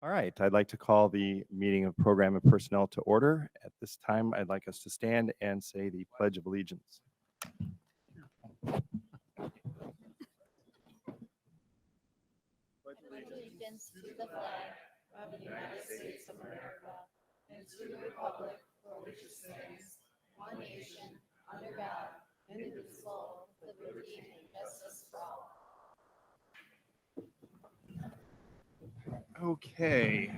All right, I'd like to call the meeting of Program and Personnel to order. At this time, I'd like us to stand and say the Pledge of Allegiance. Pledge allegiance to the flag of the United States of America and to the republic for which it stands, one nation, under God, indivisible, with liberty and justice for all. Okay.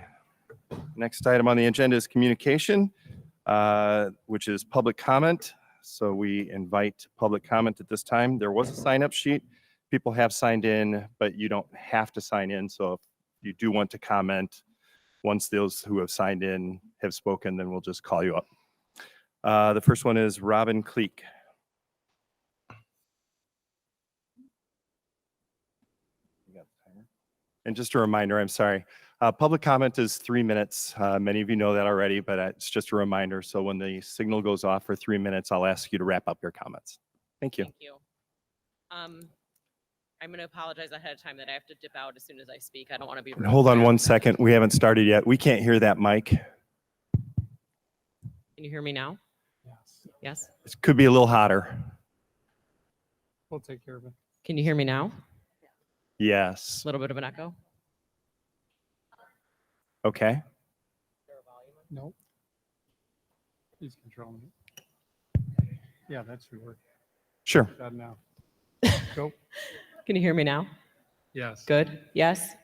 Next item on the agenda is communication, which is public comment. So we invite public comment at this time. There was a sign-up sheet. People have signed in, but you don't have to sign in. So if you do want to comment, once those who have signed in have spoken, then we'll just call you up. The first one is Robin Cleek. And just a reminder, I'm sorry, public comment is 3 minutes. Many of you know that already, but it's just a reminder. So when the signal goes off for 3 minutes, I'll ask you to wrap up your comments. Thank you. Thank you. I'm going to apologize ahead of time that I have to dip out as soon as I speak. I don't want to be rude. Hold on 1 second. We haven't started yet. We can't hear that mic. Can you hear me now? Yes, Yes? It could be a little hotter. we'll take care of it. Can you hear me now? Yes. A little bit of an echo? Okay. Nope. He's controlling it. Yeah, that should work. Sure. Got it now. Go. Can you hear me now? Yes. Good? Yes?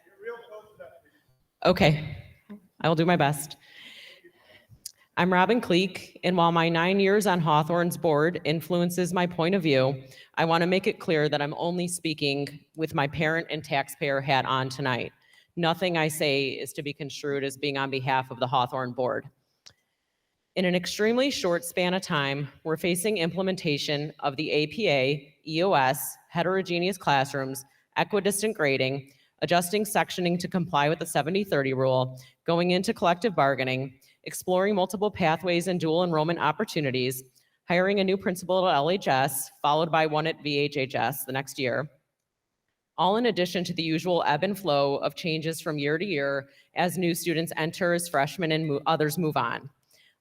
Okay. I will do my best. I'm Robin Cleek, and while my 9 years on Hawthorne's board influences my point of view, I want to make it clear that I'm only speaking with my parent and taxpayer hat on tonight. Nothing I say is to be construed as being on behalf of the Hawthorne board. In an extremely short span of time, we're facing implementation of the APA, EOS, heterogeneous classrooms, equidistant grading, adjusting sectioning to comply with the 70-30 rule, going into collective bargaining, exploring multiple pathways and dual enrollment opportunities, hiring a new principal at LHS, followed by one at VHHS the next year, all in addition to the usual ebb and flow of changes from year to year as new students enter as freshmen and others move on.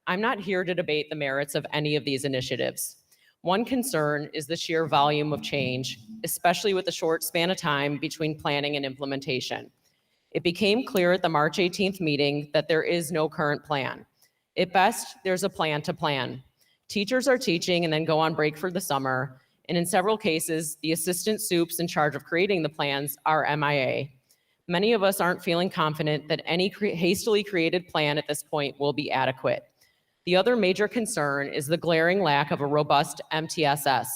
I'm not here to debate the merits of any of these initiatives. One concern is the sheer volume of change, especially with the short span of time between planning and implementation. It became clear at the March 18th meeting that there is no current plan. At best, there's a plan to plan. Teachers are teaching and then go on break for the summer, and in several cases, the assistant soups in charge of creating the plans are MIA. Many of us aren't feeling confident that any hastily created plan at this point will be adequate. The other major concern is the glaring lack of a robust MTSS,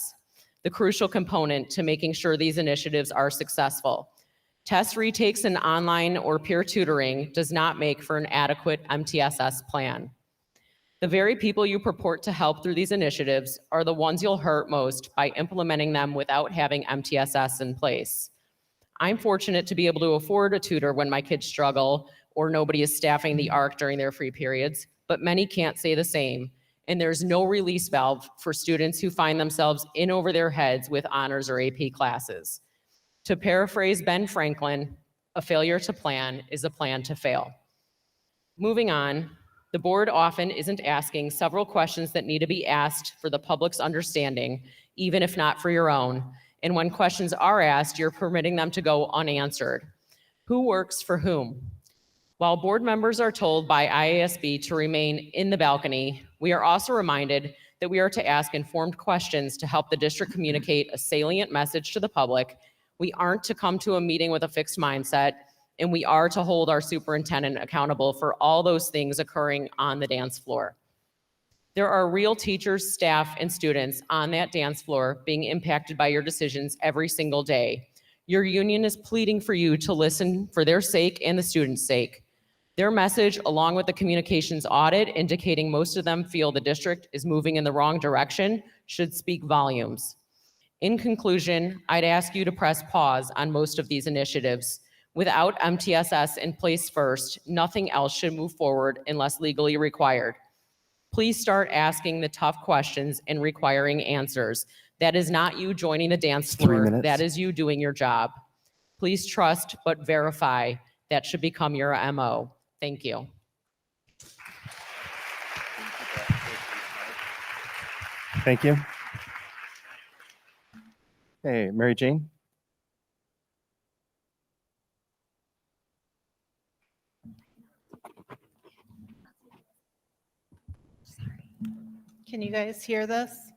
the crucial component to making sure these initiatives are successful. Test retakes and online or peer tutoring does not make for an adequate MTSS plan. The very people you purport to help through these initiatives are the ones you'll hurt most by implementing them without having MTSS in place. I'm fortunate to be able to afford a tutor when my kids struggle or nobody is staffing the ARC during their free periods, but many can't say the same. And there's no release valve for students who find themselves in over their heads with honors or AP classes. To paraphrase Ben Franklin, a failure to plan is a plan to fail. Moving on, the board often isn't asking several questions that need to be asked for the public's understanding, even if not for your own. And when questions are asked, you're permitting them to go unanswered. Who works for whom? While board members are told by IASB to remain in the balcony, we are also reminded that we are to ask informed questions to help the district communicate a salient message to the public. We aren't to come to a meeting with a fixed mindset, and we are to hold our superintendent accountable for all those things occurring on the dance floor. There are real teachers, staff, and students on that dance floor being impacted by your decisions every single day. Your union is pleading for you to listen for their sake and the students' sake. Their message, along with the communications audit indicating most of them feel the district is moving in the wrong direction, should speak volumes. In conclusion, I'd ask you to press pause on most of these initiatives. Without MTSS in place first, nothing else should move forward unless legally required. Please start asking the tough questions and requiring answers. That is not you joining the dance floor. That is you doing your job. Please trust but verify. That should become your MO. Thank you. Thank you. Hey, Mary Jane? Can you guys hear this?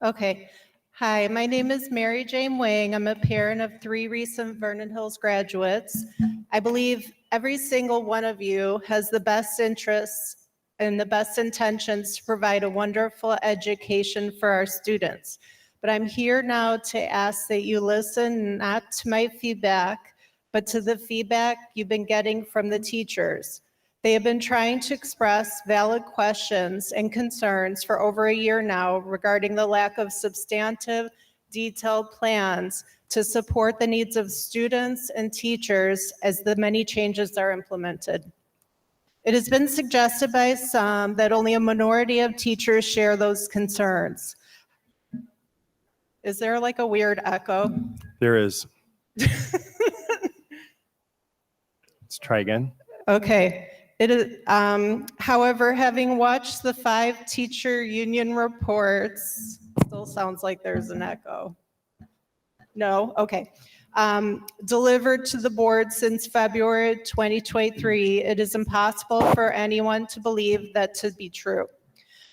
Okay. Hi, my name is Mary Jane Wang. I'm a parent of 3 recent Vernon Hills graduates. I believe every single one of you has the best interests and the best intentions to provide a wonderful education for our students. But I'm here now to ask that you listen not to my feedback, but to the feedback you've been getting from the teachers. They have been trying to express valid questions and concerns for over a year now regarding the lack of substantive, detailed plans to support the needs of students and teachers as the many changes are implemented. It has been suggested by some that only a minority of teachers share those concerns. Is there like a weird echo? There is. Let's try again. Okay. It is, however, having watched the 5 teacher union reports, still sounds like there's an echo. No? Okay. Delivered to the board since February 2023, it is impossible for anyone to believe that to be true.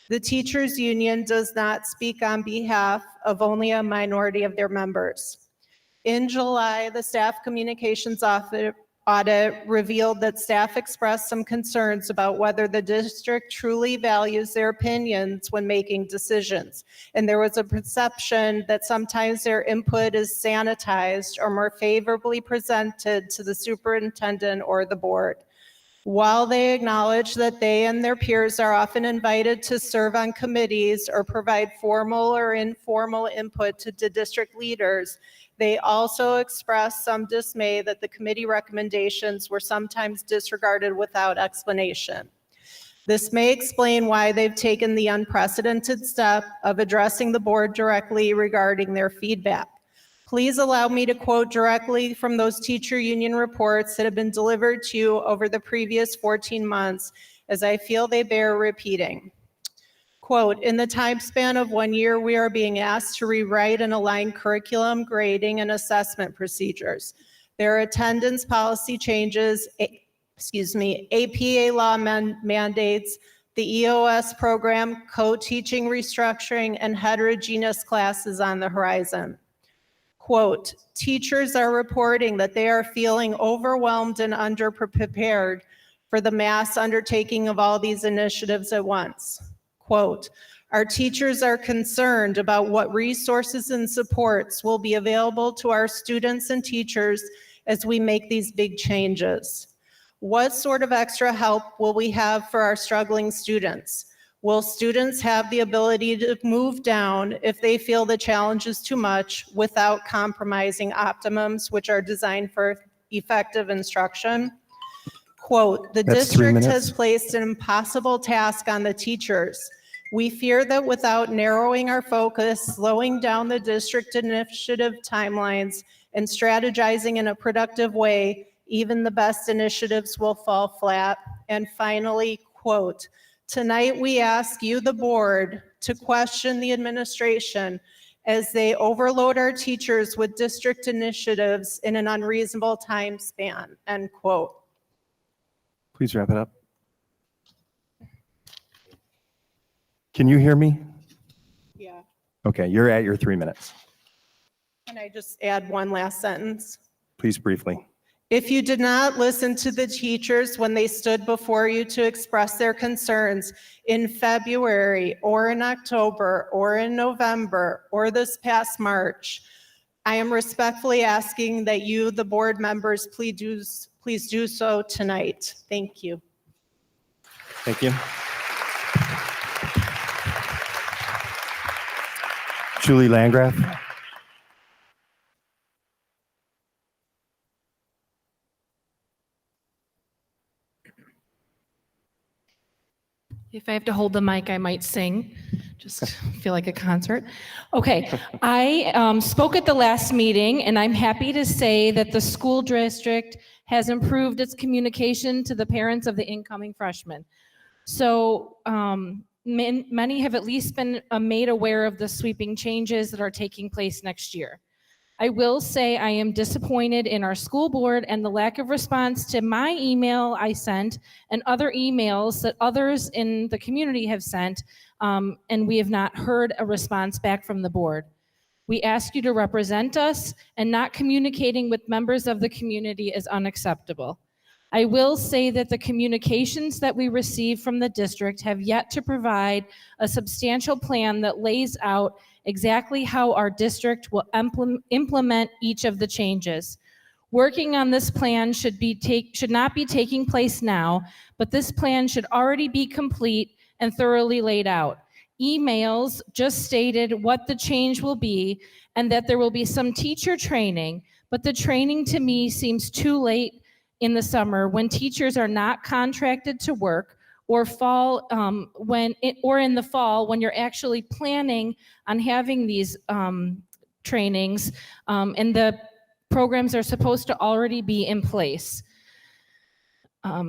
The teachers union does not speak on behalf of only a minority of their members. In July, the staff communications audit revealed that staff expressed some concerns about whether the district truly values their opinions when making decisions. And there was a perception that sometimes their input is sanitized or more favorably presented to the superintendent or the board. While they acknowledge that they and their peers are often invited to serve on committees or provide formal or informal input to the district leaders, they also expressed some dismay that the committee recommendations were sometimes disregarded without explanation. This may explain why they've taken the unprecedented step of addressing the board directly regarding their feedback. Please allow me to quote directly from those teacher union reports that have been delivered to you over the previous 14 months, as I feel they bear repeating. Quote, in the time span of 1 year, we are being asked to rewrite and align curriculum, grading, and assessment procedures. There are attendance policy changes, APA law mandates, the EOS program, co-teaching restructuring, and heterogeneous classes on the horizon. Quote, teachers are reporting that they are feeling overwhelmed and underprepared for the mass undertaking of all these initiatives at once. Quote, our teachers are concerned about what resources and supports will be available to our students and teachers as we make these big changes. What sort of extra help will we have for our struggling students? Will students have the ability to move down if they feel the challenge is too much without compromising optimums which are designed for effective instruction? Quote, the That's 3 district minutes. has placed an impossible task on the teachers. We fear that without narrowing our focus, slowing down the district initiative timelines, and strategizing in a productive way, even the best initiatives will fall flat. And finally, quote, tonight we ask you, the board, to question the administration as they overload our teachers with district initiatives in an unreasonable time span, end quote. Please wrap it up. Can you hear me? Yeah. Okay, you're at your 3 minutes. Can I just add one last sentence? Please briefly. If you did not listen to the teachers when they stood before you to express their concerns in February or in October or in November or this past March, I am respectfully asking that you, the board members, please do so tonight. Thank you. Thank you. Julie Landgraf. If I have to hold the mic, I might sing. Just feel like a concert. Okay, I spoke at the last meeting, and I'm happy to say that the school district has improved its communication to the parents of the incoming freshmen. So many have at least been made aware of the sweeping changes that are taking place next year. I will say I am disappointed in our school board and the lack of response to my email I sent and other emails that others in the community have sent, and we have not heard a response back from the board. We ask you to represent us, and not communicating with members of the community is unacceptable. I will say that the communications that we receive from the district have yet to provide a substantial plan that lays out exactly how our district will implement each of the changes. Working on this plan should not be taking place now, but this plan should already be complete and thoroughly laid out. Emails just stated what the change will be and that there will be some teacher training, but the training to me seems too late in the summer when teachers are not contracted to work, or in the fall when you're actually planning on having these trainings, and the programs are supposed to already be in place. I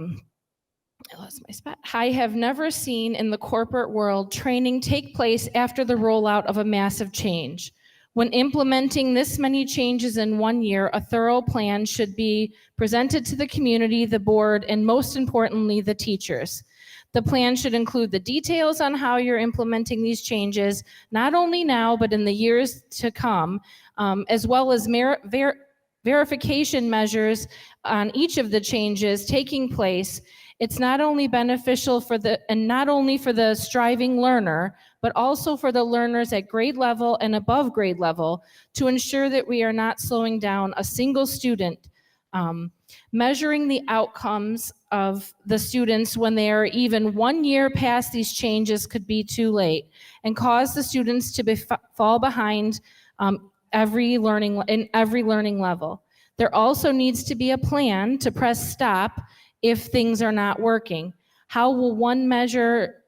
lost my spot. I have never seen in the corporate world training take place after the rollout of a massive change. When implementing this many changes in 1 year, a thorough plan should be presented to the community, the board, and most importantly, the teachers. The plan should include the details on how you're implementing these changes, not only now, but in the years to come, as well as verification measures on each of the changes taking place. It's not only beneficial for not only for the striving learner, but also for the learners at grade level and above grade level to ensure that we are not slowing down a single student. Measuring the outcomes of the students when they are even 1 year past these changes could be too late and cause the students to fall behind in every learning level. There also needs to be a plan to press stop if things are not working. How will one measure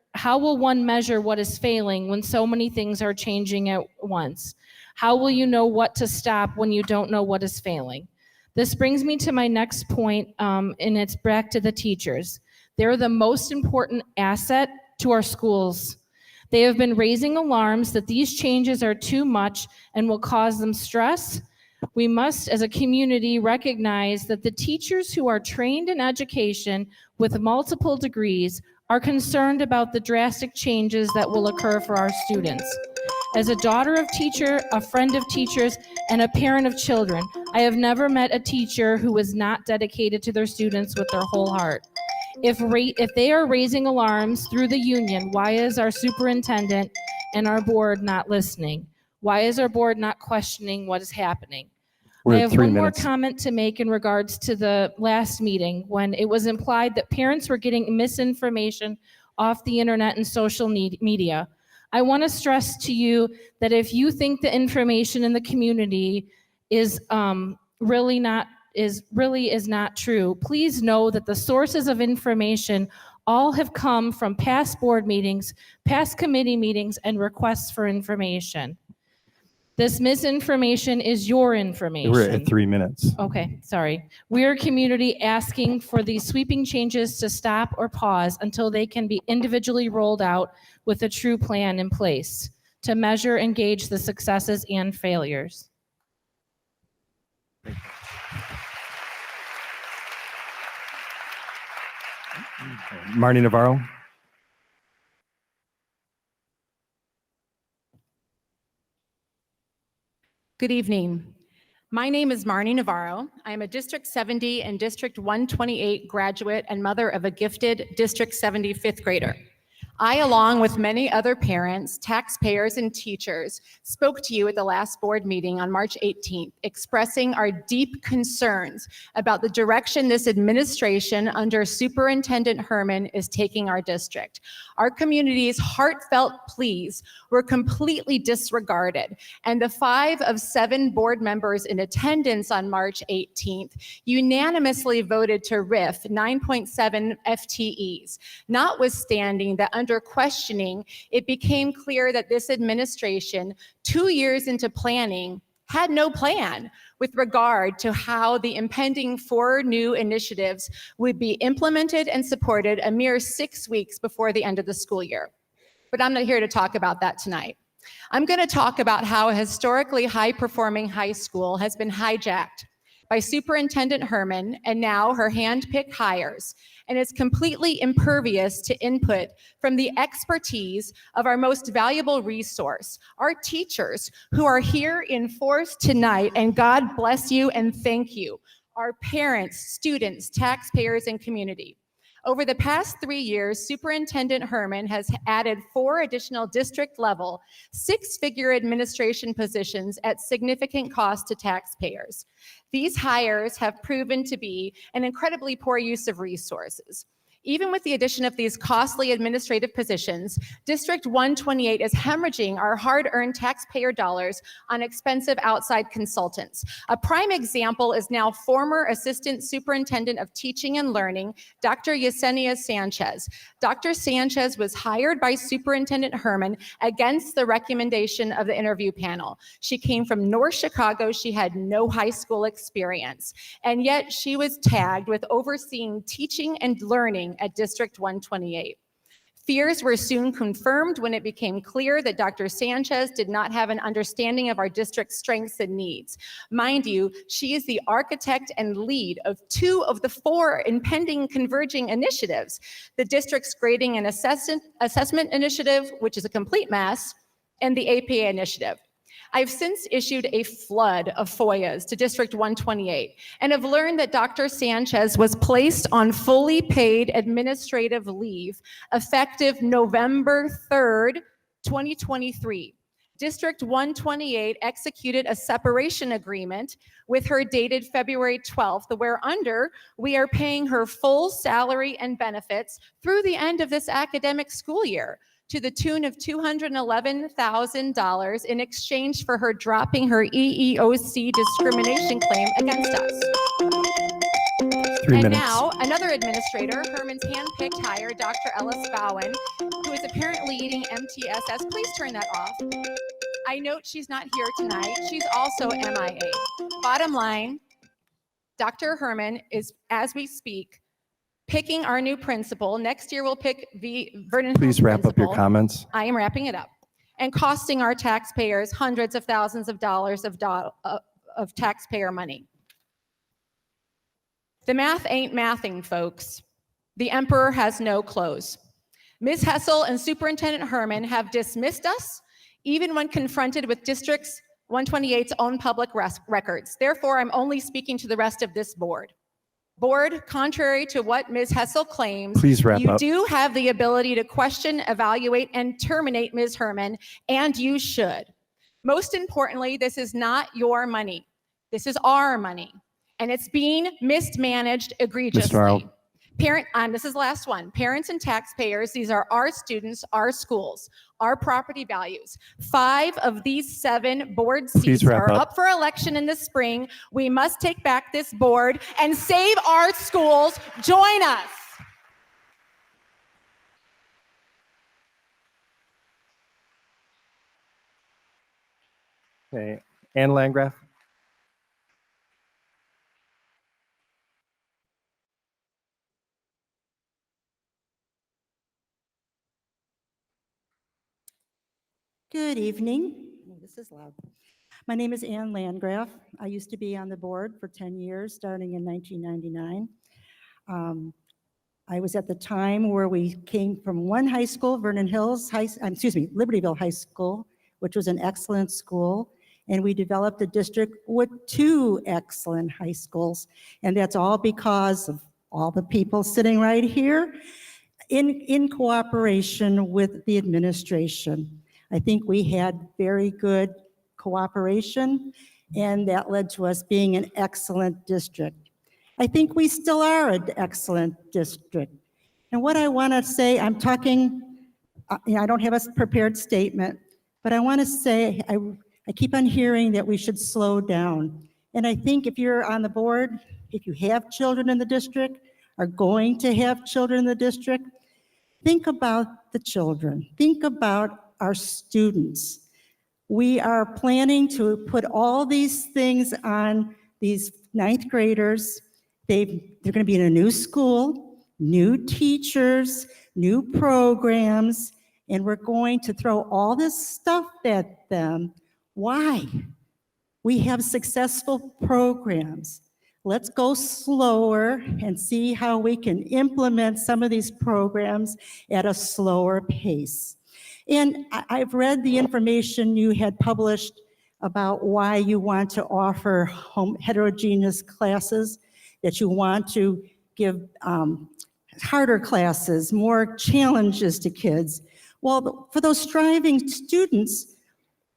what is failing when so many things are changing at once? How will you know what to stop when you don't know what is failing? This brings me to my next point, and it's back to the teachers. They're the most important asset to our schools. They have been raising alarms that these changes are too much and will cause them stress. We must, as a community, recognize that the teachers who are trained in education with multiple degrees are concerned about the drastic changes that will occur for our students. As a daughter of teacher, a friend of teachers, and a parent of children, I have never met a teacher who is not dedicated to their students with their whole heart. If they are raising alarms through the union, why is our superintendent and our board not listening? Why is our board not questioning what is happening? I have one more comment to make in regards to the last meeting when it was implied that parents were getting misinformation off the internet and social media. I want to stress to you that if you think the information in the community is really is not true, please know that the sources of information all have come from past board meetings, past committee meetings, and requests for information. This misinformation is your information. We're at 3 minutes. Okay, sorry. We're a community asking for these sweeping changes to stop or pause until they can be individually rolled out with a true plan in place to measure and gauge the successes and failures. Marnie Navarro. Good evening. My name is Marnie Navarro. I am a District 70 and District 128 graduate and mother of a gifted District 70 fifth grader. I, along with many other parents, taxpayers, and teachers, spoke to you at the last board meeting on March 18th, expressing our deep concerns about the direction this administration under Superintendent Herman is taking our district. Our community's heartfelt pleas were completely disregarded, and the 5 of 7 board members in attendance on March 18th unanimously voted to RIF 9.7 FTEs, notwithstanding that under questioning, it became clear that this administration, 2 years into planning, had no plan with regard to how the impending 4 new initiatives would be implemented and supported a mere 6 weeks before the end of the school year. But I'm not here to talk about that tonight. I'm going to talk about how a historically high-performing high school has been hijacked by Superintendent Herman and now her hand-picked hires, and is completely impervious to input from the expertise of our most valuable resource, our teachers, who are here in force tonight, and God bless you and thank you, our parents, students, taxpayers, and community. Over the past 3 years, Superintendent Herman has added 4 additional district-level, 6-figure administration positions at significant cost to taxpayers. These hires have proven to be an incredibly poor use of resources. Even with the addition of these costly administrative positions, District 128 is hemorrhaging our hard-earned taxpayer dollars on expensive outside consultants. A prime example is now former Assistant Superintendent of Teaching and Learning, Dr. Yesenia Sanchez. Dr. Sanchez was hired by Superintendent Herman against the recommendation of the interview panel. She came from North Chicago. She had no high school experience, and yet she was tagged with overseeing teaching and learning at District 128. Fears were soon confirmed when it became clear that Dr. Sanchez did not have an understanding of our district's strengths and needs. Mind you, she is the architect and lead of 2 of the 4 impending converging initiatives: the district's grading and assessment initiative, which is a complete mess, and the APA initiative. I've since issued a flood of FOIAs to District 128 and have learned that Dr. Sanchez was placed on fully paid administrative leave effective November 3rd, 2023. District 128 executed a separation agreement with her dated February 12th, whereunder we are paying her full salary and benefits through the end of this academic school year, to the tune of $211,000 in exchange for her dropping her EEOC discrimination claim against us. 3 And minutes. now, another administrator, Herman's hand-picked hire, Dr. Ellis Bowen, who is apparently eating MTSS. Please turn that off. I note she's not here tonight. She's also MIA. Bottom line, Dr. Herman is, as we speak, picking our new principal. Next year, we'll pick Vernon Hills Please wrap up your principal. comments. I am wrapping it up. And costing our taxpayers hundreds of thousands of dollars of taxpayer money. The math ain't mathing, folks. The emperor has no clothes. Ms. Hessel and Superintendent Herman have dismissed us, even when confronted with District's 128's own public records. Therefore, I'm only speaking to the rest of this board. Board, contrary to what Ms. Hessel claims, Please wrap you up. do have the ability to question, evaluate, and terminate Ms. Herman, and you should. Most importantly, this is not your money. This is our money, and it's being mismanaged egregiously. Mr. Arnold. This is the last one. Parents and taxpayers, these are our students, our schools, our property values. 5 of these 7 board seats are up for election in the spring. We must take back this board and save our schools. Join us. Okay, Ann Landgraf. Good evening. Oh, this is loud. My name is Ann Landgraf. I used to be on the board for 10 years, starting in 1999. I was at the time where we came from one high school, Libertyville High School, which was an excellent school, and we developed a district with 2 excellent high schools, and that's all because of all the people sitting right here in cooperation with the administration. I think we had very good cooperation, and that led to us being an excellent district. I think we still are an excellent district. And what I want to say, I'm talking, I don't have a prepared statement, but I want to say, I keep on hearing that we should slow down. And I think if you're on the board, if you have children in the district, are going to have children in the district, think about the children. Think about our students. We are planning to put all these things on these ninth graders. They're going to be in a new school, new teachers, new programs, and we're going to throw all this stuff at them. Why? We have successful programs. Let's go slower and see how we can implement some of these programs at a slower pace. And I've read the information you had published about why you want to offer heterogeneous classes, that you want to give harder classes, more challenges to kids. Well, for those striving students,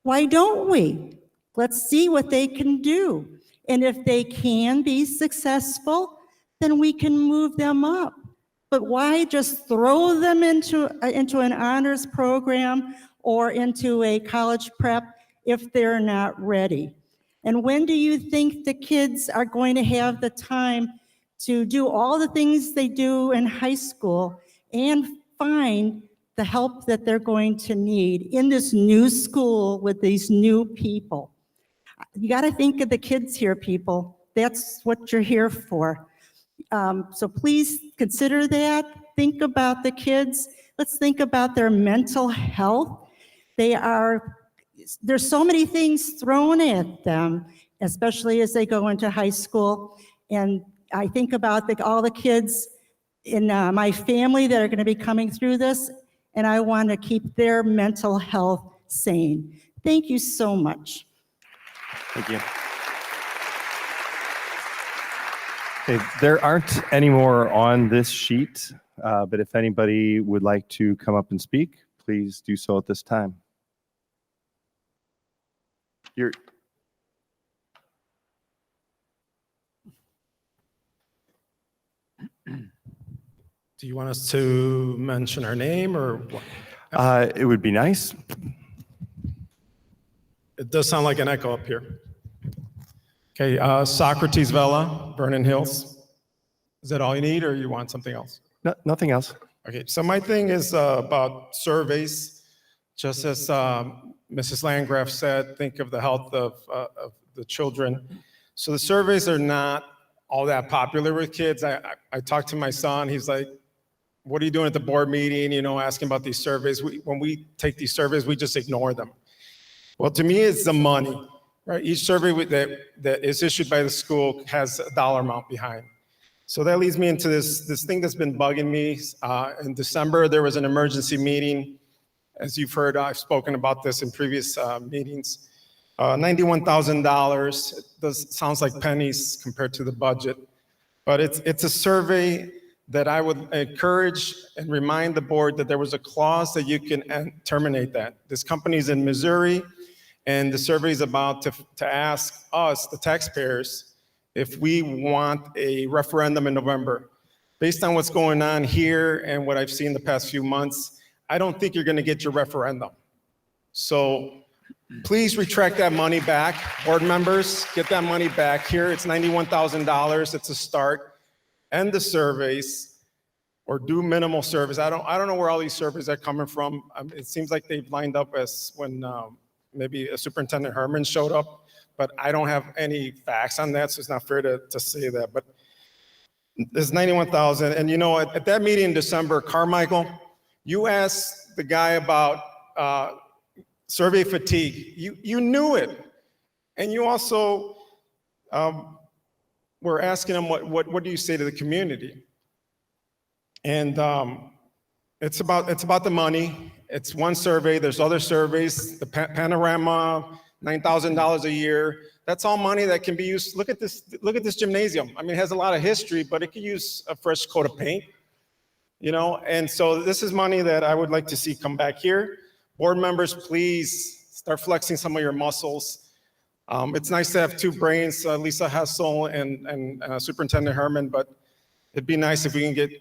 why don't we? Let's see what they can do. And if they can be successful, then we can move them up. But why just throw them into an honors program or into a college prep if they're not ready? And when do you think the kids are going to have the time to do all the things they do in high school and find the help that they're going to need in this new school with these new people? You got to think of the kids here, people. That's what you're here for. So please consider that. Think about the kids. Let's think about their mental health. There's so many things thrown at them, especially as they go into high school. And I think about all the kids in my family that are going to be coming through this, and I want to keep their mental health sane. Thank you so much. Thank you. Okay, there aren't any more on this sheet, but if anybody would like to come up and speak, please do so at this time. You're, Do you want us to mention our name or what? it would be nice. It does sound like an echo up here. Okay, Socrates Vela, Vernon Hills. Is that all you need or you want something else? No, nothing else. Okay, so my thing is about surveys. Just as Mrs. Landgraf said, think of the health of the children. So the surveys are not all that popular with kids. I talked to my son, he's like, what are you doing at the board meeting, asking about these surveys. When we take these surveys, we just ignore them. Well, to me, it's the money, right? Each survey that is issued by the school has a dollar amount behind. So that leads me into this thing that's been bugging me. In December, there was an emergency meeting. As you've heard, I've spoken about this in previous meetings. $91,000 sounds like pennies compared to the budget, but it's a survey that I would encourage and remind the board that there was a clause that you can terminate that. This company's in Missouri, and the survey is about to ask us, the taxpayers, if we want a referendum in November. Based on what's going on here and what I've seen the past few months, I don't think you're gonna get your referendum. So please retract that money back. Board members, get that money back here. It's $91,000, it's a start. End the surveys or do minimal surveys. I don't know where all these surveys are coming from. It seems like they've lined up as when maybe a Superintendent Herman showed up, but I don't have any facts on that, so it's not fair to say that. But there's 91,000, and at that meeting in December, Carmichael, you asked the guy about survey fatigue. You knew it, and you also were asking him what do you say to the community? And it's about the money. It's one survey. There's other surveys. The Panorama, $9,000 a year. That's all money that can be used. Look at this gymnasium. I mean, it has a lot of history, but it could use a fresh coat of paint. And so this is money that I would like to see come back here. Board members, please start flexing some of your muscles. It's nice to have two brains, Lisa Hessel and Superintendent Herman, but it'd be nice if we can get,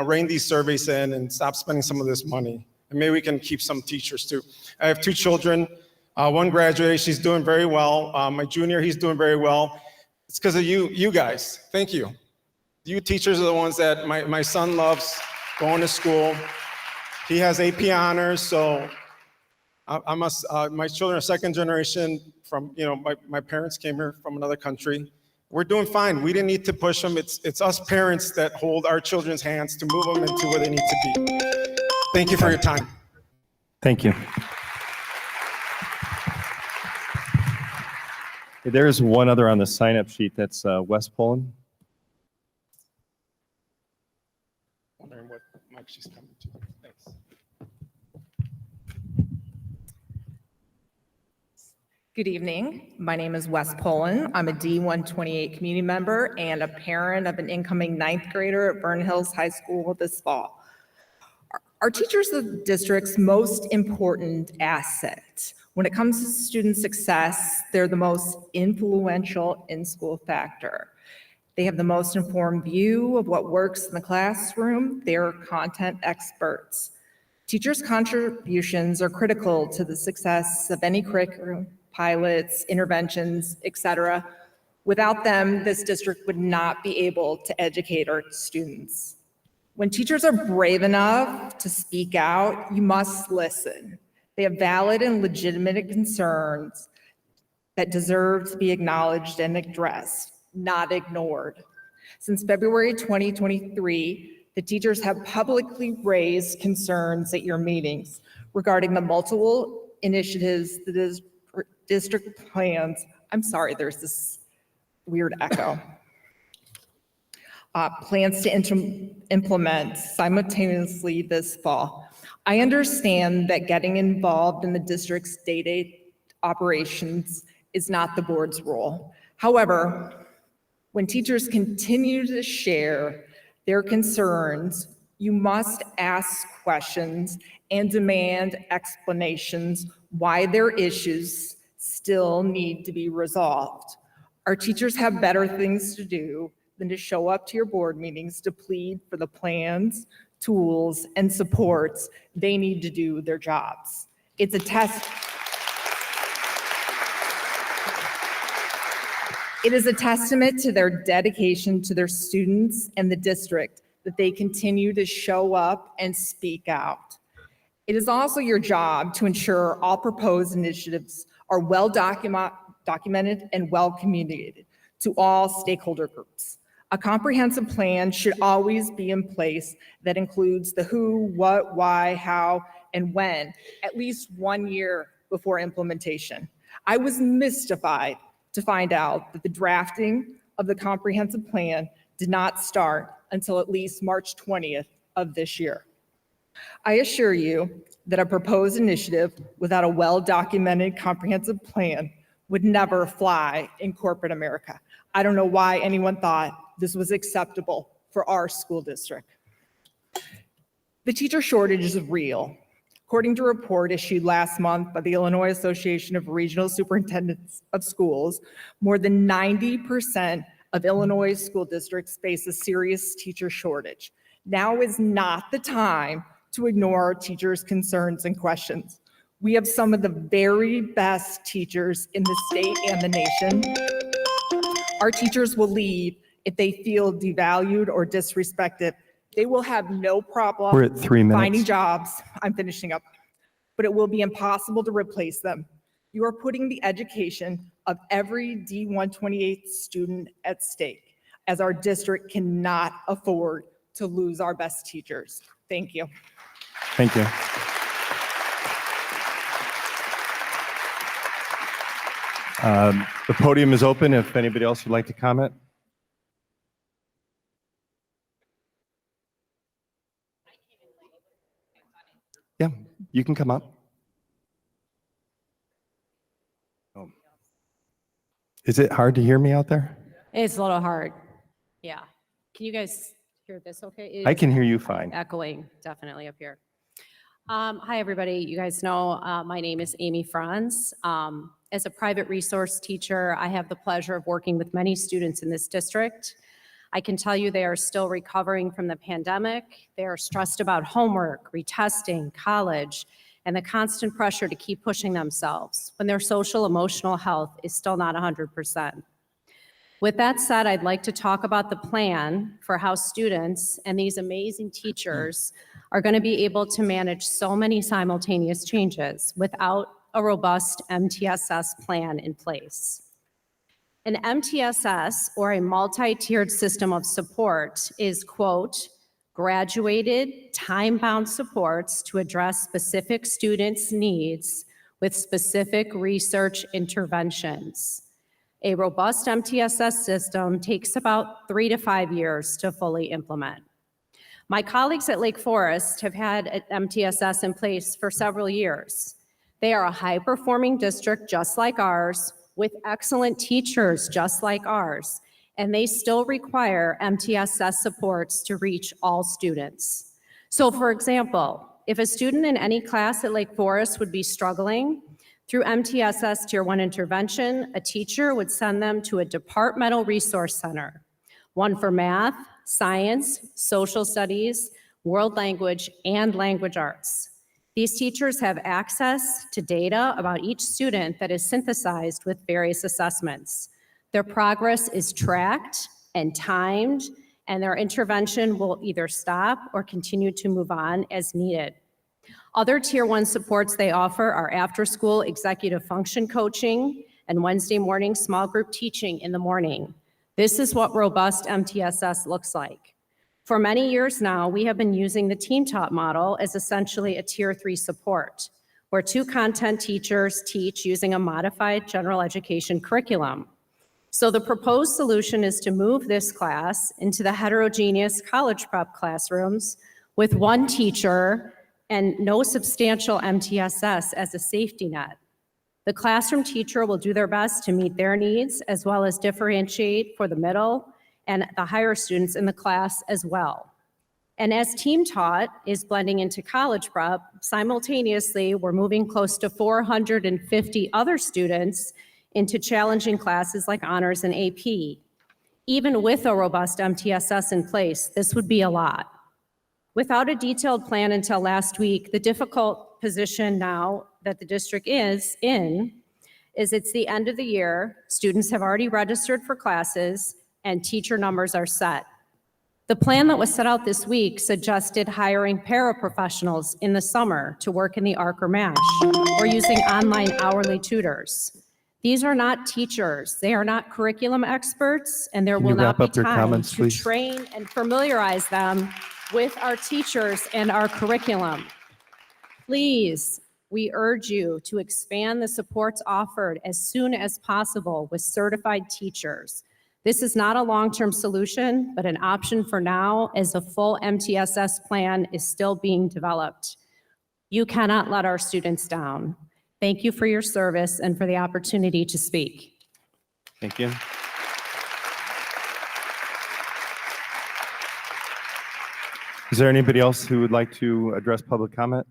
rein these surveys in and stop spending some of this money. And maybe we can keep some teachers too. I have two children. One graduated, she's doing very well. My junior, he's doing very well. It's because of you guys. Thank you. You teachers are the ones that my son loves going to school. He has AP honors, so My children are second generation from, my parents came here from another country. We're doing fine. We didn't need to push them. It's us parents that hold our children's hands to move them into where they need to be. Thank you for your time. Thank you. There is one other on the sign-up sheet. That's Wes Pullen. Wondering what mic she's coming to. Thanks. Good evening. My name is Wes Poland. I'm a D128 community member and a parent of an incoming ninth grader at Vernon Hills High School this fall. Our teachers are the district's most important asset. When it comes to student success, they're the most influential in-school factor. They have the most informed view of what works in the classroom. They're content experts. Teachers' contributions are critical to the success of any curriculum, pilots, interventions, etc. Without them, this district would not be able to educate our students. When teachers are brave enough to speak out, you must listen. They have valid and legitimate concerns that deserve to be acknowledged and addressed, not ignored. Since February 2023, the teachers have publicly raised concerns at your meetings regarding the multiple initiatives the district plans. I'm sorry, there's this weird echo. Plans to implement simultaneously this fall. I understand that getting involved in the district's day-to-day operations is not the board's role. However, when teachers continue to share their concerns, you must ask questions and demand explanations why their issues still need to be resolved. Our teachers have better things to do than to show up to your board meetings to plead for the plans, tools, and supports they need to do their jobs. It's a test. It is a testament to their dedication to their students and the district that they continue to show up and speak out. It is also your job to ensure all proposed initiatives are well documented and well communicated to all stakeholder groups. A comprehensive plan should always be in place that includes the who, what, why, how, and when, at least 1 year before implementation. I was mystified to find out that the drafting of the comprehensive plan did not start until at least March 20th of this year. I assure you that a proposed initiative without a well-documented comprehensive plan would never fly in corporate America. I don't know why anyone thought this was acceptable for our school district. The teacher shortage is real. According to a report issued last month by the Illinois Association of Regional Superintendents of Schools, more than 90% of Illinois school districts face a serious teacher shortage. Now is not the time to ignore our teachers' concerns and questions. We have some of the very best teachers in the state and the nation. Our teachers will leave if they feel devalued or disrespected. They will have no problem We're at 3 minutes. finding jobs. I'm finishing up. But it will be impossible to replace them. You are putting the education of every D128 student at stake, as our district cannot afford to lose our best teachers. Thank you. Thank you. The podium is open if anybody else would like to comment. Yeah, you can come up. Oh. Is it hard to hear me out there? It's a little hard. Yeah. Can you guys hear this okay? It I is can hear you fine. Echoing definitely up here. Hi, everybody. You guys know my name is Amy Franz. As a private resource teacher, I have the pleasure of working with many students in this district. I can tell you they are still recovering from the pandemic. They are stressed about homework, retesting, college, and the constant pressure to keep pushing themselves when their social emotional health is still not 100%. With that said, I'd like to talk about the plan for how students and these amazing teachers are going to be able to manage so many simultaneous changes without a robust MTSS plan in place. An MTSS, or a multi-tiered system of support, is, quote, graduated, time-bound supports to address specific students' needs with specific research interventions. A robust MTSS system takes about 3 to 5 years to fully implement. My colleagues at Lake Forest have had an MTSS in place for several years. They are a high-performing district just like ours, with excellent teachers just like ours, and they still require MTSS supports to reach all students. So for example, if a student in any class at Lake Forest would be struggling, through MTSS Tier 1 intervention, a teacher would send them to a departmental resource center, one for math, science, social studies, world language, and language arts. These teachers have access to data about each student that is synthesized with various assessments. Their progress is tracked and timed, and their intervention will either stop or continue to move on as needed. Other Tier 1 supports they offer are after-school executive function coaching and Wednesday morning small group teaching in the morning. This is what robust MTSS looks like. For many years now, we have been using the team taught model as essentially a Tier 3 support, where 2 content teachers teach using a modified general education curriculum. So the proposed solution is to move this class into the heterogeneous college prep classrooms with 1 teacher and no substantial MTSS as a safety net. The classroom teacher will do their best to meet their needs as well as differentiate for the middle and the higher students in the class as well. And as team taught is blending into college prep, simultaneously, we're moving close to 450 other students into challenging classes like honors and AP. Even with a robust MTSS in place, this would be a lot. Without a detailed plan until last week, the difficult position now that the district is in is it's the end of the year, students have already registered for classes, and teacher numbers are set. The plan that was set out this week suggested hiring paraprofessionals in the summer to work in the ARC or MASH, or using online hourly tutors. These are not teachers, they are not curriculum experts, and there Can will you not wrap be up your time comments, to please? train and familiarize them with our teachers and our curriculum. Please, we urge you to expand the supports offered as soon as possible with certified teachers. This is not a long-term solution, but an option for now as a full MTSS plan is still being developed. You cannot let our students down. Thank you for your service and for the opportunity to speak. Thank you. Is there anybody else who would like to address public comment?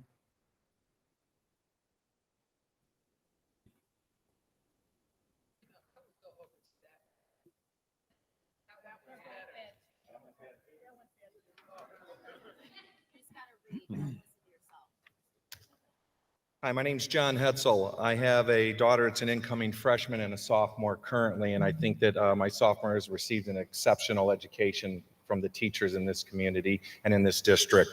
Hi, my name's John Hetzel. I have a daughter that's an incoming freshman and a sophomore currently, and I think that my sophomore has received an exceptional education from the teachers in this community and in this district.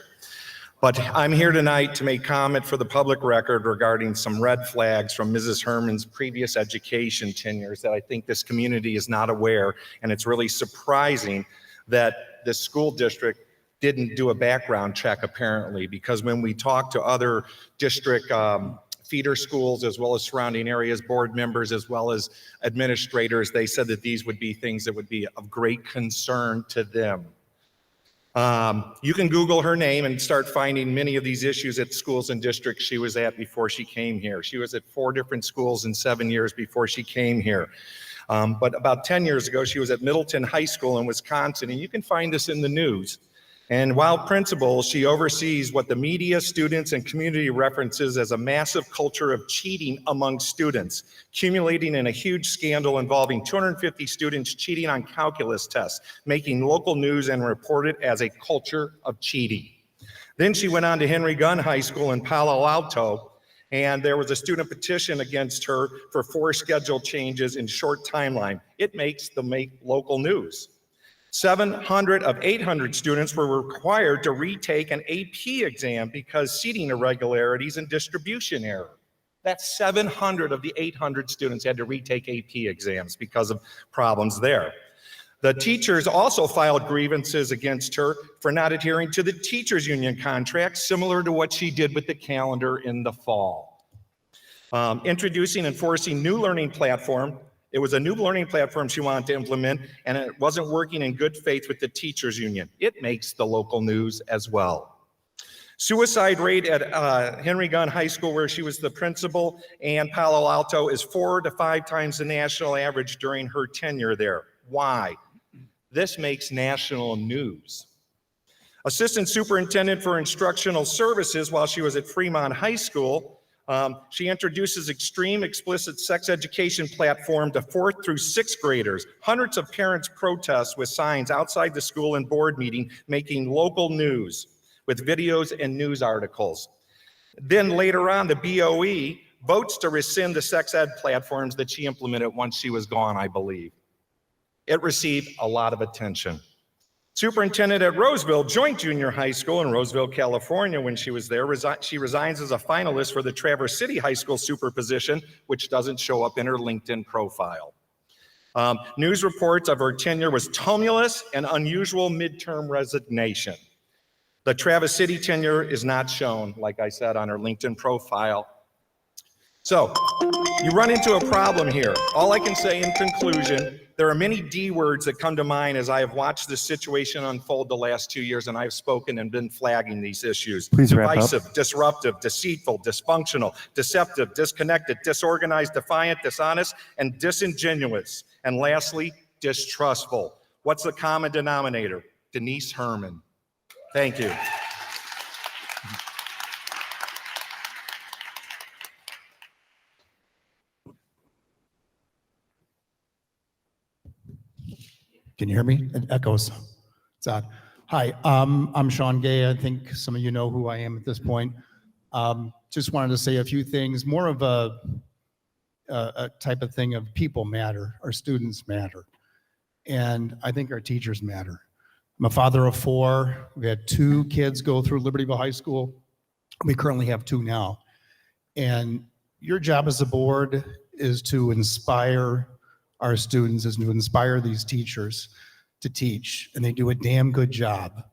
But I'm here tonight to make comment for the public record regarding some red flags from Mrs. Herman's previous education tenures that I think this community is not aware, and it's really surprising that the school district didn't do a background check apparently, because when we talk to other district feeder schools as well as surrounding areas, board members as well as administrators, they said that these would be things that would be of great concern to them. You can Google her name and start finding many of these issues at schools and districts she was at before she came here. She was at 4 different schools in 7 years before she came here. But about 10 years ago, she was at Middleton High School in Wisconsin, and you can find this in the news. And while principal, she oversees what the media, students, and community references as a massive culture of cheating among students, accumulating in a huge scandal involving 250 students cheating on calculus tests, making local news and reported as a culture of cheating. Then she went on to Henry Gunn High School in Palo Alto And there was a student petition against her for 4 schedule changes in short timeline. It makes the local news. 700 of 800 students were required to retake an AP exam because seating irregularities and distribution error. That's 700 of the 800 students had to retake AP exams because of problems there. The teachers also filed grievances against her for not adhering to the teachers union contract, similar to what she did with the calendar in the fall. Introducing and enforcing new learning platform. It was a new learning platform she wanted to implement, and it wasn't working in good faith with the teachers union. It makes the local news as well. Suicide rate at Henry Gunn High School, where she was the principal, and Palo Alto is 4 to 5 times the national average during her tenure there. Why? This makes national news. Assistant Superintendent for Instructional Services, while she was at Fremont High School, she introduces extreme explicit sex education platform to 4th through 6th graders. Hundreds of parents protest with signs outside the school and board meeting, making local news with videos and news articles. Then later on, the BOE votes to rescind the sex ed platforms that she implemented once she was gone, I believe. It received a lot of attention. Superintendent at Roseville Joint Junior High School in Roseville, California, when she was there, she resigns as a finalist for the Traverse City High School super position, which doesn't show up in her LinkedIn profile. News reports of her tenure was tumultuous and unusual midterm resignation. The Traverse City tenure is not shown, like I said, on her LinkedIn profile. So you run into a problem here. All I can say in conclusion, there are many D words that come to mind as I have watched this situation unfold the last 2 years, and I've spoken and been flagging these issues. Please wrap up. Divisive, disruptive, deceitful, dysfunctional, deceptive, disconnected, disorganized, defiant, dishonest, and disingenuous. And lastly, distrustful. What's the common denominator? Denise Herman. Thank you. Can you hear me? It echoes. It's odd. Hi, I'm Sean Gay. I think some of you know who I am at this point. Just wanted to say a few things, more of a type of thing of people matter, our students matter, and I think our teachers matter. I'm a father of 4. We had 2 kids go through Libertyville High School. We currently have 2 now. And your job as a board is to inspire our students, is to inspire these teachers to teach, and they do a damn good job.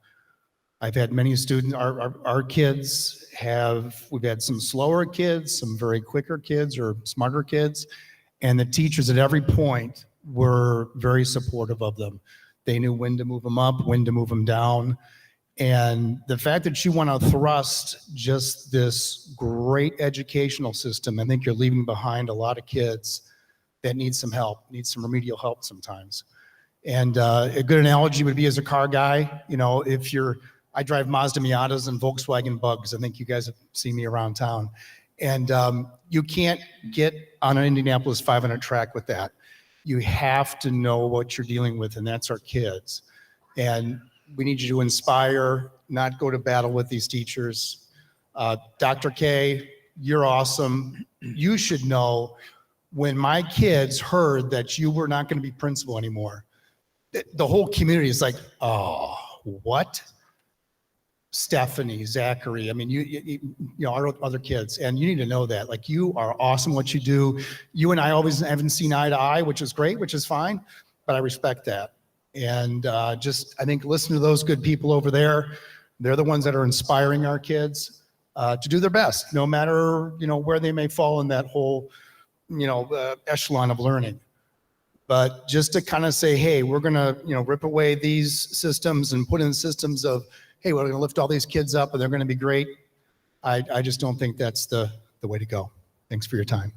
I've had many students, our kids we've had some slower kids, some very quicker kids or smarter kids, and the teachers at every point were very supportive of them. They knew when to move them up, when to move them down. And the fact that you want to thrust just this great educational system, I think you're leaving behind a lot of kids that need some help, need some remedial help sometimes. And a good analogy would be, as a car guy, you know, I drive Mazda Miatas and Volkswagen Bugs. I think you guys have seen me around town. And you can't get on an Indianapolis 500 track with that. You have to know what you're dealing with, and that's our kids. And we need you to inspire, not go to battle with these teachers. Dr. K, you're awesome. You should know, when my kids heard that you were not going to be principal anymore, the whole community is like, oh, what? Stephanie, Zachary, I mean, you know, our other kids, and you need to know that, like, you are awesome what you do. You and I always haven't seen eye to eye, which is great, which is fine, but I respect that. And I think listen to those good people over there. They're the ones that are inspiring our kids to do their best, no matter, you know, where they may fall in that whole, you know, echelon of learning. But just to kind of say, hey, we're going to, you know, rip away these systems and put in systems of, hey, we're going to lift all these kids up and they're going to be great. I just don't think that's the way to go. Thanks for your time.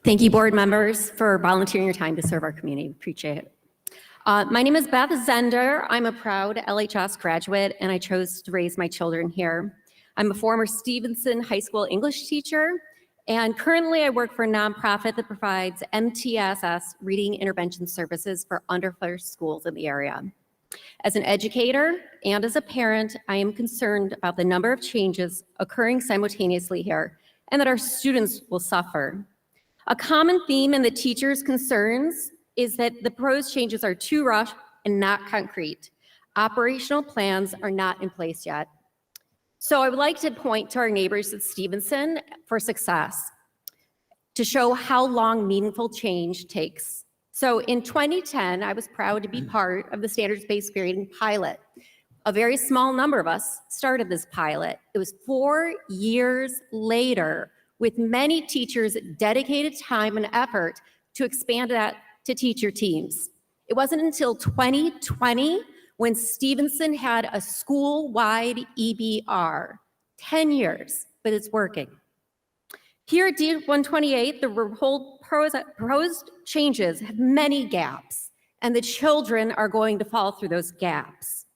Thank you, board members, for volunteering your time to serve our community. Appreciate it. My name is Beth Zender. I'm a proud LHS graduate, and I chose to raise my children here. I'm a former Stevenson High School English teacher, and currently I work for a nonprofit that provides MTSS reading intervention services for underserved schools in the area. As an educator and as a parent, I am concerned about the number of changes occurring simultaneously here and that our students will suffer. A common theme in the teachers' concerns is that the proposed changes are too rushed and not concrete. Operational plans are not in place yet. So I would like to point to our neighbors at Stevenson for success, to show how long meaningful change takes. So in 2010, I was proud to be part of the standards-based grading pilot. A very small number of us started this pilot. It was 4 years later, with many teachers dedicated time and effort to expand that to teacher teams. It wasn't until 2020 when Stevenson had a school-wide EBR. 10 years, but it's working. Here at D128, the proposed changes have many gaps, and the children are going to fall through those gaps.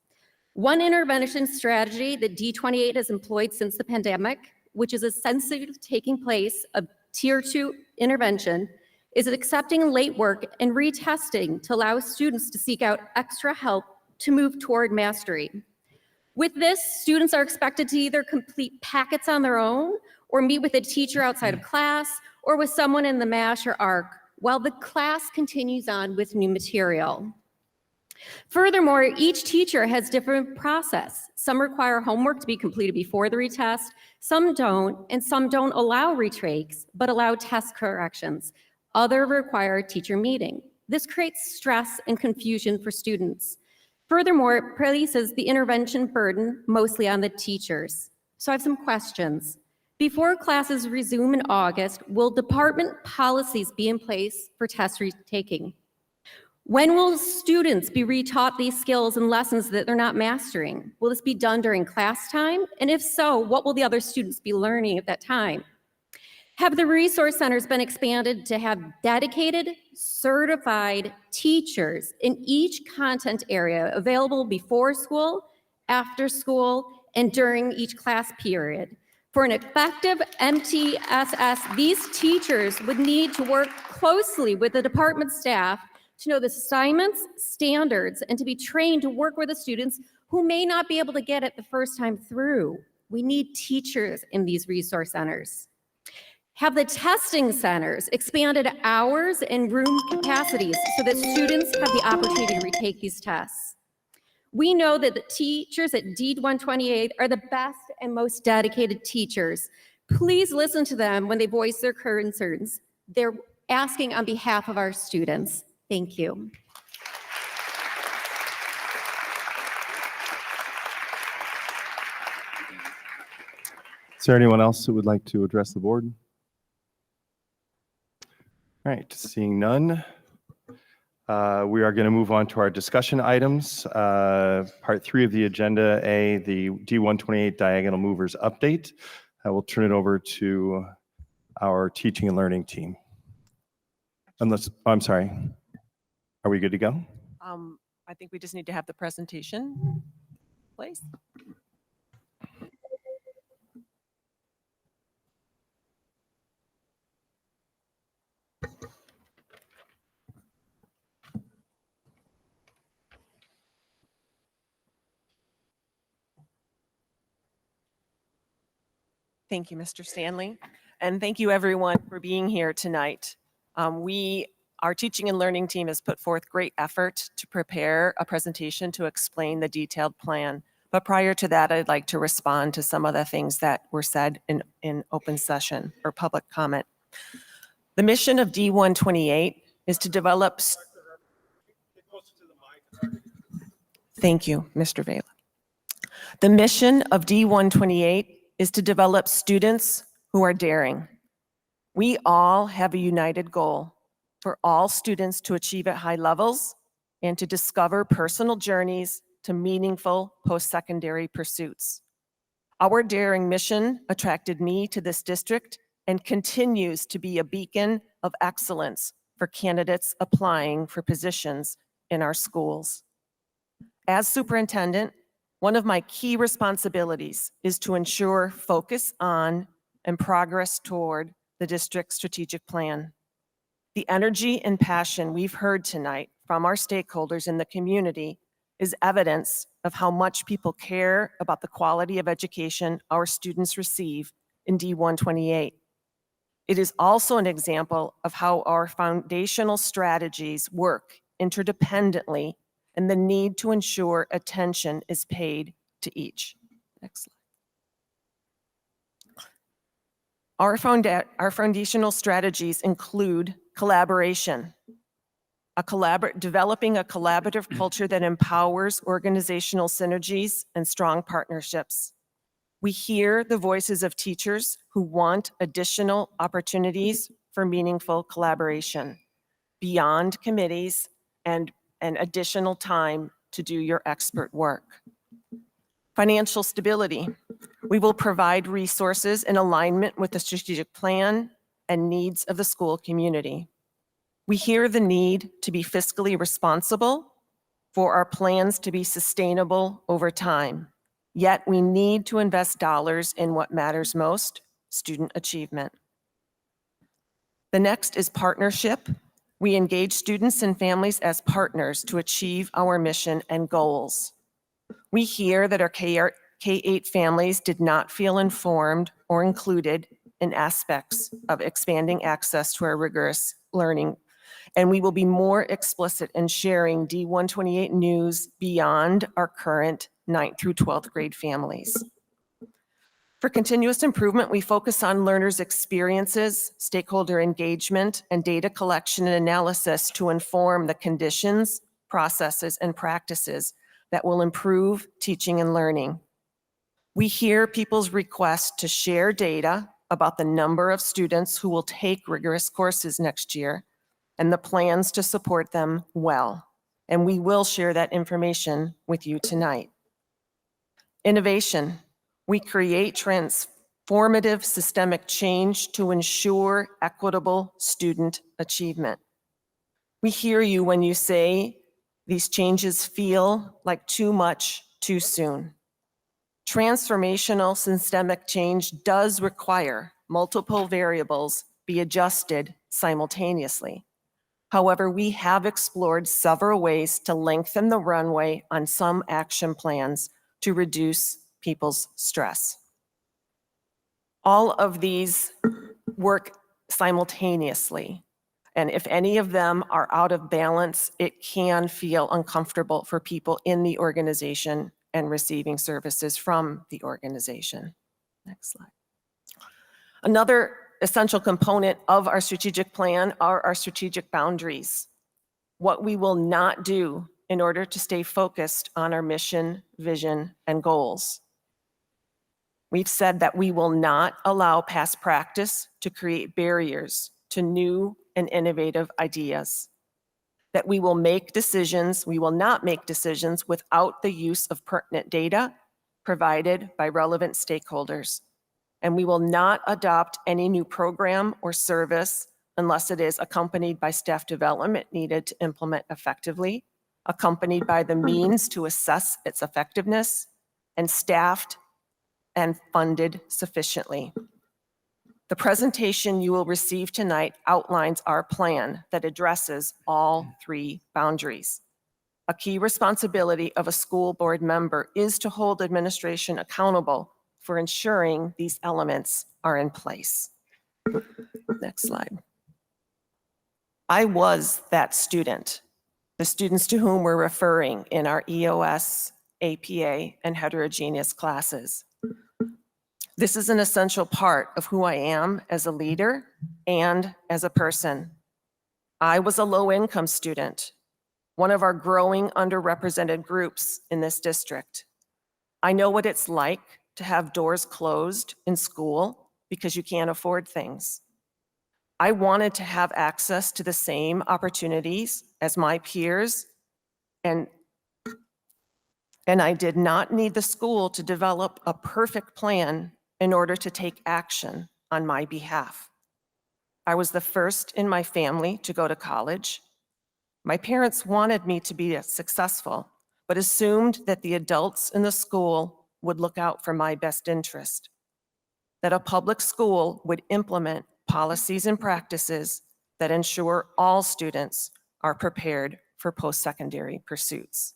One intervention strategy that D28 has employed since the pandemic, which is essentially taking place of Tier 2 intervention, is accepting late work and retesting to allow students to seek out extra help to move toward mastery. With this, students are expected to either complete packets on their own or meet with a teacher outside of class or with someone in the MASH or ARC while the class continues on with new material. Furthermore, each teacher has different process. Some require homework to be completed before the retest, some don't, and some don't allow retakes, but allow test corrections. Others require a teacher meeting. This creates stress and confusion for students. Furthermore, it places the intervention burden mostly on the teachers. So I have some questions. Before classes resume in August, will department policies be in place for test retaking? When will students be retaught these skills and lessons that they're not mastering? Will this be done during class time? And if so, what will the other students be learning at that time? Have the resource centers been expanded to have dedicated, certified teachers in each content area available before school, after school, and during each class period? For an effective MTSS, these teachers would need to work closely with the department staff to know the assignments, standards, and to be trained to work with the students who may not be able to get it the first time through. We need teachers in these resource centers. Have the testing centers expanded hours and room capacities so that students have the opportunity to retake these tests. We know that the teachers at D128 are the best and most dedicated teachers. Please listen to them when they voice their concerns. They're asking on behalf of our students. Thank you. Is there anyone else who would like to address the board? All right, seeing none, we are going to move on to our discussion items. Part 3 of the agenda A, the D128 diagonal movers update. I will turn it over to our teaching and learning team. I'm sorry, are we good to go? I think we just need to have the presentation, please. Thank you, Mr. Stanley. And thank you everyone for being here tonight. Our teaching and learning team has put forth great effort to prepare a presentation to explain the detailed plan. But prior to that, I'd like to respond to some of the things that were said in open session or public comment. The mission of D128 is to develop. Thank you, Mr. Vela. The mission of D128 is to develop students who are daring. We all have a united goal for all students to achieve at high levels and to discover personal journeys to meaningful post-secondary pursuits. Our daring mission attracted me to this district and continues to be a beacon of excellence for candidates applying for positions in our schools. As superintendent, one of my key responsibilities is to ensure focus on and progress toward the district's strategic plan. The energy and passion we've heard tonight from our stakeholders in the community is evidence of how much people care about the quality of education our students receive in D128. It is also an example of how our foundational strategies work interdependently and the need to ensure attention is paid to each. Next slide. Our foundational strategies include collaboration, developing a collaborative culture that empowers organizational synergies and strong partnerships. We hear the voices of teachers who want additional opportunities for meaningful collaboration beyond committees and additional time to do your expert work. Financial stability. We will provide resources in alignment with the strategic plan and needs of the school community. We hear the need to be fiscally responsible for our plans to be sustainable over time. Yet we need to invest dollars in what matters most, student achievement. The next is partnership. We engage students and families as partners to achieve our mission and goals. We hear that our K-8 families did not feel informed or included in aspects of expanding access to our rigorous learning, and we will be more explicit in sharing D128 news beyond our current 9th through 12th grade families. For continuous improvement, we focus on learners' experiences, stakeholder engagement, and data collection and analysis to inform the conditions, processes, and practices that will improve teaching and learning. We hear people's request to share data about the number of students who will take rigorous courses next year and the plans to support them well. And we will share that information with you tonight. Innovation. We create transformative systemic change to ensure equitable student achievement. We hear you when you say these changes feel like too much too soon. Transformational systemic change does require multiple variables be adjusted simultaneously. However, we have explored several ways to lengthen the runway on some action plans to reduce people's stress. All of these work simultaneously, and if any of them are out of balance, it can feel uncomfortable for people in the organization and receiving services from the organization. Next slide. Another essential component of our strategic plan are our strategic boundaries. What we will not do in order to stay focused on our mission, vision, and goals. We've said that we will not allow past practice to create barriers to new and innovative ideas. That we will not make decisions without the use of pertinent data provided by relevant stakeholders. And we will not adopt any new program or service unless it is accompanied by staff development needed to implement effectively, accompanied by the means to assess its effectiveness, and staffed and funded sufficiently. The presentation you will receive tonight outlines our plan that addresses all three boundaries. A key responsibility of a school board member is to hold administration accountable for ensuring these elements are in place. Next slide. I was that student, the students to whom we're referring in our EOS, APA, and heterogeneous classes. This is an essential part of who I am as a leader and as a person. I was a low-income student, one of our growing underrepresented groups in this district. I know what it's like to have doors closed in school because you can't afford things. I wanted to have access to the same opportunities as my peers, and I did not need the school to develop a perfect plan in order to take action on my behalf. I was the first in my family to go to college. My parents wanted me to be successful, but assumed that the adults in the school would look out for my best interest, that a public school would implement policies and practices that ensure all students are prepared for post-secondary pursuits.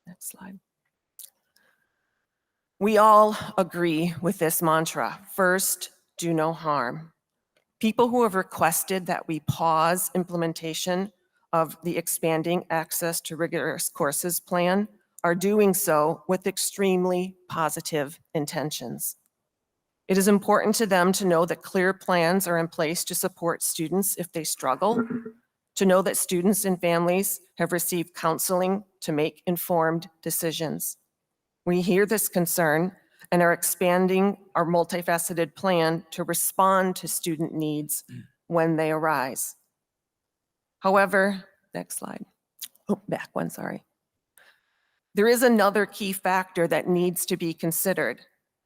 Next slide. We all agree with this mantra. First, do no harm. People who have requested that we pause implementation of the expanding access to rigorous courses plan are doing so with extremely positive intentions. It is important to them to know that clear plans are in place to support students if they struggle, to know that students and families have received counseling to make informed decisions. We hear this concern and are expanding our multifaceted plan to respond to student needs when they arise. However, next slide. Oh, back one, sorry. There is another key factor that needs to be considered,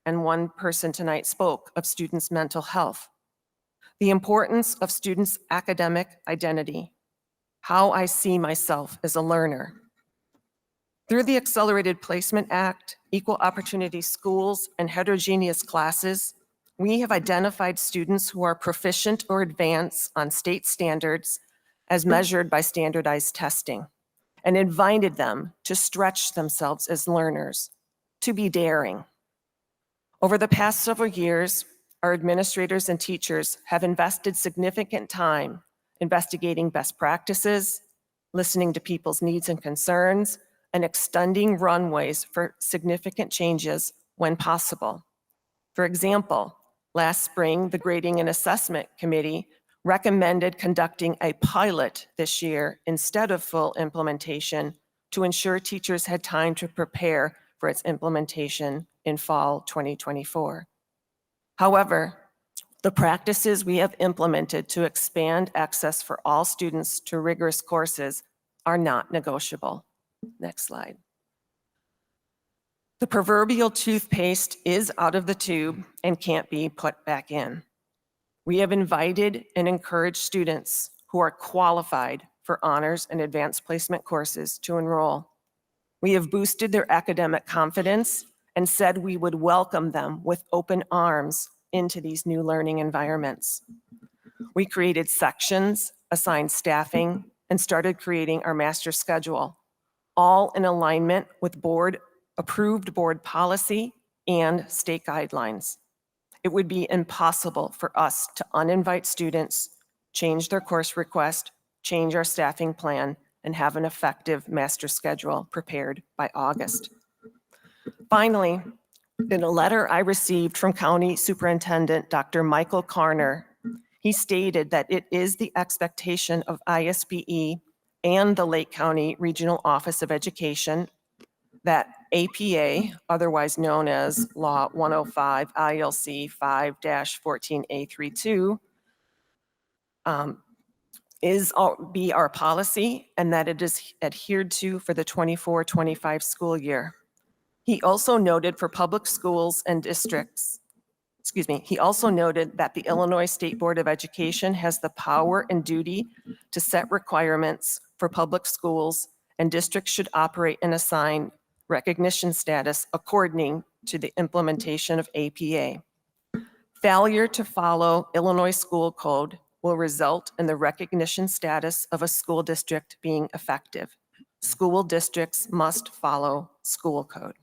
and one person tonight spoke of students' mental health. The importance of students' academic identity, how I see myself as a learner. Through the Accelerated Placement Act, Equal Opportunity Schools, and heterogeneous classes, we have identified students who are proficient or advanced on state standards as measured by standardized testing, and invited them to stretch themselves as learners, to be daring. Over the past several years, our administrators and teachers have invested significant time investigating best practices, listening to people's needs and concerns, and extending runways for significant changes when possible. For example, last spring, the Grading and Assessment Committee recommended conducting a pilot this year instead of full implementation to ensure teachers had time to prepare for its implementation in fall 2024. However, the practices we have implemented to expand access for all students to rigorous courses are not negotiable. Next slide. The proverbial toothpaste is out of the tube and can't be put back in. We have invited and encouraged students who are qualified for honors and advanced placement courses to enroll. We have boosted their academic confidence and said we would welcome them with open arms into these new learning environments. We created sections, assigned staffing, and started creating our master schedule, all in alignment with approved board policy and state guidelines. It would be impossible for us to uninvite students, change their course request, change our staffing plan, and have an effective master schedule prepared by August. Finally, in a letter I received from County Superintendent Dr. Michael Carner, he stated that it is the expectation of ISBE and the Lake County Regional Office of Education that APA, otherwise known as Law 105 ILC 5-14A32, be our policy and that it is adhered to for the 24-25 school year. He also noted for public schools and districts, he also noted that the Illinois State Board of Education has the power and duty to set requirements for public schools, and districts should operate and assign recognition status according to the implementation of APA. Failure to follow Illinois School Code will result in the recognition status of a school district being effective. School districts must follow school code.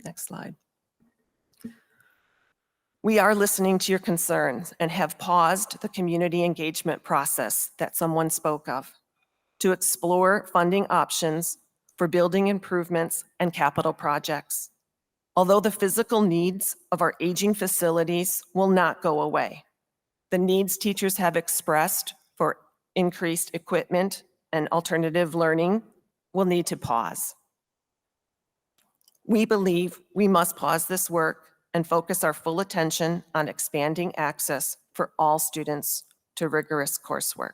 Next slide. We are listening to your concerns and have paused the community engagement process that someone spoke of to explore funding options for building improvements and capital projects. Although the physical needs of our aging facilities will not go away, the needs teachers have expressed for increased equipment and alternative learning will need to pause. We believe we must pause this work and focus our full attention on expanding access for all students to rigorous coursework.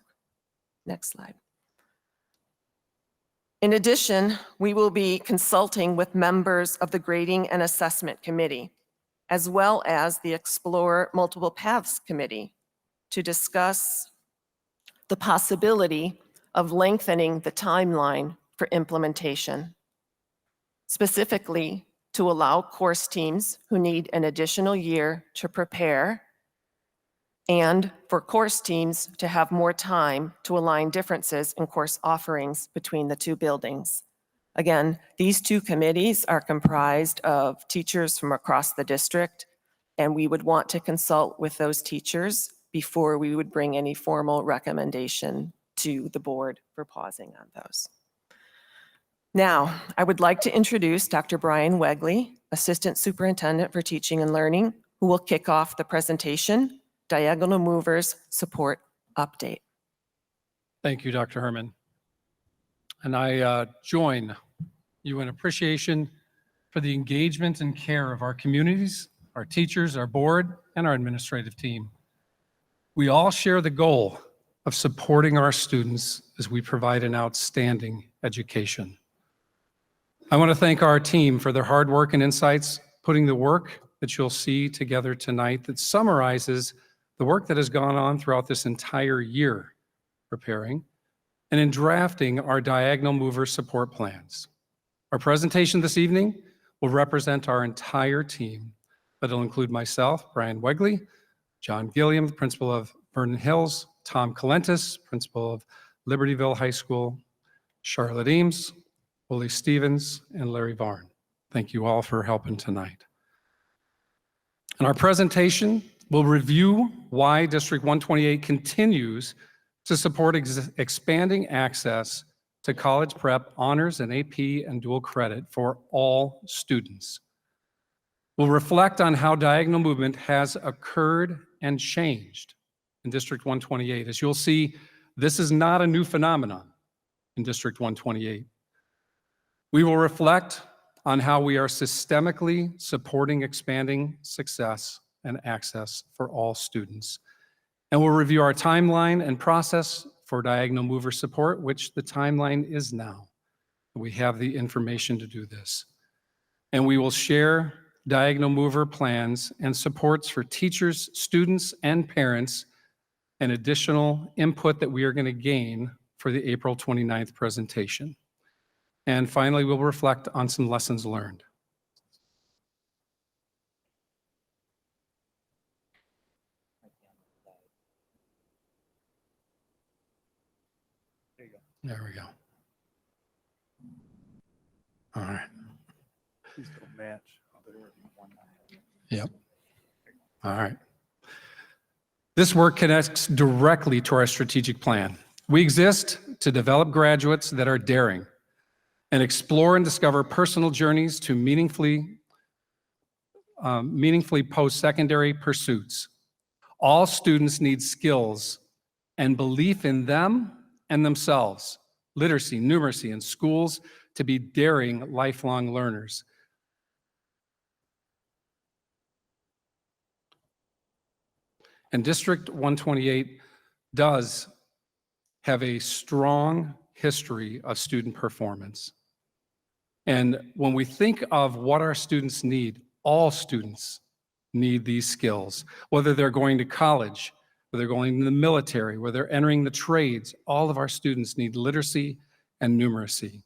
Next slide. In addition, we will be consulting with members of the Grading and Assessment Committee, as well as the Explore Multiple Paths Committee, to discuss the possibility of lengthening the timeline for implementation. Specifically, to allow course teams who need an additional year to prepare, and for course teams to have more time to align differences in course offerings between the two buildings. Again, these two committees are comprised of teachers from across the district, and we would want to consult with those teachers before we would bring any formal recommendation to the board for pausing on those. Now, I would like to introduce Dr. Brian Wegley, Assistant Superintendent for Teaching and Learning, who will kick off the presentation, Diagonal Movers Support Update. Thank you, Dr. Herman. And I join you in appreciation for the engagement and care of our communities, our teachers, our board, and our administrative team. We all share the goal of supporting our students as we provide an outstanding education. I want to thank our team for their hard work and insights, putting the work that you'll see together tonight that summarizes the work that has gone on throughout this entire year preparing and in drafting our diagonal mover support plans. Our presentation this evening will represent our entire team, but it'll include myself, Brian Wegley, John Gilliam, the principal of Vernon Hills, Tom Calentis, principal of Libertyville High School, Charlotte Eames, Willie Stevens, and Larry Varn. Thank you all for helping tonight. In our presentation, we'll review why District 128 continues to support expanding access to college prep, honors, and AP and dual credit for all students. We'll reflect on how diagonal movement has occurred and changed in District 128. As you'll see, this is not a new phenomenon in District 128. We will reflect on how we are systemically supporting expanding success and access for all students. And we'll review our timeline and process for diagonal mover support, which the timeline is now. We have the information to do this. And we will share diagonal mover plans and supports for teachers, students, and parents, and additional input that we are going to gain for the April 29th presentation. And finally, we'll reflect on some lessons learned. There we go. All right. Please don't match. Yep. All right. This work connects directly to our strategic plan. We exist to develop graduates that are daring and explore and discover personal journeys to meaningfully post-secondary pursuits. All students need skills and belief in them and themselves, literacy, numeracy, and schools to be daring lifelong learners. And District 128 does have a strong history of student performance. And when we think of what our students need, all students need these skills, whether they're going to college, whether they're going to the military, whether they're entering the trades, all of our students need literacy and numeracy.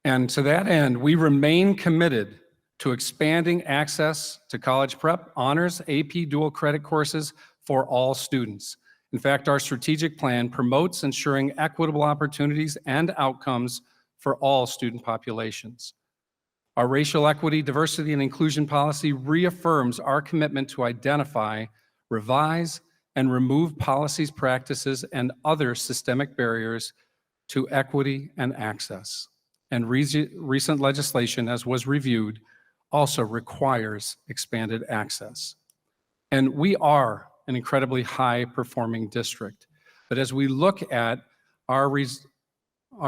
And to that end, we remain committed to expanding access to college prep, honors, AP dual credit courses for all students. In fact, our strategic plan promotes ensuring equitable opportunities and outcomes for all student populations. Our racial equity, diversity, and inclusion policy reaffirms our commitment to identify, revise, and remove policies, practices, and other systemic barriers to equity and access. And recent legislation, as was reviewed, also requires expanded access. And we are an incredibly high-performing district. But as we look at our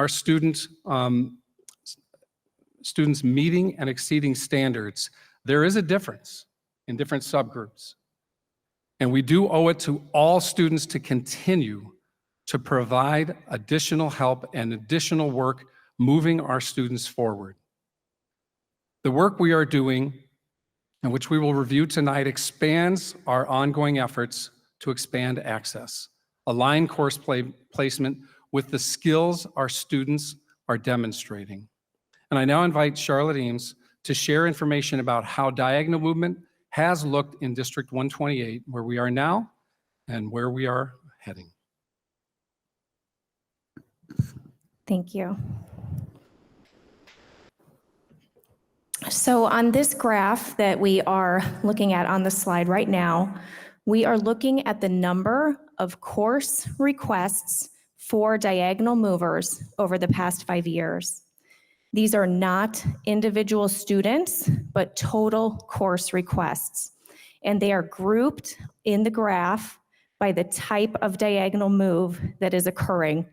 students meeting and exceeding standards, there is a difference in different subgroups. And we do owe it to all students to continue to provide additional help and additional work moving our students forward. The work we are doing, and which we will review tonight, expands our ongoing efforts to expand access, align course placement with the skills our students are demonstrating. And I now invite Charlotte Eames to share information about how diagonal movement has looked in District 128, where we are now and where we are heading. Thank you. So on this graph that we are looking at on the slide right now, we are looking at the number of course requests for diagonal movers over the past 5 years. These are not individual students, but total course requests. And they are grouped in the graph by the type of diagonal move that is occurring.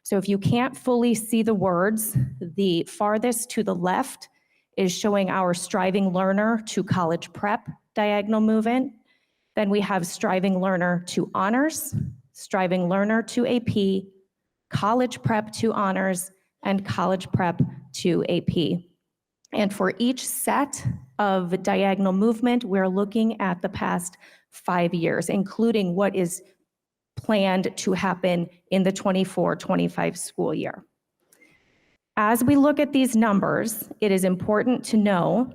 So if you can't fully see the words, the farthest to the left is showing our striving learner to college prep diagonal movement. Then we have striving learner to honors, striving learner to AP, college prep to honors, and college prep to AP. And for each set of diagonal movement, we're looking at the past 5 years, including what is planned to happen in the 24-25 school year. As we look at these numbers, it is important to know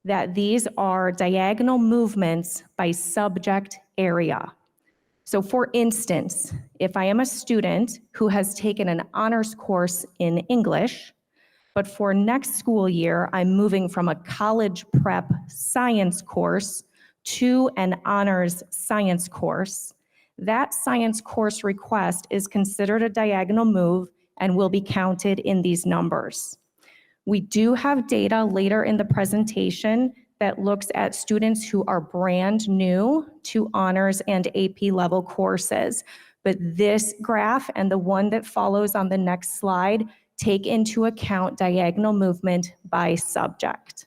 that these are diagonal movements by subject area. So for instance, if I am a student who has taken an honors course in English, but for next school year, I'm moving from a college prep science course to an honors science course, that science course request is considered a diagonal move and will be counted in these numbers. We do have data later in the presentation that looks at students who are brand new to honors and AP level courses. But this graph and the one that follows on the next slide take into account diagonal movement by subject.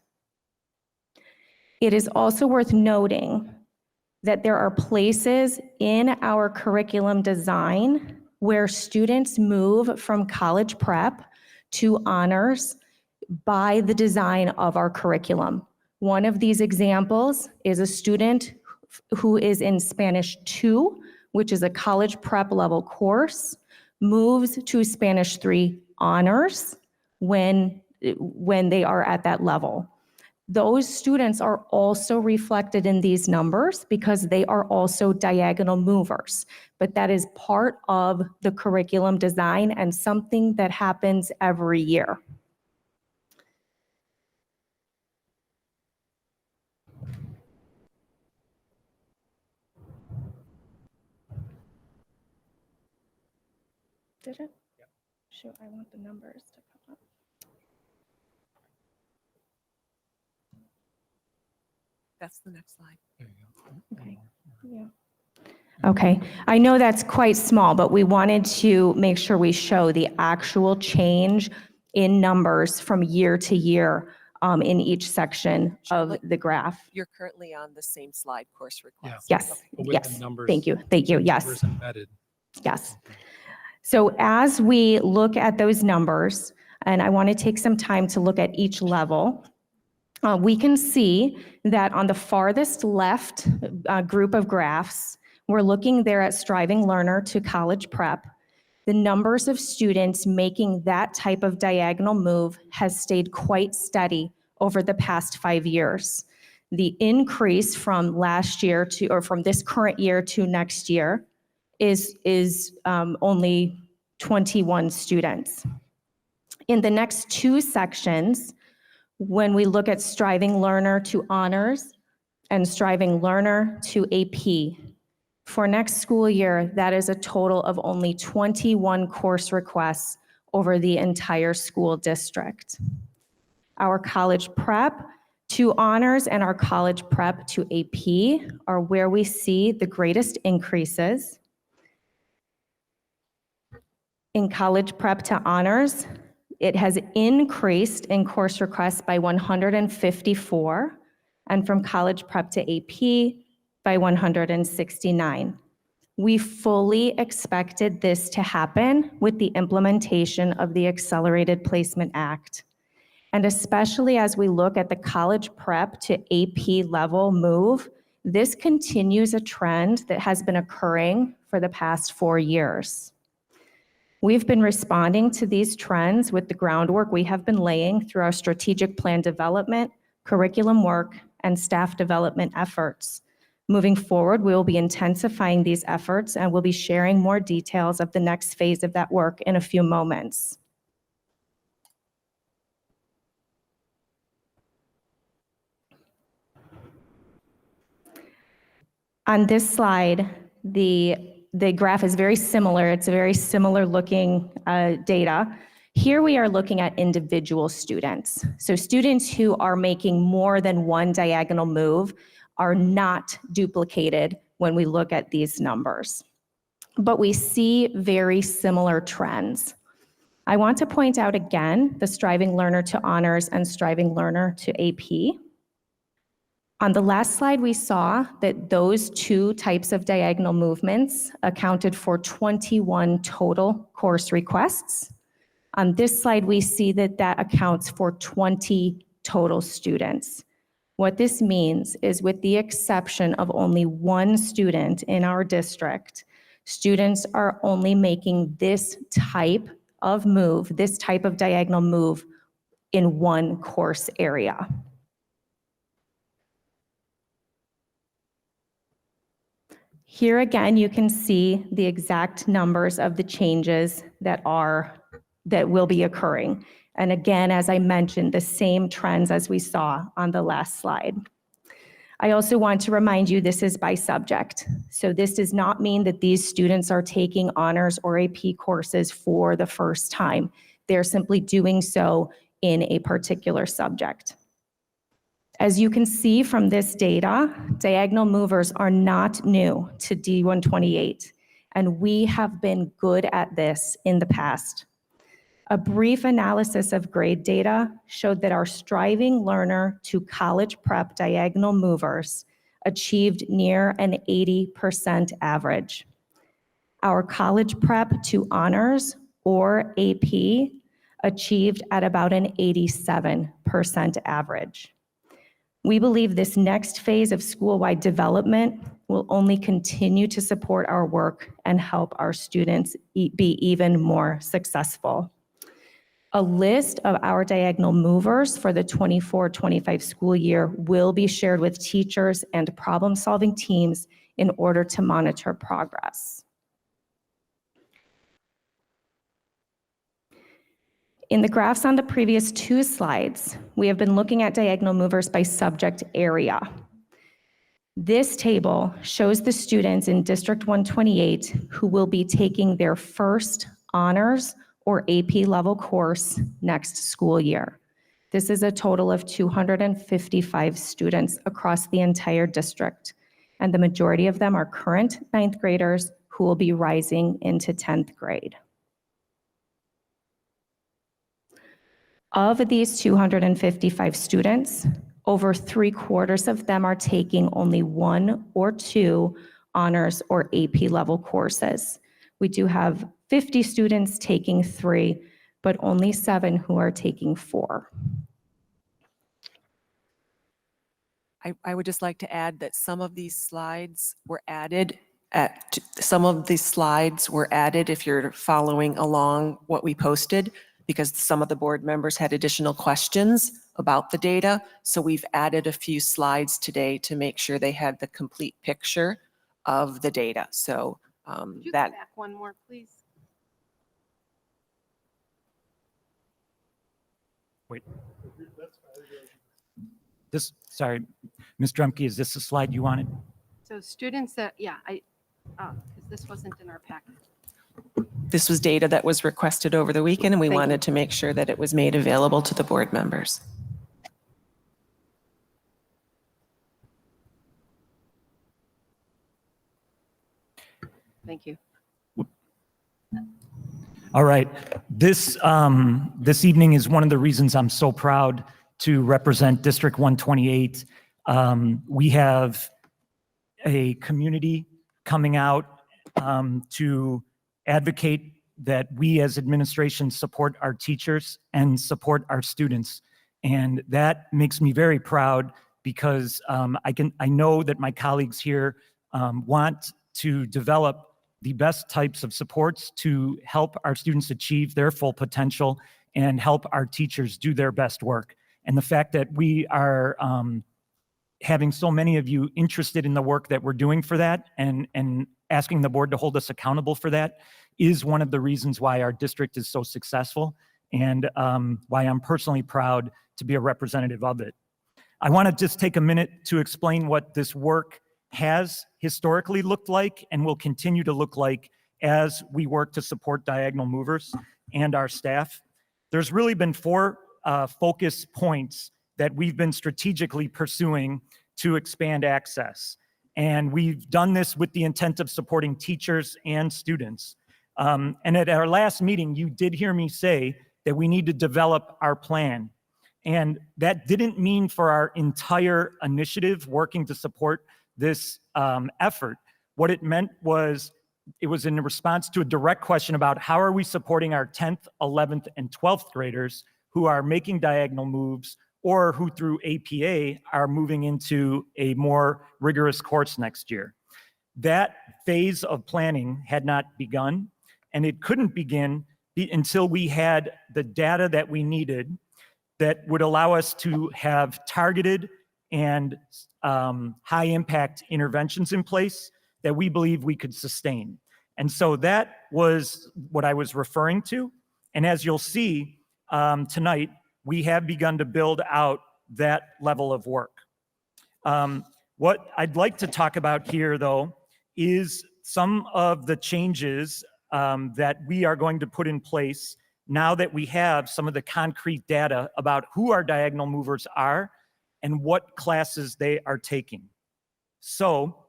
It is also worth noting that there are places in our curriculum design where students move from college prep to honors by the design of our curriculum. One of these examples is a student who is in Spanish 2, which is a college prep level course, moves to Spanish 3 honors when they are at that level. Those students are also reflected in these numbers because they are also diagonal movers, but that is part of the curriculum design and something that happens every year. Did it? Yeah. Shoot, I want the numbers to come up. That's the next slide. Okay. Yeah. Okay, I know that's quite small, but we wanted to make sure we show the actual change in numbers from year to year in each section of the graph. You're currently on the same slide, course request. Yes, But with the yes, numbers- thank you, yes, Numbers embedded. yes. So as we look at those numbers, and I want to take some time to look at each level, we can see that on the farthest left group of graphs, we're looking there at striving learner to college prep. The numbers of students making that type of diagonal move has stayed quite steady over the past 5 years. The increase from last year to, or from this current year to next year is only 21 students. In the next two sections, when we look at striving learner to honors and striving learner to AP, for next school year, that is a total of only 21 course requests over the entire school district. Our college prep to honors and our college prep to AP are where we see the greatest increases. In college prep to honors, it has increased in course requests by 154, and from college prep to AP by 169. We fully expected this to happen with the implementation of the Accelerated Placement Act. And especially as we look at the college prep to AP level move, this continues a trend that has been occurring for the past 4 years. We've been responding to these trends with the groundwork we have been laying through our strategic plan development, curriculum work, and staff development efforts. Moving forward, we will be intensifying these efforts and we'll be sharing more details of the next phase of that work in a few moments. On this slide, the graph is very similar. It's a very similar looking data. Here we are looking at individual students. So students who are making more than one diagonal move are not duplicated when we look at these numbers. But we see very similar trends. I want to point out again the striving learner to honors and striving learner to AP. On the last slide, we saw that those two types of diagonal movements accounted for 21 total course requests. On this slide, we see that that accounts for 20 total students. What this means is, with the exception of only one student in our district, students are only making this type of move, this type of diagonal move in one course area. Here again, you can see the exact numbers of the changes that will be occurring. And again, as I mentioned, the same trends as we saw on the last slide. I also want to remind you this is by subject. So this does not mean that these students are taking honors or AP courses for the first time. They're simply doing so in a particular subject. As you can see from this data, diagonal movers are not new to D128, and we have been good at this in the past. A brief analysis of grade data showed that our striving learner to college prep diagonal movers achieved near an 80% average. Our college prep to honors or AP achieved at about an 87% average. We believe this next phase of school-wide development will only continue to support our work and help our students be even more successful. A list of our diagonal movers for the 24-25 school year will be shared with teachers and problem-solving teams in order to monitor progress. In the graphs on the previous two slides, we have been looking at diagonal movers by subject area. This table shows the students in District 128 who will be taking their first honors or AP level course next school year. This is a total of 255 students across the entire district, and the majority of them are current 9th graders who will be rising into 10th grade. Of these 255 students, over 3/4 of them are taking only 1 or 2 honors or AP level courses. We do have 50 students taking 3, but only 7 who are taking 4. I would just like to add that some of these slides were added if you're following along what we posted, because some of the board members had additional questions about the data. So we've added a few slides today to make sure they had the complete picture of the data. So Could you that go back one more, please? Wait. Sorry, Ms. Drumke, is this the slide you wanted? So students that, because this wasn't in our packet. this was data that was requested over the weekend, and we Thank you. wanted to make sure that it was made available to the board members. Thank you. All right. This evening is one of the reasons I'm so proud to represent District 128. We have a community coming out to advocate that we as administration support our teachers and support our students. And that makes me very proud because I know that my colleagues here want to develop the best types of supports to help our students achieve their full potential and help our teachers do their best work. And the fact that we are having so many of you interested in the work that we're doing for that and asking the board to hold us accountable for that is one of the reasons why our district is so successful and why I'm personally proud to be a representative of it. I want to just take a minute to explain what this work has historically looked like and will continue to look like as we work to support diagonal movers and our staff. There's really been four focus points that we've been strategically pursuing to expand access. And we've done this with the intent of supporting teachers and students. And at our last meeting, you did hear me say that we need to develop our plan. And that didn't mean for our entire initiative working to support this effort. What it meant was, it was in response to a direct question about how are we supporting our 10th, 11th, and 12th graders who are making diagonal moves or who through APA are moving into a more rigorous course next year. That phase of planning had not begun, and it couldn't begin until we had the data that we needed that would allow us to have targeted and high impact interventions in place that we believe we could sustain. And so that was what I was referring to. And as you'll see tonight, we have begun to build out that level of work. What I'd like to talk about here, though, is some of the changes that we are going to put in place now that we have some of the concrete data about who our diagonal movers are and what classes they are taking. So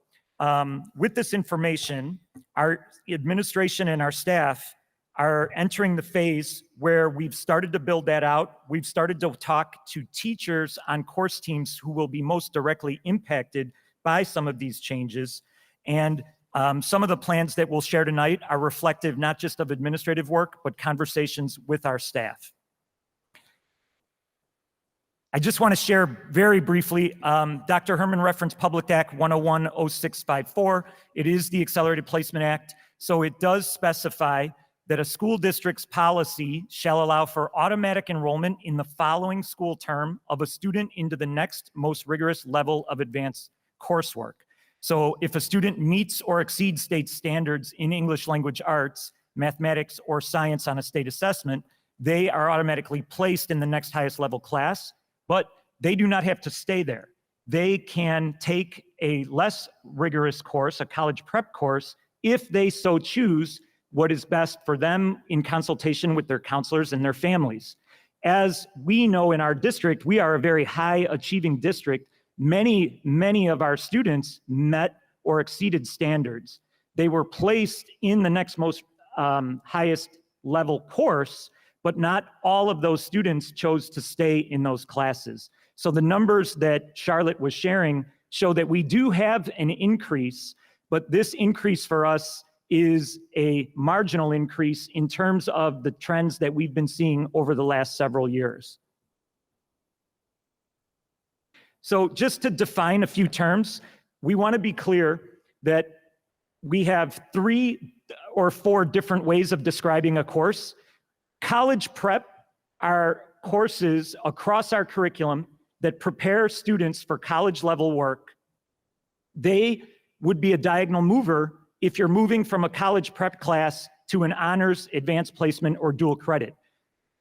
with this information, our administration and our staff are entering the phase where we've started to build that out. We've started to talk to teachers on course teams who will be most directly impacted by some of these changes. And some of the plans that we'll share tonight are reflective not just of administrative work, but conversations with our staff. I just want to share very briefly, Dr. Herman referenced Public Act 101-0654. It is the Accelerated Placement Act. So it does specify that a school district's policy shall allow for automatic enrollment in the following school term of a student into the next most rigorous level of advanced coursework. So if a student meets or exceeds state standards in English language arts, mathematics, or science on a state assessment, they are automatically placed in the next highest level class, but they do not have to stay there. They can take a less rigorous course, a college prep course, if they so choose, what is best for them in consultation with their counselors and their families. As we know in our district, we are a very high achieving district. Many of our students met or exceeded standards. They were placed in the next most highest level course, but not all of those students chose to stay in those classes. So the numbers that Charlotte was sharing show that we do have an increase, but this increase for us is a marginal increase in terms of the trends that we've been seeing over the last several years. So just to define a few terms, we want to be clear that we have 3 or 4 different ways of describing a course. College prep are courses across our curriculum that prepare students for college level work. They would be a diagonal mover if you're moving from a college prep class to an honors, advanced placement, or dual credit.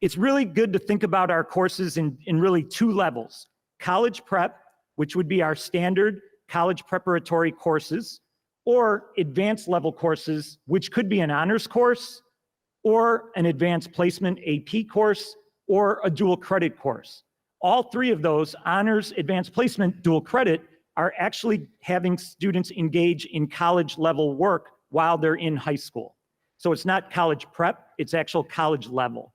It's really good to think about our courses in really 2 levels. College prep, which would be our standard college preparatory courses, or advanced level courses, which could be an honors course, or an advanced placement AP course, or a dual credit course. All 3 of those, honors, advanced placement, dual credit, are actually having students engage in college level work while they're in high school. So it's not college prep, it's actual college level.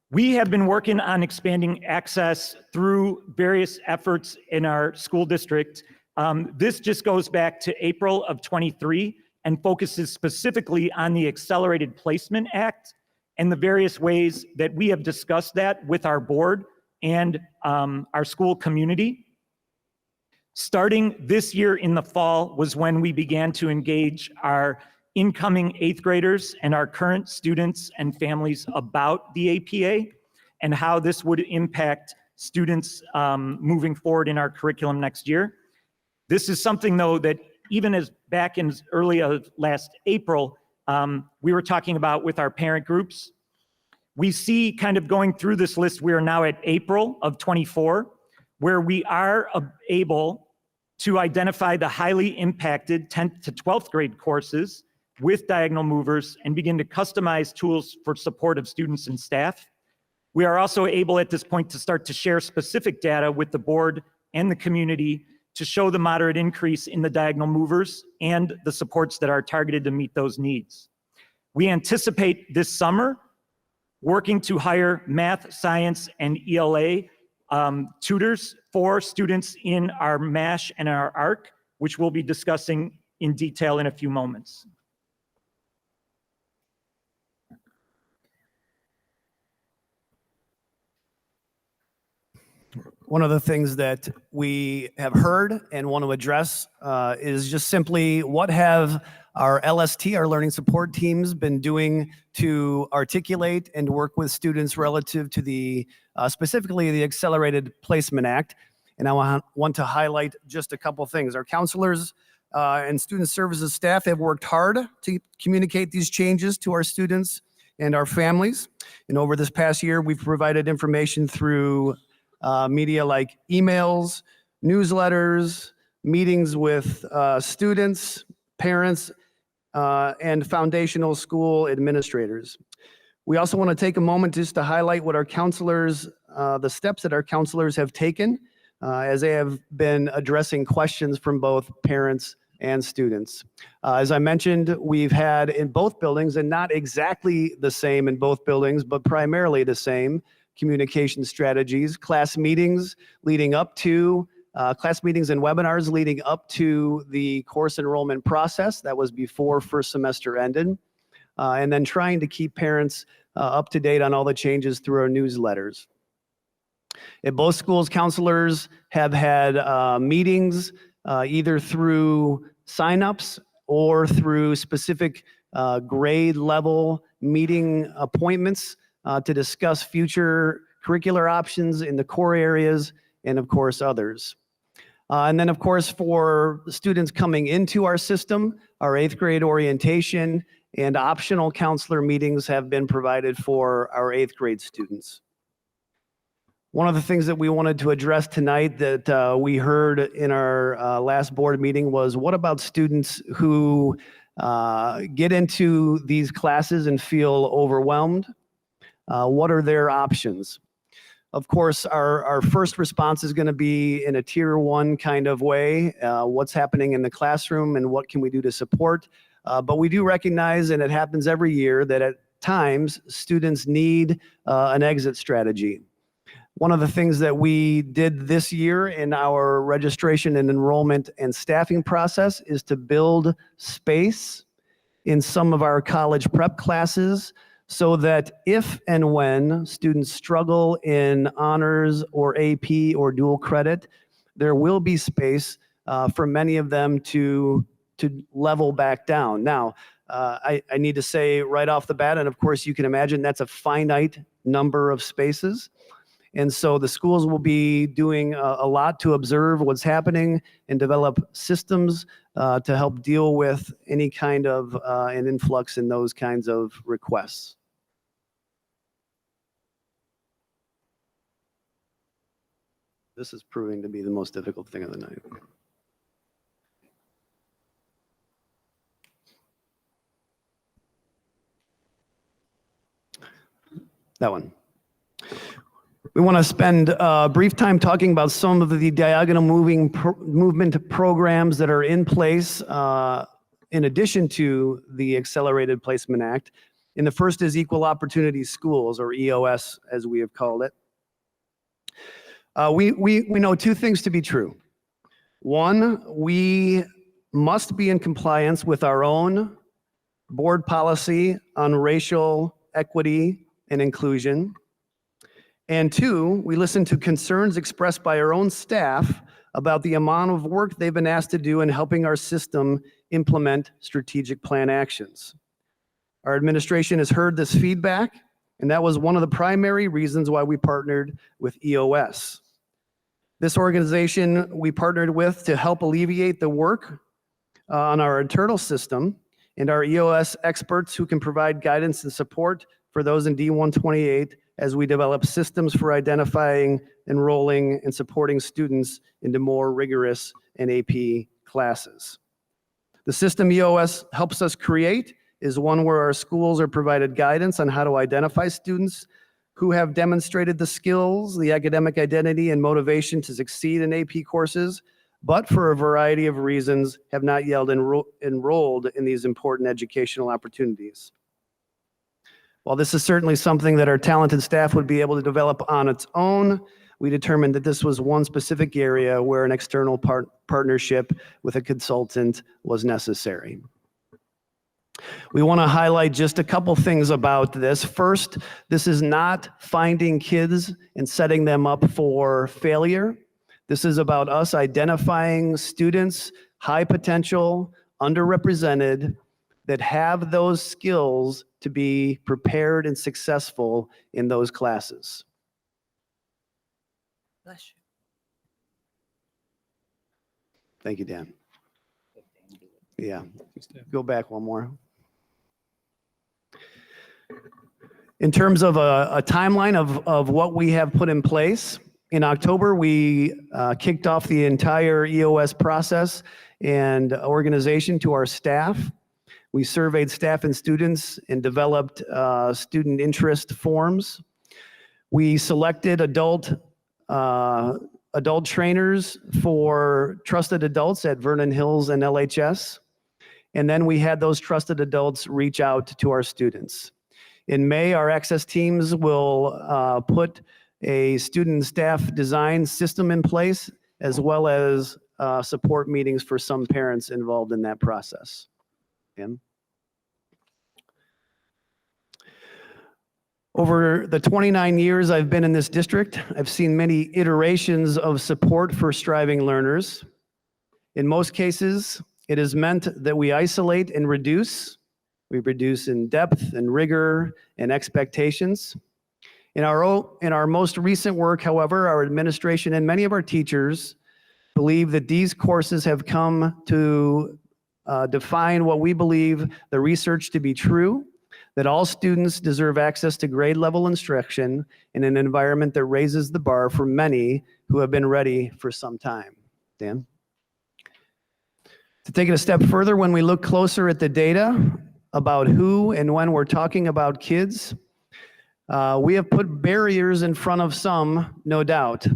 We have been working on expanding access through various efforts in our school district. This just goes back to April of 23 and focuses specifically on the Accelerated Placement Act and the various ways that we have discussed that with our board and our school community. Starting this year in the fall was when we began to engage our incoming 8th graders and our current students and families about the APA and how this would impact students moving forward in our curriculum next year. This is something, though, that even as back in as early as last April, we were talking about with our parent groups. We see kind of going through this list, we are now at April of 24, where we are able to identify the highly impacted 10th to 12th grade courses with diagonal movers and begin to customize tools for support of students and staff. We are also able at this point to start to share specific data with the board and the community to show the moderate increase in the diagonal movers and the supports that are targeted to meet those needs. We anticipate this summer working to hire math, science, and ELA tutors for students in our MASH and our ARC, which we'll be discussing in detail in a few moments. One of the things that we have heard and want to address is just simply what have our LST, our learning support teams, been doing to articulate and work with students relative to the specifically the Accelerated Placement Act. And I want to highlight just a couple things. Our counselors and student services staff have worked hard to communicate these changes to our students and our families. And over this past year, we've provided information through media like emails, newsletters, meetings with students, parents, and foundational school administrators. We also want to take a moment just to highlight what our counselors, the steps that our counselors have taken as they have been addressing questions from both parents and students. As I mentioned, we've had in both buildings, and not exactly the same in both buildings, but primarily the same, communication strategies, class meetings leading up to, class meetings and webinars leading up to the course enrollment process. That was before first semester ended. And then trying to keep parents up to date on all the changes through our newsletters. At both schools, counselors have had meetings either through signups or through specific grade level meeting appointments to discuss future curricular options in the core areas and of course others. And then of course for students coming into our system, our 8th grade orientation and optional counselor meetings have been provided for our 8th grade students. One of the things that we wanted to address tonight that we heard in our last board meeting was what about students who get into these classes and feel overwhelmed? What are their options? Of course, our first response is going to be in a tier 1 kind of way. What's happening in the classroom and what can we do to support? But we do recognize, and it happens every year, that at times students need an exit strategy. One of the things that we did this year in our registration and enrollment and staffing process is to build space in some of our college prep classes so that if and when students struggle in honors or AP or dual credit, there will be space for many of them to level back down. Now, I need to say right off the bat, and of course you can imagine that's a finite number of spaces. And so the schools will be doing a lot to observe what's happening and develop systems to help deal with any kind of an influx in those kinds of requests. This is proving to be the most difficult thing of the night. That one. We want to spend a brief time talking about some of the diagonal movement programs that are in place in addition to the Accelerated Placement Act. And the first is Equal Opportunity Schools, or EOS as we have called it. We know two things to be true. One, we must be in compliance with our own board policy on racial equity and inclusion. And two, we listen to concerns expressed by our own staff about the amount of work they've been asked to do in helping our system implement strategic plan actions. Our administration has heard this feedback, and that was one of the primary reasons why we partnered with EOS. This organization we partnered with to help alleviate the work on our internal system, and our EOS experts who can provide guidance and support for those in D128 as we develop systems for identifying, enrolling, and supporting students into more rigorous and AP classes. The system EOS helps us create is one where our schools are provided guidance on how to identify students who have demonstrated the skills, the academic identity, and motivation to succeed in AP courses, but for a variety of reasons have not yet enrolled in these important educational opportunities. While this is certainly something that our talented staff would be able to develop on its own, we determined that this was one specific area where an external partnership with a consultant was necessary. We want to highlight just a couple things about this. First, this is not finding kids and setting them up for failure. This is about us identifying students, high potential, underrepresented, that have those skills to be prepared and successful in those classes. Bless you. Thank you, Dan. Yeah, go back one more. In terms of a timeline of what we have put in place, in October, we kicked off the entire EOS process and organization to our staff. We surveyed staff and students and developed student interest forms. We selected adult trainers for trusted adults at Vernon Hills and LHS. And then we had those trusted adults reach out to our students. In May, our access teams will put a student and staff design system in place, as well as support meetings for some parents involved in that process. Tim? Over the 29 years I've been in this district, I've seen many iterations of support for striving learners. In most cases, it has meant that we isolate and reduce. We reduce in depth and rigor and expectations. In our most recent work, however, our administration and many of our teachers believe that these courses have come to define what we believe the research to be true, that all students deserve access to grade level instruction in an environment that raises the bar for many who have been ready for some time. Dan? To take it a step further, when we look closer at the data about who and when we're talking about kids, we have put barriers in front of some, no doubt.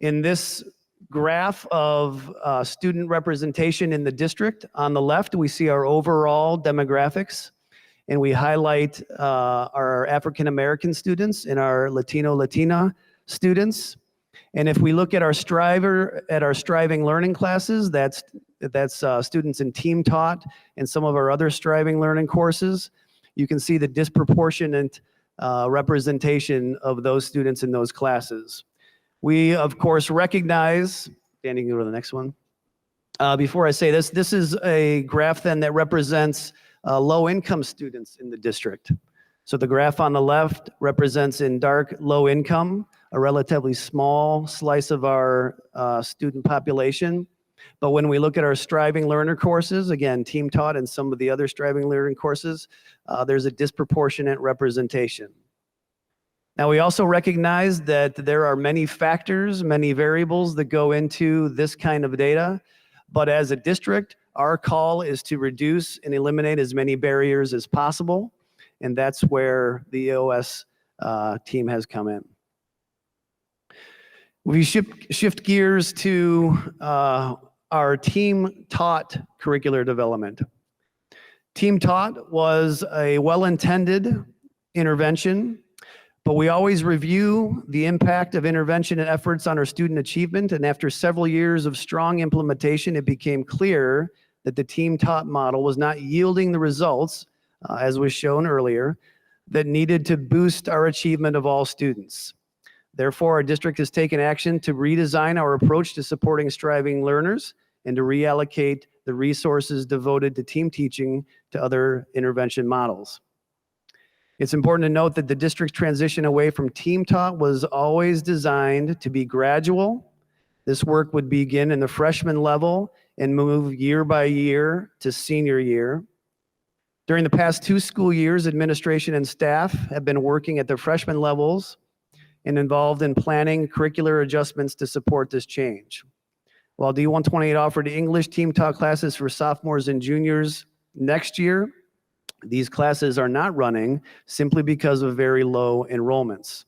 In this graph of student representation in the district, on the left, we see our overall demographics, and we highlight our African-American students and our Latina students. And if we look at our striving learning classes, that's students in team taught and some of our other striving learning courses, you can see the disproportionate representation of those students in those classes. We, of course, recognize, Dan, you can go to the next one. Before I say this is a graph then that represents low-income students in the district. So the graph on the left represents in dark low income, a relatively small slice of our student population. But when we look at our striving learner courses, again, team taught and some of the other striving learning courses, there's a disproportionate representation. Now, we also recognize that there are many factors, many variables that go into this kind of data. But as a district, our call is to reduce and eliminate as many barriers as possible. And that's where the EOS team has come in. We shift gears to our team taught curricular development. Team taught was a well-intended intervention, but we always review the impact of intervention and efforts on our student achievement. And after several years of strong implementation, it became clear that the team taught model was not yielding the results, as was shown earlier, that needed to boost our achievement of all students. Therefore, our district has taken action to redesign our approach to supporting striving learners and to reallocate the resources devoted to team teaching to other intervention models. It's important to note that the district's transition away from team taught was always designed to be gradual. This work would begin in the freshman level and move year by year to senior year. During the past 2 school years, administration and staff have been working at the freshman levels and involved in planning curricular adjustments to support this change. While D128 offered English team taught classes for sophomores and juniors next year, these classes are not running simply because of very low enrollments.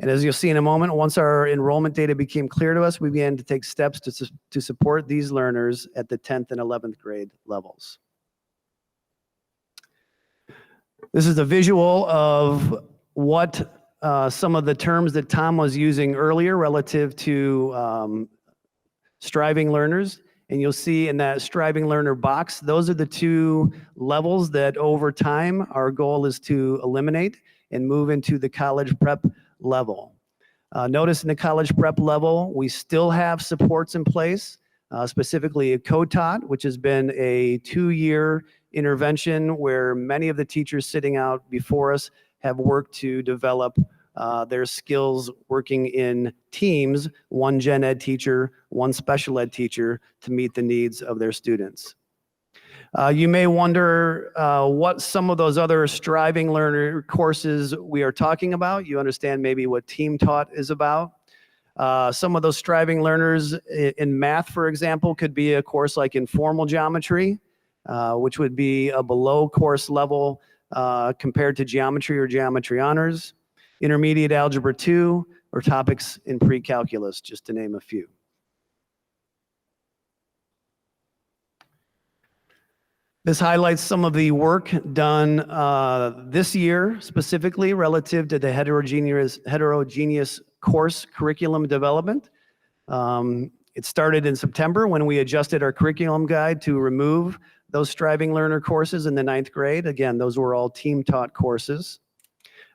And as you'll see in a moment, once our enrollment data became clear to us, we began to take steps to support these learners at the 10th and 11th grade levels. This is a visual of what some of the terms that Tom was using earlier relative to striving learners. And you'll see in that striving learner box, those are the 2 levels that over time our goal is to eliminate and move into the college prep level. Notice in the college prep level, we still have supports in place, specifically a co-taught, which has been a 2-year intervention where many of the teachers sitting out before us have worked to develop their skills working in teams, 1 gen ed teacher, 1 special ed teacher to meet the needs of their students. You may wonder what some of those other striving learner courses we are talking about. You understand maybe what team taught is about. Some of those striving learners in math, for example, could be a course like informal geometry, which would be a below course level compared to geometry or geometry honors, intermediate algebra 2, or topics in pre-calculus, just to name a few. This highlights some of the work done this year, specifically relative to the heterogeneous course curriculum development. It started in September when we adjusted our curriculum guide to remove those striving learner courses in the 9th grade. Again, those were all team taught courses.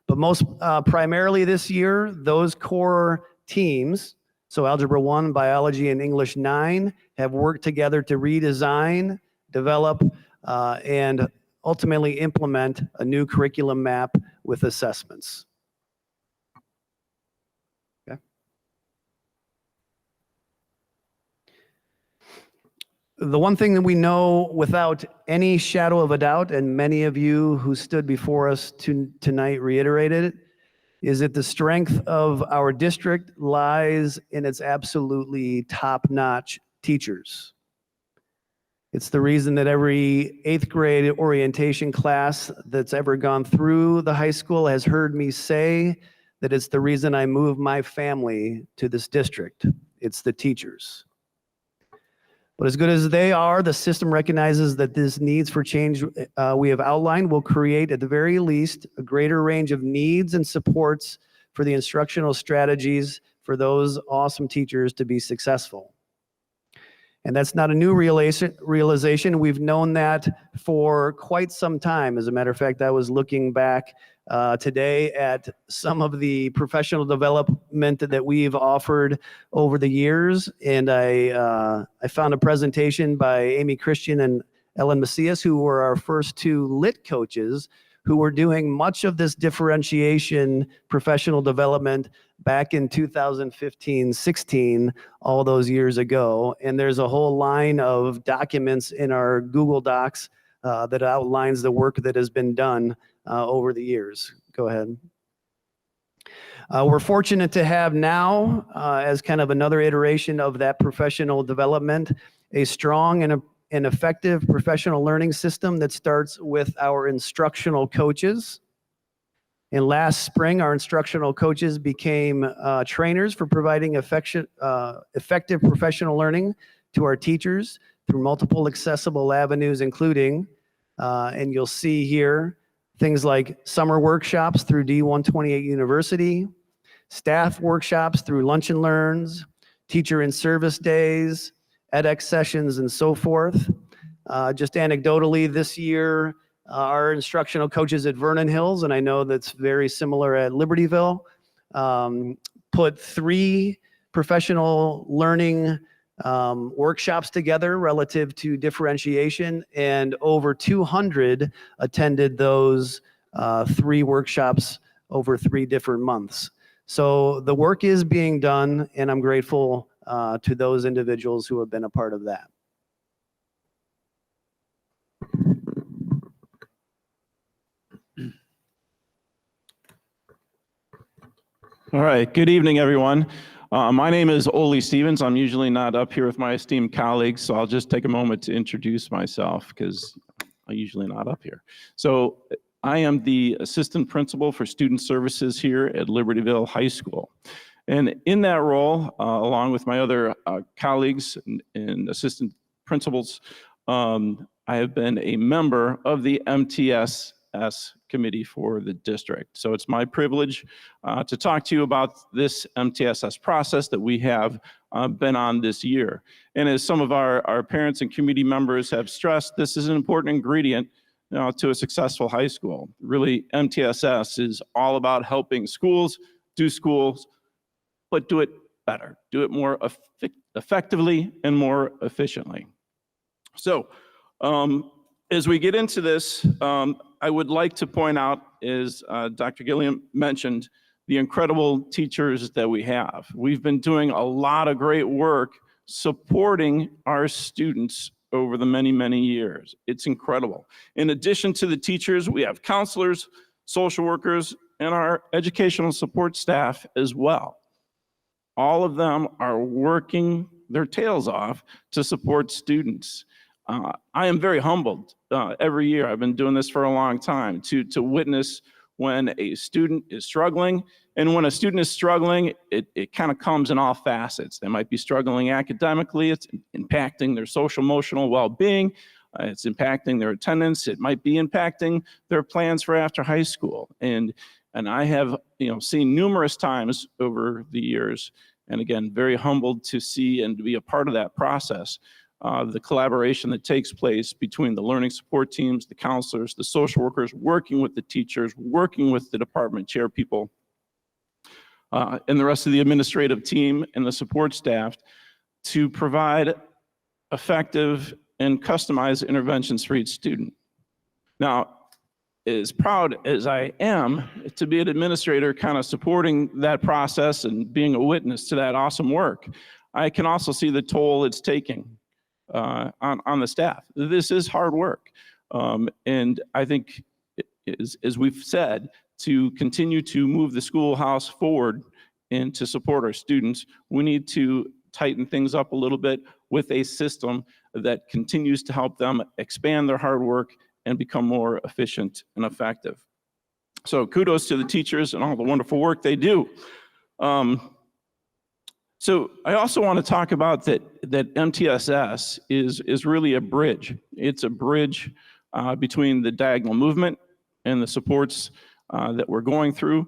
But most primarily this year, those core teams, so Algebra 1, Biology, and English 9, have worked together to redesign, develop, and ultimately implement a new curriculum map with assessments. Okay. The one thing that we know without any shadow of a doubt, and many of you who stood before us tonight reiterated it, is that the strength of our district lies in its absolutely top-notch teachers. It's the reason that every 8th grade orientation class that's ever gone through the high school has heard me say that it's the reason I moved my family to this district. It's the teachers. But as good as they are, the system recognizes that this needs for change we have outlined will create, at the very least, a greater range of needs and supports for the instructional strategies for those awesome teachers to be successful. And that's not a new realization. We've known that for quite some time. As a matter of fact, I was looking back today at some of the professional development that we've offered over the years. And I found a presentation by Amy Christian and Ellen Macias, who were our first 2 lit coaches, who were doing much of this differentiation professional development back in 2015-16, all those years ago. And there's a whole line of documents in our Google Docs that outlines the work that has been done over the years. Go ahead. We're fortunate to have now, as kind of another iteration of that professional development, a strong and effective professional learning system that starts with our instructional coaches. And last spring, our instructional coaches became trainers for providing effective professional learning to our teachers through multiple accessible avenues, including, and you'll see here, things like summer workshops through D128 University, staff workshops through Lunch and Learns, teacher in service days, edX sessions, and so forth. Just anecdotally, this year, our instructional coaches at Vernon Hills, and I know that's very similar at Libertyville, put 3 professional learning workshops together relative to differentiation, and over 200 attended those 3 workshops over 3 different months. So the work is being done, and I'm grateful to those individuals who have been a part of that. All right, good evening, everyone. My name is Ole Stevens. I'm usually not up here with my esteemed colleagues, so I'll just take a moment to introduce myself because I'm usually not up here. So I am the Assistant Principal for Student Services here at Libertyville High School. And in that role, along with my other colleagues and assistant principals, I have been a member of the MTSS committee for the district. So it's my privilege to talk to you about this MTSS process that we have been on this year. And as some of our parents and community members have stressed, this is an important ingredient to a successful high school. Really, MTSS is all about helping schools do schools, but do it better, do it more effectively and more efficiently. So as we get into this, I would like to point out, as Dr. Gilliam mentioned, the incredible teachers that we have. We've been doing a lot of great work supporting our students over the many, many years. It's incredible. In addition to the teachers, we have counselors, social workers, and our educational support staff as well. All of them are working their tails off to support students. I am very humbled every year. I've been doing this for a long time to witness when a student is struggling. And when a student is struggling, it kind of comes in all facets. They might be struggling academically. It's impacting their social emotional well-being. It's impacting their attendance. It might be impacting their plans for after high school. And I have seen numerous times over the years, and again, very humbled to see and to be a part of that process. The collaboration that takes place between the learning support teams, the counselors, the social workers, working with the teachers, working with the department chair people, and the rest of the administrative team and the support staff to provide effective and customized interventions for each student. Now, as proud as I am to be an administrator kind of supporting that process and being a witness to that awesome work, I can also see the toll it's taking on the staff. This is hard work. And I think, as we've said, to continue to move the schoolhouse forward and to support our students, we need to tighten things up a little bit with a system that continues to help them expand their hard work and become more efficient and effective. So kudos to the teachers and all the wonderful work they do. So I also want to talk about that MTSS is really a bridge. It's a bridge between the diagonal movement and the supports that we're going through.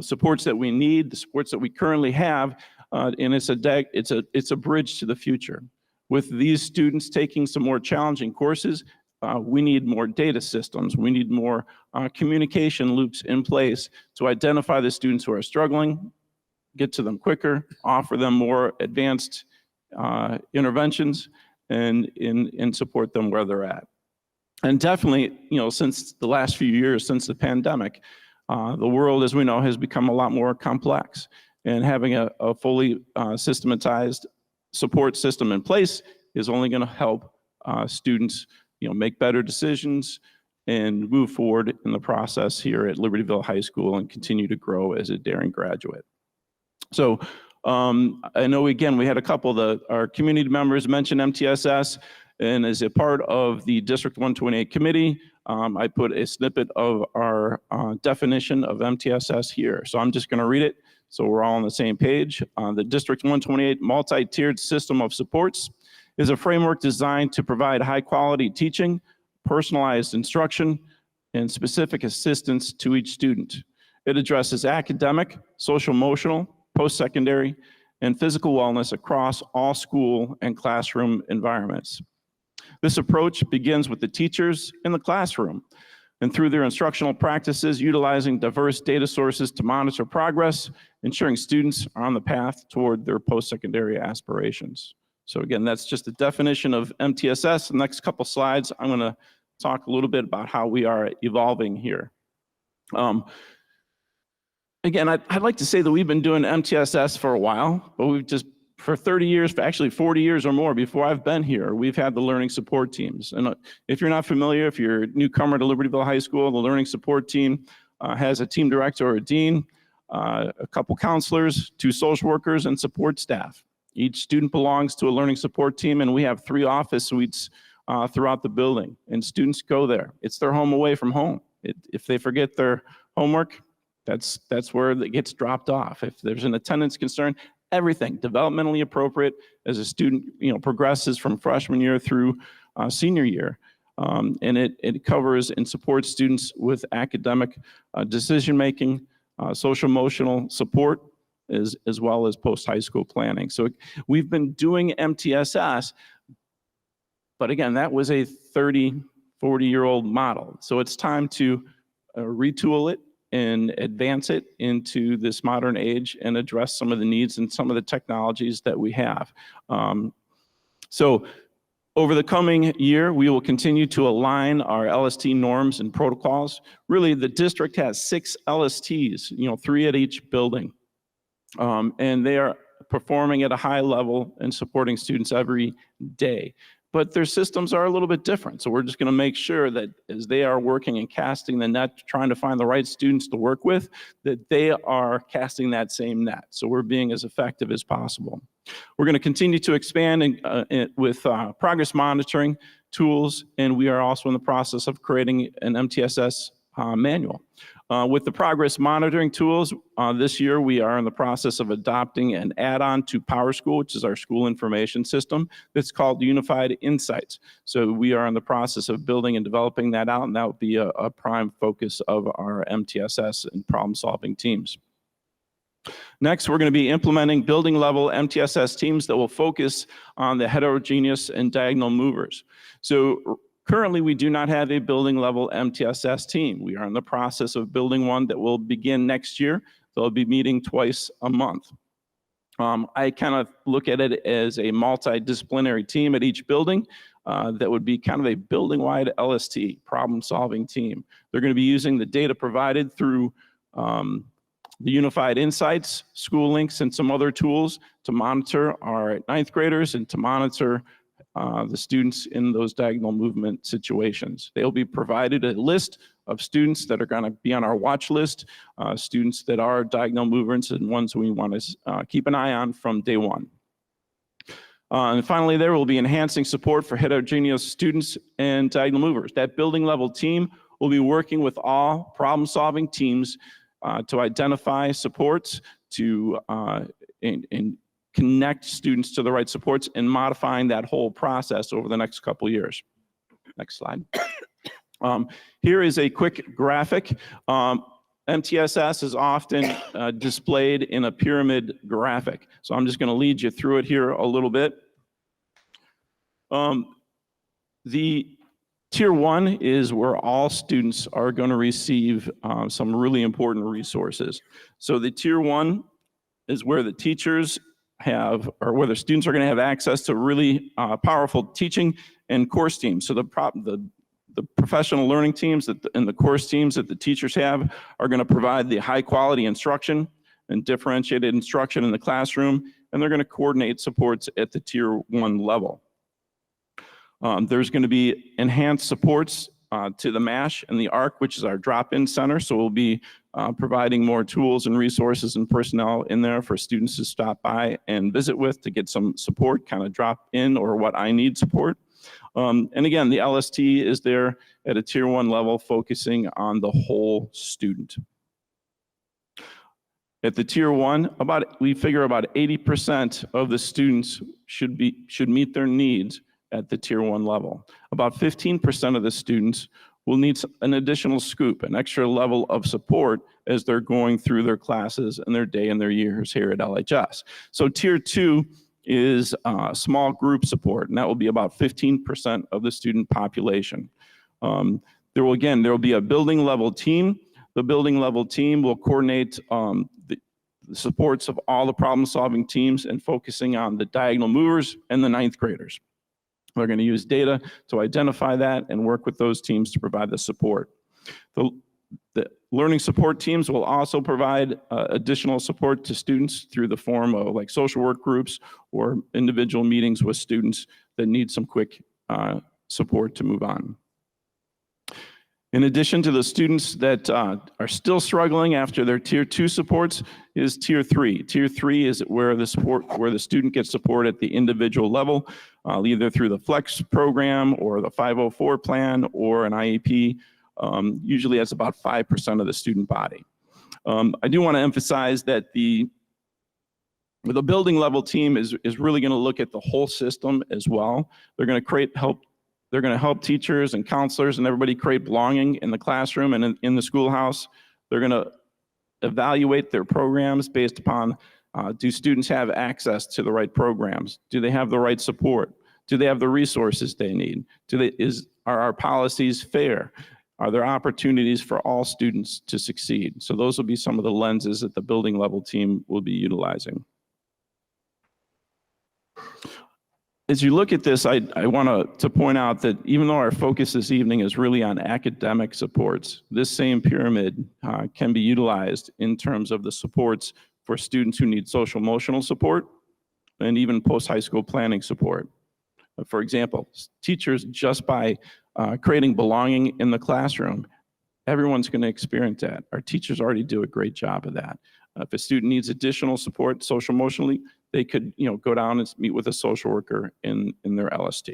Supports that we need, the supports that we currently have, and it's a bridge to the future. With these students taking some more challenging courses, we need more data systems. We need more communication loops in place to identify the students who are struggling, get to them quicker, offer them more advanced interventions, and support them where they're at. And definitely, since the last few years, since the pandemic, the world, as we know, has become a lot more complex. And having a fully systematized support system in place is only going to help students, make better decisions and move forward in the process here at Libertyville High School and continue to grow as a daring graduate. So I know, again, we had a couple of our community members mention MTSS, and as a part of the District 128 committee, I put a snippet of our definition of MTSS here. So I'm just going to read it so we're all on the same page. The District 128 multi-tiered system of supports is a framework designed to provide high-quality teaching, personalized instruction, and specific assistance to each student. It addresses academic, social-emotional, post-secondary, and physical wellness across all school and classroom environments. This approach begins with the teachers in the classroom. and through their instructional practices, utilizing diverse data sources to monitor progress, ensuring students are on the path toward their post-secondary aspirations. So again, that's just a definition of MTSS. The next couple slides, I'm going to talk a little bit about how we are evolving here. Again, I'd like to say that we've been doing MTSS for a while, but we've just, for 30 years, actually 40 years or more before I've been here, we've had the learning support teams. And if you're not familiar, if you're a newcomer to Libertyville High School, the learning support team has a team director or a dean, a couple counselors, 2 social workers, and support staff. Each student belongs to a learning support team, and we have 3 office suites throughout the building, and students go there. It's their home away from home. If they forget their homework, that's where it gets dropped off. If there's an attendance concern, everything developmentally appropriate as a student progresses from freshman year through senior year. And it covers and supports students with academic decision-making, social-emotional support, as well as post-high school planning. So we've been doing MTSS, but again, that was a 30, 40-year-old model. So it's time to retool it and advance it into this modern age and address some of the needs and some of the technologies that we have. So over the coming year, we will continue to align our LST norms and protocols. Really, the district has 6 LSTs, 3 at each building. And they are performing at a high level and supporting students every day. But their systems are a little bit different. So we're just going to make sure that as they are working and casting the net, trying to find the right students to work with, that they are casting that same net. So we're being as effective as possible. We're going to continue to expand with progress monitoring tools, and we are also in the process of creating an MTSS manual. With the progress monitoring tools, this year we are in the process of adopting an add-on to PowerSchool, which is our school information system, that's called Unified Insights. So we are in the process of building and developing that out, and that will be a prime focus of our MTSS and problem-solving teams. Next, we're going to be implementing building-level MTSS teams that will focus on the heterogeneous and diagonal movers. So currently, we do not have a building level MTSS team. We are in the process of building one that will begin next year. They'll be meeting twice a month. I kind of look at it as a multidisciplinary team at each building that would be kind of a building-wide LST, problem-solving team. They're going to be using the data provided through the Unified Insights, School Links, and some other tools to monitor our 9th graders and to monitor the students in those diagonal movement situations. They'll be provided a list of students that are going to be on our watch list, students that are diagonal movers and ones we want to keep an eye on from day one. And finally, there will be enhancing support for heterogeneous students and diagonal movers. That building level team will be working with all problem-solving teams to identify supports, to connect students to the right supports, and modifying that whole process over the next couple of years. Next slide. Here is a quick graphic. MTSS is often displayed in a pyramid graphic. So I'm just going to lead you through it here a little bit. The Tier 1 is where all students are going to receive some really important resources. So the Tier 1 is where the teachers have, or where the students are going to have access to really powerful teaching and course teams. So the professional learning teams and the course teams that the teachers have are going to provide the high quality instruction and differentiated instruction in the classroom, and they're going to coordinate supports at the Tier 1 level. There's going to be enhanced supports to the MASH and the ARC, which is our drop-in center. So we'll be providing more tools and resources and personnel in there for students to stop by and visit with to get some support, kind of drop in or what I need support. And again, the LST is there at a Tier 1 level, focusing on the whole student. At the Tier 1, we figure about 80% of the students should meet their needs at the Tier 1 level. About 15% of the students will need an additional scoop, an extra level of support as they're going through their classes and their day and their years here at LHS. So Tier 2 is small group support, and that will be about 15% of the student population. There There will be a building level team. The building level team will coordinate the supports of all the problem solving teams and focusing on the diagonal movers and the ninth graders. We're going to use data to identify that and work with those teams to provide the support. The learning support teams will also provide additional support to students through the form of like social work groups or individual meetings with students that need some quick support to move on. In addition to the students that are still struggling after their tier 2 supports is tier 3. Tier 3 is where the student gets support at the individual level, either through the flex program or the 504 plan or an IEP. Usually that's about 5% of the student body. I do want to emphasize that the building level team is really going to look at the whole system as well. They're going to help teachers and counselors and everybody create belonging in the classroom and in the schoolhouse. They're going to evaluate their programs based upon, do students have access to the right programs? Do they have the right support? Do they have the resources they need? Are our policies fair? Are there opportunities for all students to succeed? So those will be some of the lenses that the building level team will be utilizing. As you look at this, I want to point out that even though our focus this evening is really on academic supports, this same pyramid can be utilized in terms of the supports for students who need social emotional support and even post-high school planning support. For example, teachers, just by creating belonging in the classroom, everyone's going to experience that. Our teachers already do a great job of that. If a student needs additional support social emotionally, they could go down and meet with a social worker in their LST.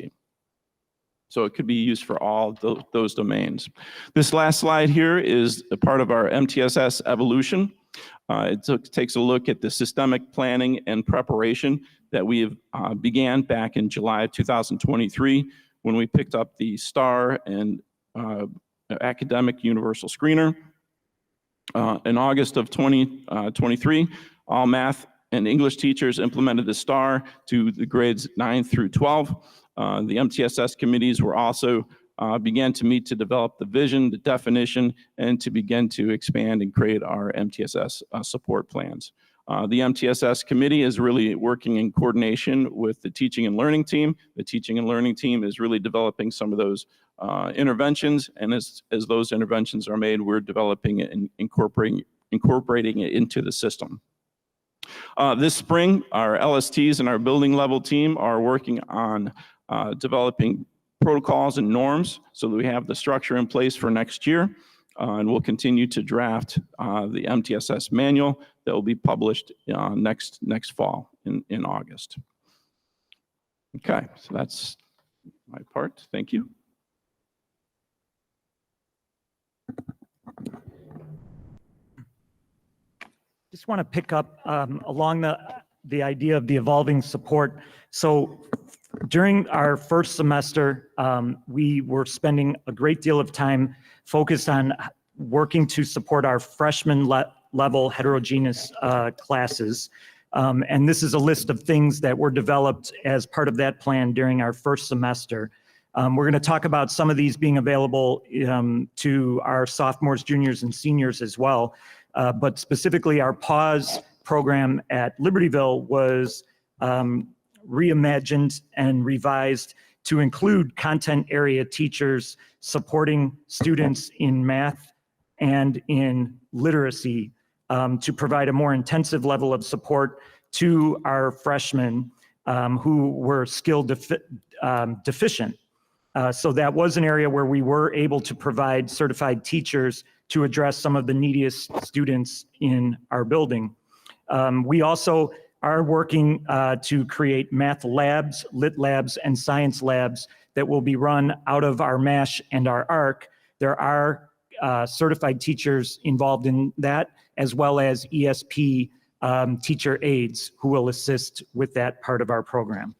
So it could be used for all those domains. This last slide here is a part of our MTSS evolution. It takes a look at the systemic planning and preparation that we have began back in July of 2023 when we picked up the STAR and Academic Universal Screener. In August of 2023, all math and English teachers implemented the STAR to the grades 9 through 12. The MTSS committees were also began to meet to develop the vision, the definition, and to begin to expand and create our MTSS support plans. The MTSS committee is really working in coordination with the teaching and learning team. The teaching and learning team is really developing some of those interventions, and as those interventions are made, we're developing it and incorporating it into the system. This spring, our LSTs and our building level team are working on developing protocols and norms so that we have the structure in place for next year. And we'll continue to draft the MTSS manual that will be published next fall in August. Okay, so that's my part. Thank you. Just want to pick up along the idea of the evolving support. So during our first semester, we were spending a great deal of time focused on working to support our freshman level heterogeneous classes. And this is a list of things that were developed as part of that plan during our first semester. We're going to talk about some of these being available to our sophomores, juniors, and seniors as well. But specifically, our PAUSE program at Libertyville was reimagined and revised to include content area teachers supporting students in math and in literacy to provide a more intensive level of support to our freshmen who were skill deficient. So that was an area where we were able to provide certified teachers to address some of the neediest students in our building. We also are working to create math labs, lit labs, and science labs that will be run out of our MASH and our ARC. There are certified teachers involved in that, as well as ESP teacher aides who will assist with that part of our program.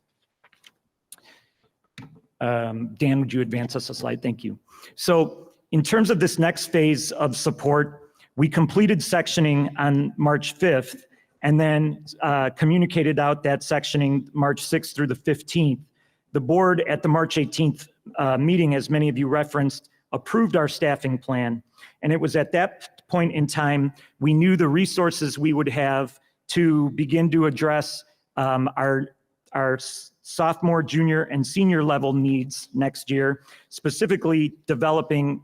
Dan, would you advance us a slide? Thank you. So in terms of this next phase of support, we completed sectioning on March 5th and then communicated out that sectioning March 6th through the 15th. The board at the March 18th meeting, as many of you referenced, approved our staffing plan. And it was at that point in time, we knew the resources we would have to begin to address our sophomore, junior, and senior level needs next year, specifically developing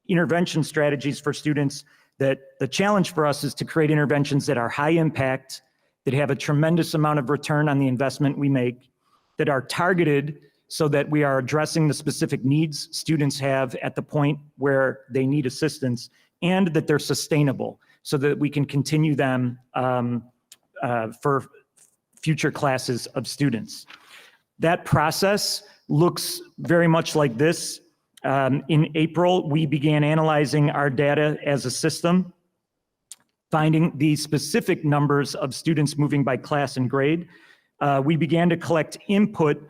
intervention strategies for students. That the challenge for us is to create interventions that are high impact, that have a tremendous amount of return on the investment we make, that are targeted so that we are addressing the specific needs students have at the point where they need assistance, and that they're sustainable so that we can continue them for future classes of students. That process looks very much like this. In April, we began analyzing our data as a system, finding the specific numbers of students moving by class and grade. We began to collect input,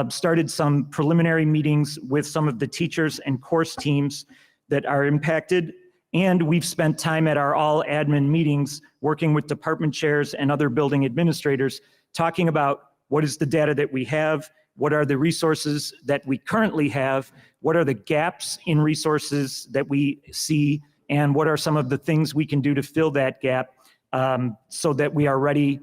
started some preliminary meetings with some of the teachers and course teams that are impacted. And we've spent time at our all admin meetings working with department chairs and other building administrators, talking about what is the data that we have, what are the resources that we currently have, what are the gaps in resources that we see, and what are some of the things we can do to fill that gap so that we are ready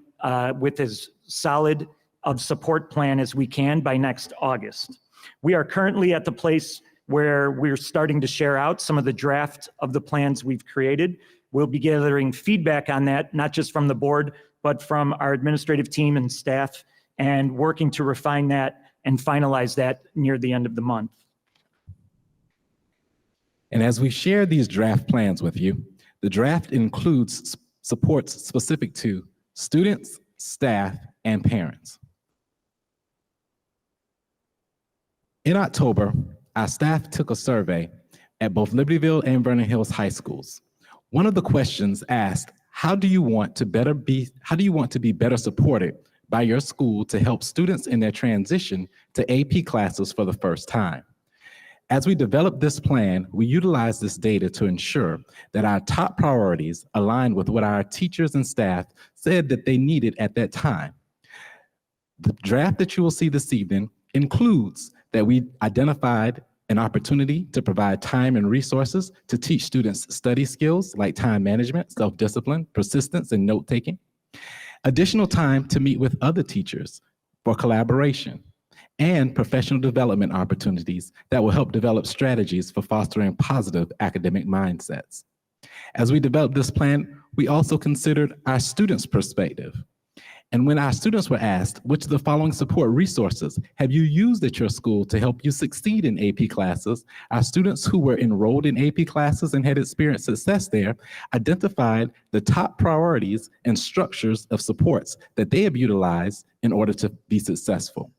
with as solid of support plan as we can by next August. We are currently at the place where we're starting to share out some of the draft of the plans we've created. We'll be gathering feedback on that, not just from the board, but from our administrative team and staff, and working to refine that and finalize that near the end of the month. And as we share these draft plans with you, the draft includes supports specific to students, staff, and parents. In October, our staff took a survey at both Libertyville and Vernon Hills High Schools. One of the questions asked, how do you want to be better supported by your school to help students in their transition to AP classes for the first time? As we developed this plan, we utilized this data to ensure that our top priorities aligned with what our teachers and staff said that they needed at that time. The draft that you will see this evening includes that we identified an opportunity to provide time and resources to teach students study skills like time management, self-discipline, persistence, and note-taking. Additional time to meet with other teachers for collaboration, and professional development opportunities that will help develop strategies for fostering positive academic mindsets. As we developed this plan, we also considered our students' perspective. And when our students were asked, which of the following support resources have you used at your school to help you succeed in AP classes, our students who were enrolled in AP classes and had experienced success there identified the top priorities and structures of supports that they have utilized in order to be successful.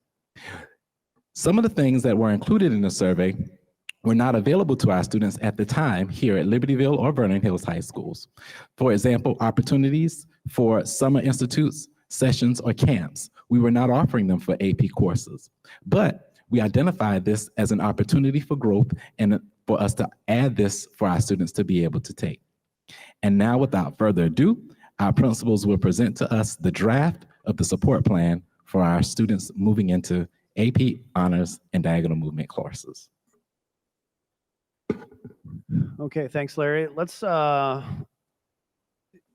Some of the things that were included in the survey were not available to our students at the time here at Libertyville or Vernon Hills High Schools. For example, opportunities for summer institutes, sessions, or camps. We were not offering them for AP courses, but we identified this as an opportunity for growth and for us to add this for our students to be able to take. And now, without further ado, our principals will present to us the draft of the support plan for our students moving into AP honors and diagonal movement courses. Okay, thanks, Larry. Let's,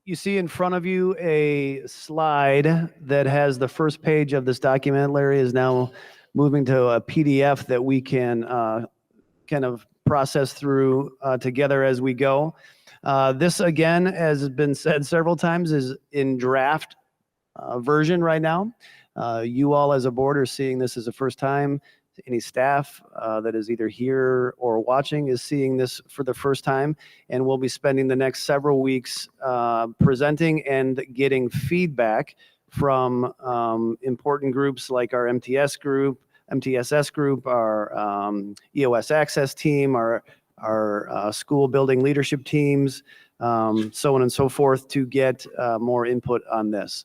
you see in front of you a slide that has the first page of this document. Larry is now moving to a PDF that we can kind of process through together as we go. This, again, as has been said several times, is in draft version right now. You all as a board are seeing this as a first time. Any staff that is either here or watching is seeing this for the first time, and we'll be spending the next several weeks presenting and getting feedback from important groups like our MTSS group, our EOS Access team, our school building leadership teams, so on and so forth, to get more input on this.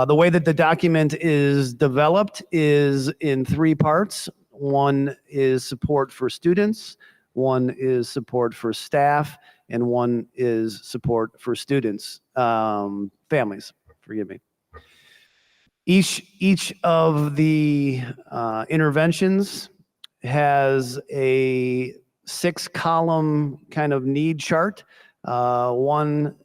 The way that the document is developed is in three parts. One is support for students, one is support for staff, and one is support for students, families, forgive me. Each of the interventions has a 6-column kind of need chart, one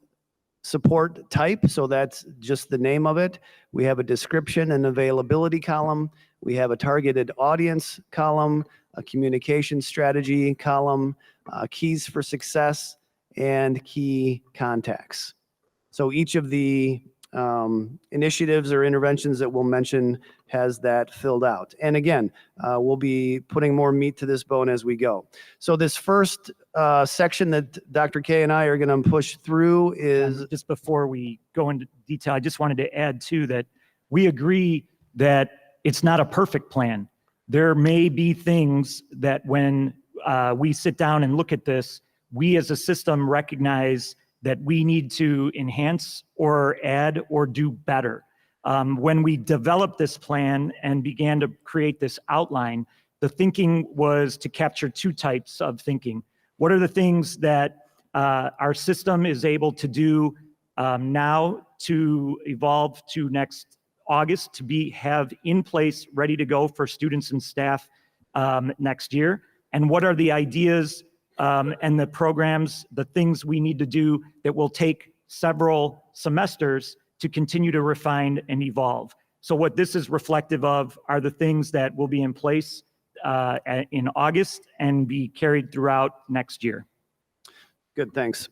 support type, so that's just the name of it. We have a description and availability column. We have a targeted audience column, a communication strategy column, keys for success, and key contacts. So each of the initiatives or interventions that we'll mention has that filled out. And again, we'll be putting more meat to this bone as we go. So this first section that Dr. K and I are going to push through is... Just before we go into detail, I just wanted to add too that we agree that it's not a perfect plan. There may be things that when we sit down and look at this, we as a system recognize that we need to enhance or add or do better. When we developed this plan and began to create this outline, the thinking was to capture two types of thinking. What are the things that our system is able to do now to evolve to next August to have in place, ready to go for students and staff next year? And what are the ideas and the programs, the things we need to do that will take several semesters to continue to refine and evolve? So what this is reflective of are the things that will be in place in August and be carried throughout next year. Good, thanks.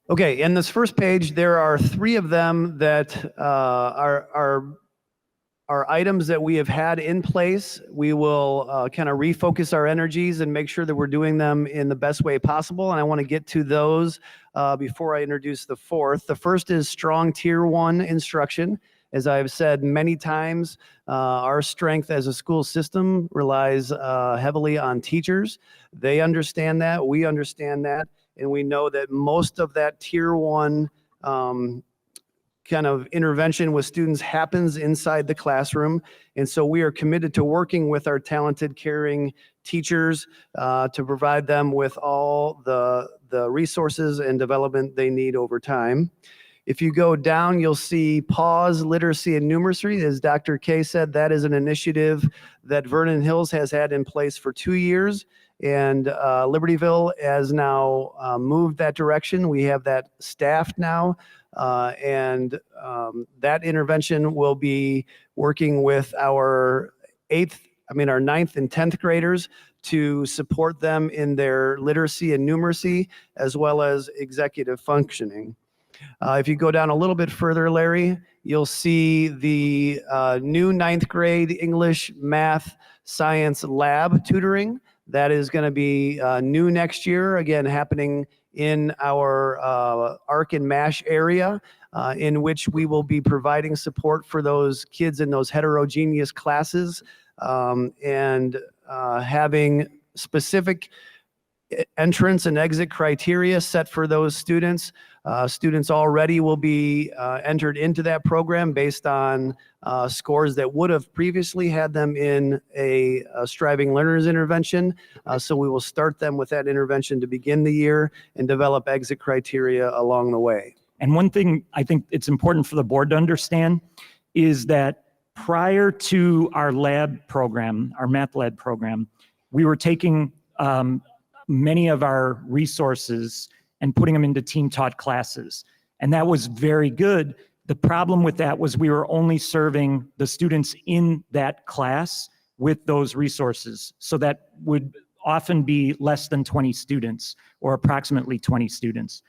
Okay, in this first page, there are 3 of them that are items that we have had in place. We will kind of refocus our energies and make sure that we're doing them in the best way possible. And I want to get to those before I introduce the fourth. The first is strong Tier 1 instruction. As I've said many times, our strength as a school system relies heavily on teachers. They understand that, we understand that, and we know that most of that Tier 1 kind of intervention with students happens inside the classroom. And so we are committed to working with our talented, caring teachers to provide them with all the resources and development they need over time. If you go down, you'll see PAWS, literacy and numeracy. As Dr. K said, that is an initiative that Vernon Hills has had in place for 2 years. And Libertyville has now moved that direction. We have that staffed now. And that intervention will be working with our 9th and 10th graders to support them in their literacy and numeracy, as well as executive functioning. If you go down a little bit further, Larry, you'll see the new 9th grade English, math, science lab tutoring. That is going to be new next year, again, happening in our ARC and MASH area, in which we will be providing support for those kids in those heterogeneous classes and having specific entrance and exit criteria set for those students. Students already will be entered into that program based on scores that would have previously had them in a striving learners intervention. So we will start them with that intervention to begin the year and develop exit criteria along the way. And one thing I think it's important for the board to understand is that prior to our lab program, our math lab program, we were taking many of our resources and putting them into team taught classes. And that was very good. The problem with that was we were only serving the students in that class with those resources. So that would often be less than 20 students or approximately 20 students.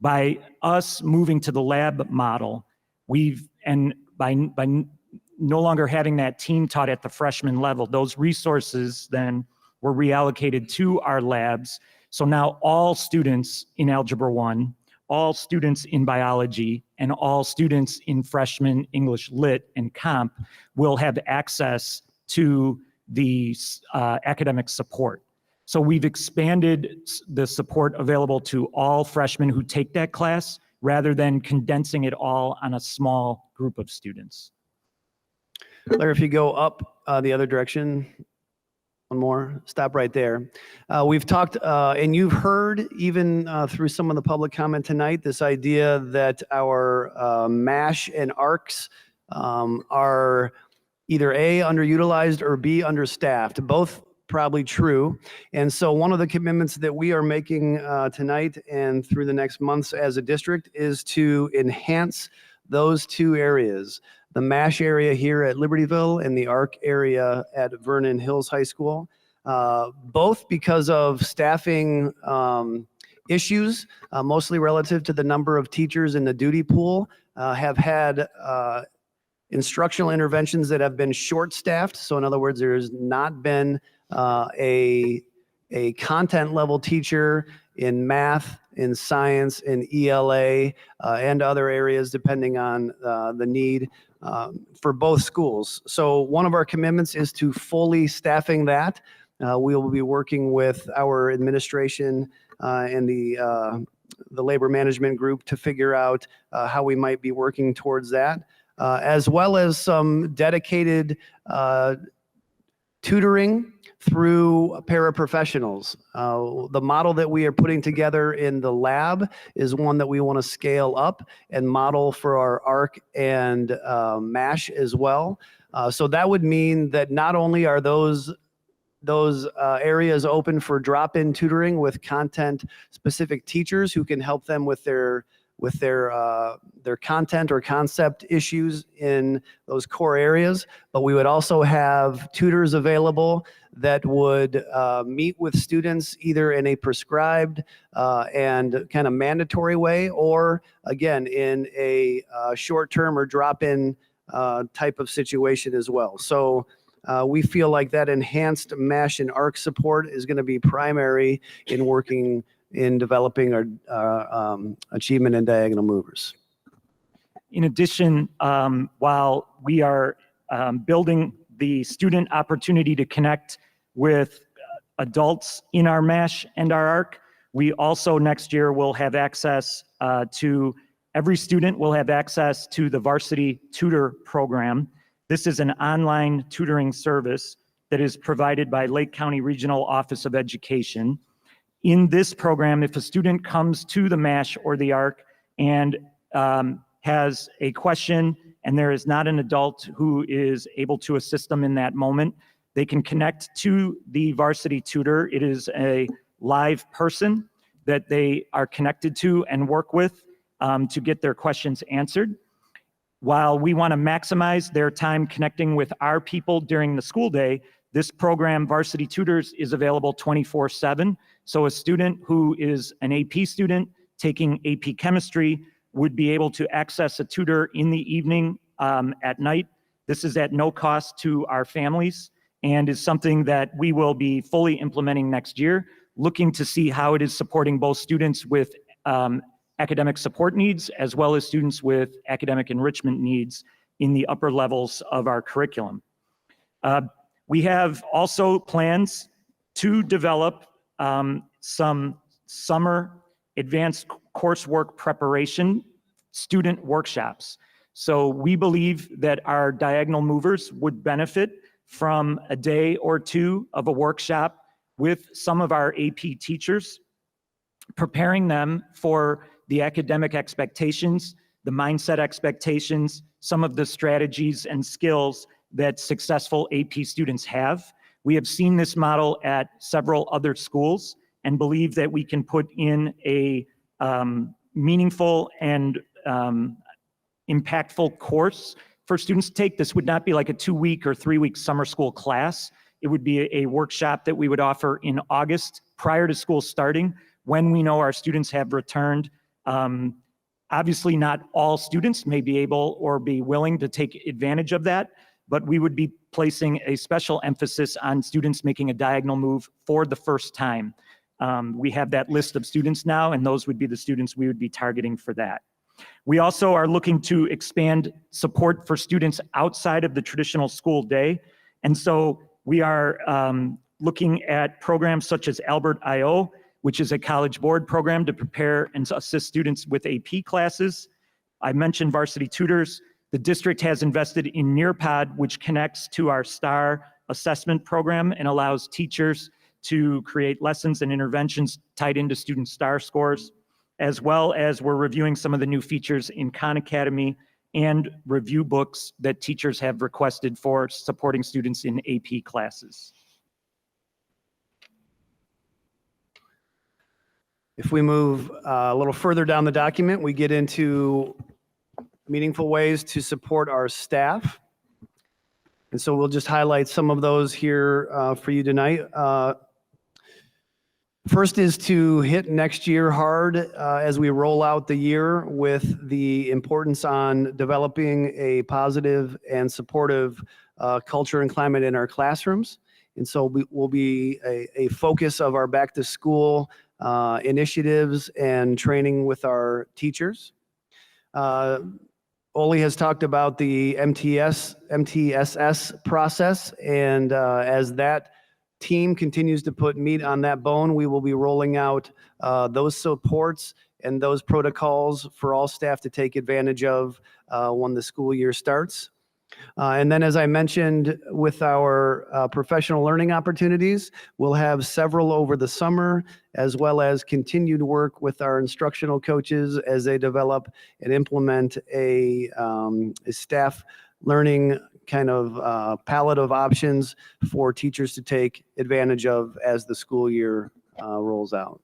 By us moving to the lab model, by no longer having that team taught at the freshman level, those resources then were reallocated to our labs. So now all students in Algebra 1, all students in biology, and all students in freshman English Lit and Comp will have access to the academic support. So we've expanded the support available to all freshmen who take that class rather than condensing it all on a small group of students. Larry, if you go up the other direction, one more, stop right there. We've talked, and you've heard even through some of the public comment tonight, this idea that our MASH and ARCs are either A, underutilized or B, understaffed. Both probably true. And so one of the commitments that we are making tonight and through the next months as a district is to enhance those two areas, the MASH area here at Libertyville and the ARC area at Vernon Hills High School, both because of staffing issues, mostly relative to the number of teachers in the duty pool, have had instructional interventions that have been short-staffed. So in other words, there's not been a content level teacher in math, in science, in ELA, and other areas depending on the need for both schools. So one of our commitments is to fully staffing that. We will be working with our administration and the labor management group to figure out how we might be working towards that, as well as some dedicated tutoring through paraprofessionals. The model that we are putting together in the lab is one that we want to scale up and model for our ARC and MASH as well. So that would mean that not only are those areas open for drop-in tutoring with content-specific teachers who can help them with their content or concept issues in those core areas, but we would also have tutors available that would meet with students either in a prescribed and kind of mandatory way, or again, in a short-term or drop-in type of situation as well. So we feel like that enhanced MASH and ARC support is going to be primary in working in developing our achievement and diagonal movers. In addition, while we are building the student opportunity to connect with adults in our MASH and our ARC, we also next year will have access every student will have access to the Varsity Tutor Program. This is an online tutoring service that is provided by Lake County Regional Office of Education. In this program, if a student comes to the MASH or the ARC and has a question and there is not an adult who is able to assist them in that moment, they can connect to the Varsity Tutor. It is a live person that they are connected to and work with to get their questions answered. While we want to maximize their time connecting with our people during the school day, this program, Varsity Tutors, is available 24/7. So a student who is an AP student taking AP chemistry would be able to access a tutor in the evening at night. This is at no cost to our families and is something that we will be fully implementing next year, looking to see how it is supporting both students with academic support needs as well as students with academic enrichment needs in the upper levels of our curriculum. We have also plans to develop some summer advanced coursework preparation student workshops. So we believe that our diagonal movers would benefit from a day or two of a workshop with some of our AP teachers, preparing them for the academic expectations, the mindset expectations, some of the strategies and skills that successful AP students have. We have seen this model at several other schools and believe that we can put in a meaningful and impactful course for students to take. This would not be like a 2-week or 3-week summer school class. It would be a workshop that we would offer in August prior to school starting when we know our students have returned. Obviously, not all students may be able or be willing to take advantage of that, but we would be placing a special emphasis on students making a diagonal move for the first time. We have that list of students now, and those would be the students we would be targeting for that. We also are looking to expand support for students outside of the traditional school day. And so we are looking at programs such as Albert I.O., which is a College Board program to prepare and assist students with AP classes. I mentioned Varsity Tutors. The district has invested in Nearpod, which connects to our STAR assessment program and allows teachers to create lessons and interventions tied into student STAR scores, as well as we're reviewing some of the new features in Khan Academy and review books that teachers have requested for supporting students in AP classes. If we move a little further down the document, we get into meaningful ways to support our staff. And so we'll just highlight some of those here for you tonight. First is to hit next year hard as we roll out the year with the importance on developing a positive and supportive culture and climate in our classrooms. And so will be a focus of our back to school initiatives and training with our teachers. Oli has talked about the MTSS process, and as that team continues to put meat on that bone, we will be rolling out those supports and those protocols for all staff to take advantage of when the school year starts. And then, as I mentioned, with our professional learning opportunities, we'll have several over the summer, as well as continued work with our instructional coaches as they develop and implement a staff learning kind of palette of options for teachers to take advantage of as the school year rolls out.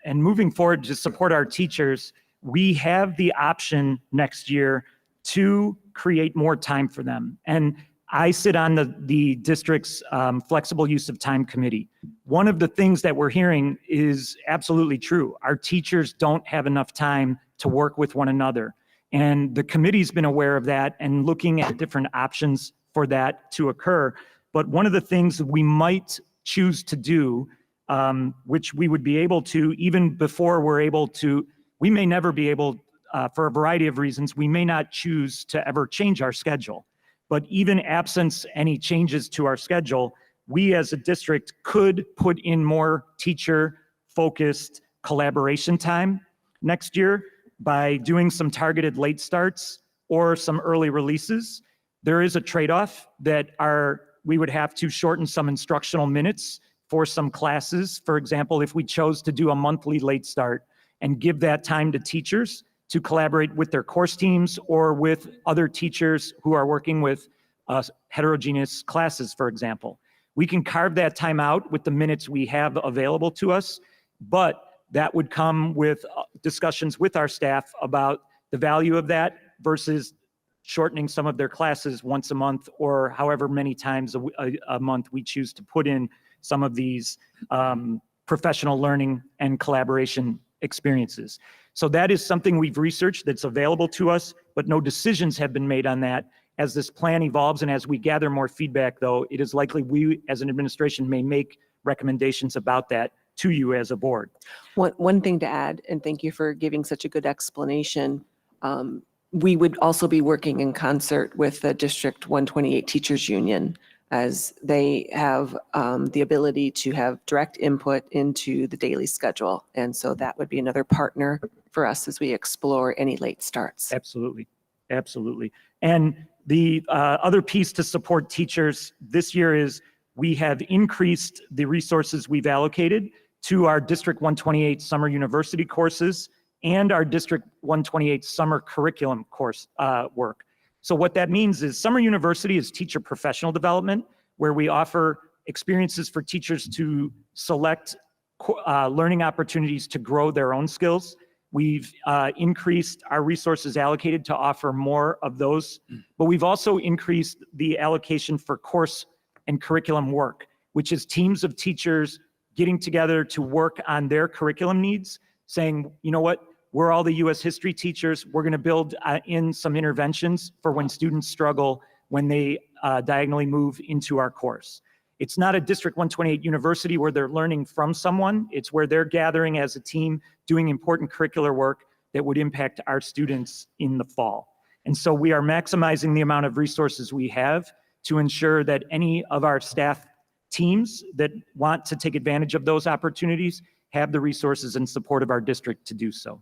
And moving forward to support our teachers, we have the option next year to create more time for them. And I sit on the district's flexible use of time committee. One of the things that we're hearing is absolutely true. Our teachers don't have enough time to work with one another. And the committee's been aware of that and looking at different options for that to occur. But one of the things we might choose to do, which we would be able to, even before we're able to, we may never be able, for a variety of reasons, we may not choose to ever change our schedule. But even absence any changes to our schedule, we as a district could put in more teacher-focused collaboration time next year by doing some targeted late starts or some early releases. There is a trade-off that we would have to shorten some instructional minutes for some classes. For example, if we chose to do a monthly late start and give that time to teachers to collaborate with their course teams or with other teachers who are working with heterogeneous classes, for example. We can carve that time out with the minutes we have available to us, but that would come with discussions with our staff about the value of that versus shortening some of their classes once a month or however many times a month we choose to put in some of these professional learning and collaboration experiences. So that is something we've researched that's available to us, but no decisions have been made on that. As this plan evolves and as we gather more feedback, though, it is likely we as an administration may make recommendations about that to you as a board. One thing to add, and thank you for giving such a good explanation. We would also be working in concert with the District 128 Teachers Union, as they have the ability to have direct input into the daily schedule. And so that would be another partner for us as we explore any late starts. Absolutely, absolutely. And the other piece to support teachers this year is we have increased the resources we've allocated to our District 128 summer university courses and our District 128 summer curriculum course work. So what that means is summer university is teacher professional development, where we offer experiences for teachers to select learning opportunities to grow their own skills. We've increased our resources allocated to offer more of those, but we've also increased the allocation for course and curriculum work, which is teams of teachers getting together to work on their curriculum needs, saying, you know what, we're all the US history teachers. We're going to build in some interventions for when students struggle when they diagonally move into our course. It's not a District 128 university where they're learning from someone. It's where they're gathering as a team, doing important curricular work that would impact our students in the fall. And so we are maximizing the amount of resources we have to ensure that any of our staff teams that want to take advantage of those opportunities have the resources and support of our district to do so.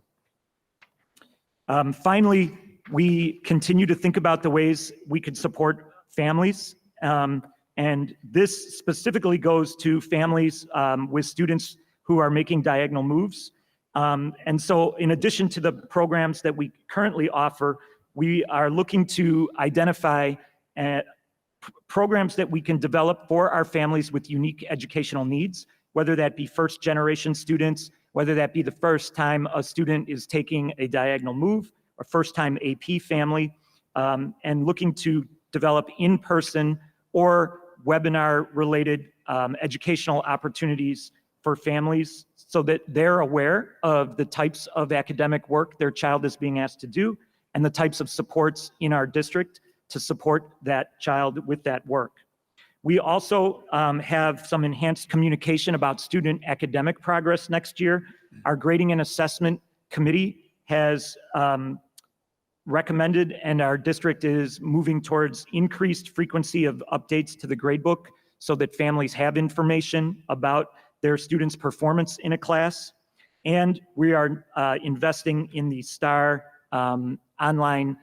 Finally, we continue to think about the ways we could support families. And this specifically goes to families with students who are making diagonal moves. And so in addition to the programs that we currently offer, we are looking to identify programs that we can develop for our families with unique educational needs, whether that be first generation students whether that be the first time a student is taking a diagonal move or first time AP family, and looking to develop in-person or webinar-related educational opportunities for families so that they're aware of the types of academic work their child is being asked to do and the types of supports in our district to support that child with that work. We also have some enhanced communication about student academic progress next year. Our grading and assessment committee has recommended, and our district is moving towards increased frequency of updates to the gradebook so that families have information about their students' performance in a class. And we are investing in the STAR online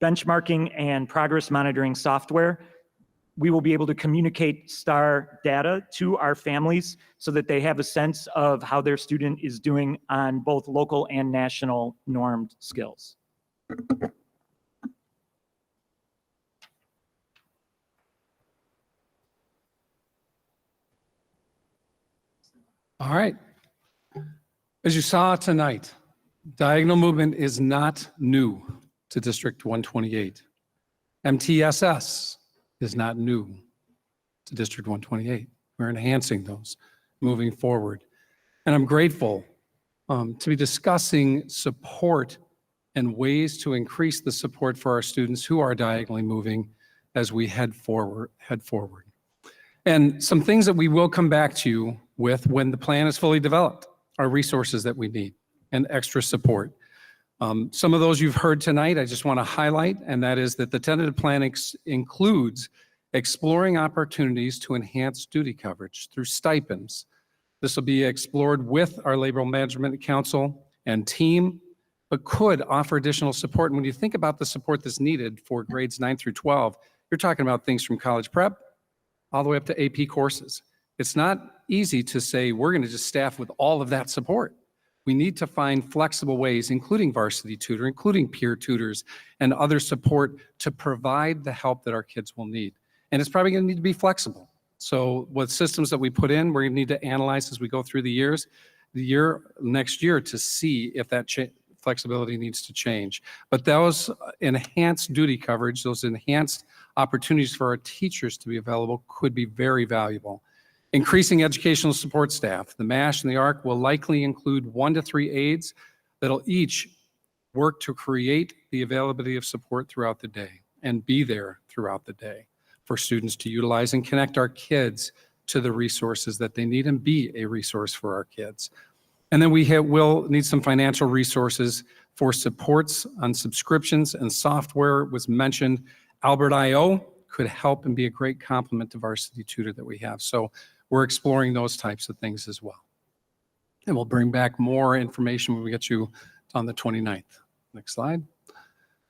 benchmarking and progress monitoring software. We will be able to communicate STAR data to our families so that they have a sense of how their student is doing on both local and national normed skills. All right. As you saw tonight, diagonal movement is not new to District 128. MTSS is not new to District 128. We're enhancing those moving forward. And I'm grateful to be discussing support and ways to increase the support for our students who are diagonally moving as we head forward. And some things that we will come back to you with when the plan is fully developed are resources that we need and extra support. Some of those you've heard tonight, I just want to highlight, and that is that the tentative plan includes exploring opportunities to enhance duty coverage through stipends. This will be explored with our Labor Management Council and team, but could offer additional support. And when you think about the support that's needed for grades 9 through 12, you're talking about things from college prep all the way up to AP courses. It's not easy to say we're going to just staff with all of that support. We need to find flexible ways, including varsity tutor, including peer tutors, and other support to provide the help that our kids will need. And it's probably going to need to be flexible. So with systems that we put in, we're going to need to analyze as we go through the next year to see if that flexibility needs to change. But those enhanced duty coverage, those enhanced opportunities for our teachers to be available could be very valuable. Increasing educational support staff. The MASH and the ARC will likely include 1 to 3 aides that'll each work to create the availability of support throughout the day and be there throughout the day for students to utilize and connect our kids to the resources that they need and be a resource for our kids. And then we will need some financial resources for supports on subscriptions and software was mentioned. Albert.io could help and be a great complement to Varsity Tutor that we have. So we're exploring those types of things as well. And we'll bring back more information when we get you on the 29th. Next slide.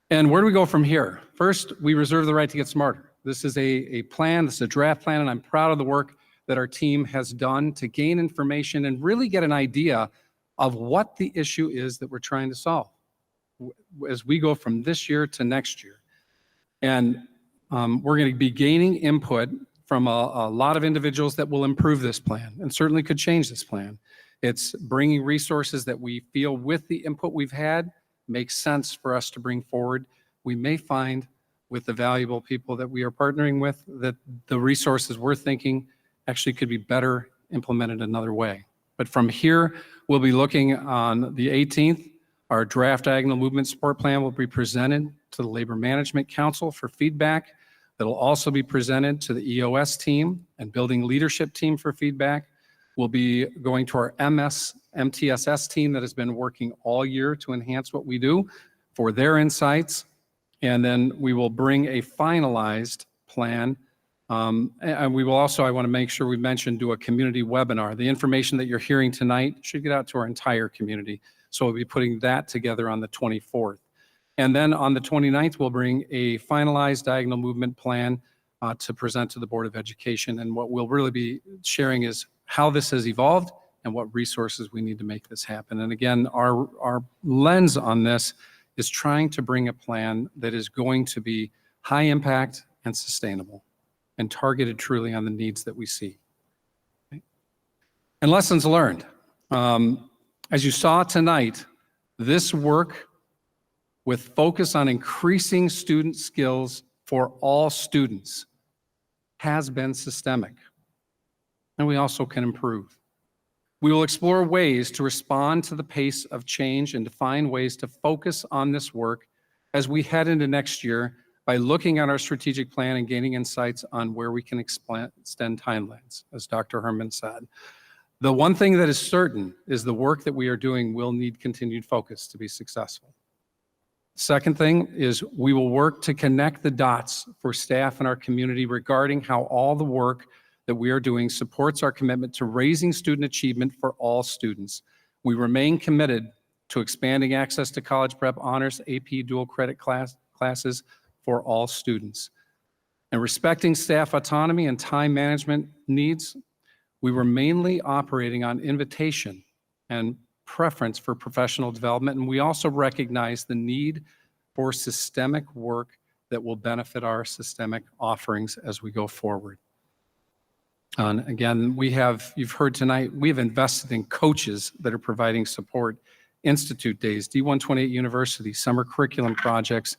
And where do we go from here? First, we reserve the right to get smarter. This is a plan, this is a draft plan, and I'm proud of the work that our team has done to gain information and really get an idea of what the issue is that we're trying to solve as we go from this year to next year. And we're going to be gaining input from a lot of individuals that will improve this plan and certainly could change this plan. It's bringing resources that we feel with the input we've had makes sense for us to bring forward. We may find with the valuable people that we are partnering with that the resources we're thinking actually could be better implemented another way. But from here, we'll be looking on the 18th. Our draft diagonal movement support plan will be presented to the Labor Management Council for feedback. That'll also be presented to the EOS team and building leadership team for feedback. We'll be going to our MTSS team that has been working all year to enhance what we do for their insights. And then we will bring a finalized plan. And we will also, I want to make sure we mention, do a community webinar. The information that you're hearing tonight should get out to our entire community. So we'll be putting that together on the 24th. And then on the 29th, we'll bring a finalized diagonal movement plan to present to the Board of Education. And what we'll really be sharing is how this has evolved and what resources we need to make this happen. And again, our lens on this is trying to bring a plan that is going to be high impact and sustainable and targeted truly on the needs that we see. Okay. And lessons learned. As you saw tonight, this work with focus on increasing student skills for all students has been systemic, and we also can improve. We will explore ways to respond to the pace of change and to find ways to focus on this work as we head into next year by looking at our strategic plan and gaining insights on where we can extend timelines, as Dr. Herman said. The one thing that is certain is the work that we are doing will need continued focus to be successful. Second thing is we will work to connect the dots for staff in our community regarding how all the work that we are doing supports our commitment to raising student achievement for all students. We remain committed to expanding access to college prep honors, AP dual credit classes for all students. And respecting staff autonomy and time management needs, we were mainly operating on invitation and preference for professional development, and we also recognize the need for systemic work that will benefit our systemic offerings as we go forward. And again, you've heard tonight, we've invested in coaches that are providing support, institute days, D128 University, summer curriculum projects,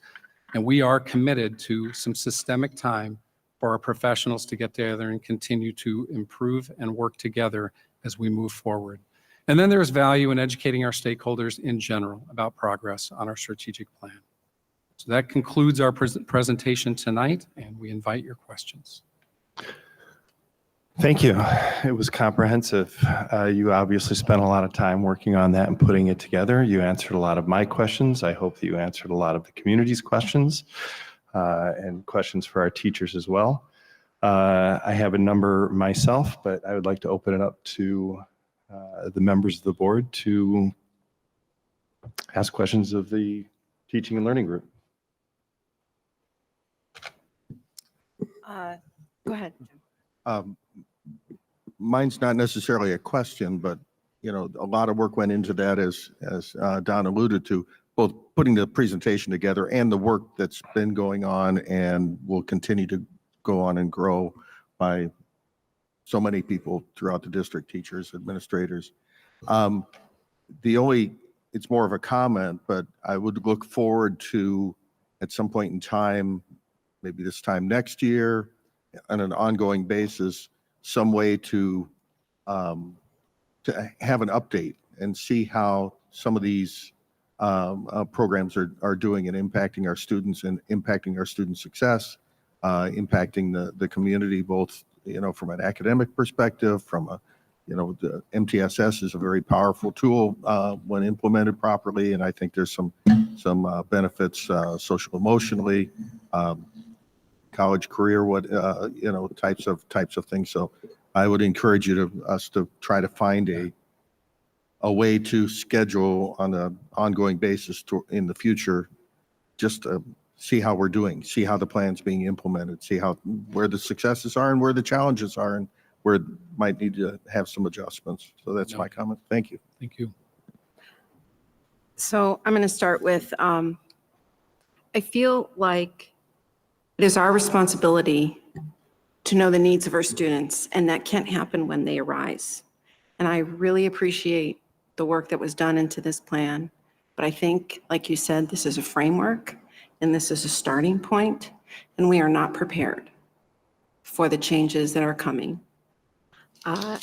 and we are committed to some systemic time for our professionals to get together and continue to improve and work together as we move forward. And then there's value in educating our stakeholders in general about progress on our strategic plan. So that concludes our presentation tonight, and we invite your questions. Thank you. It was comprehensive. You obviously spent a lot of time working on that and putting it together. You answered a lot of my questions. I hope that you answered a lot of the community's questions and questions for our teachers as well. I have a number myself, but I would like to open it up to the members of the board to ask questions of the teaching and learning group. Go ahead. Mine's not necessarily a question, but a lot of work went into that, as Don alluded to, both putting the presentation together and the work that's been going on and will continue to go on and grow by so many people throughout the district, teachers, administrators. It's more of a comment, but I would look forward to, at some point in time, maybe this time next year, on an ongoing basis, some way to have an update and see how some of these programs are doing and impacting our students and impacting our student success, impacting the community, both from an academic perspective, from a the MTSS is a very powerful tool when implemented properly, and I think there's some benefits social emotionally, college career, types of things. So I would encourage us to try to find a way to schedule on an ongoing basis in the future, just to see how we're doing, see how the plan's being implemented, see where the successes are and where the challenges are, and where it might need to have some adjustments. So that's my comment. Thank you. Thank you. So I'm going to start with, I feel like it is our responsibility to know the needs of our students, and that can't happen when they arise. And I really appreciate the work that was done into this plan. But I think, like you said, this is a framework and this is a starting point, and we are not prepared for the changes that are coming. I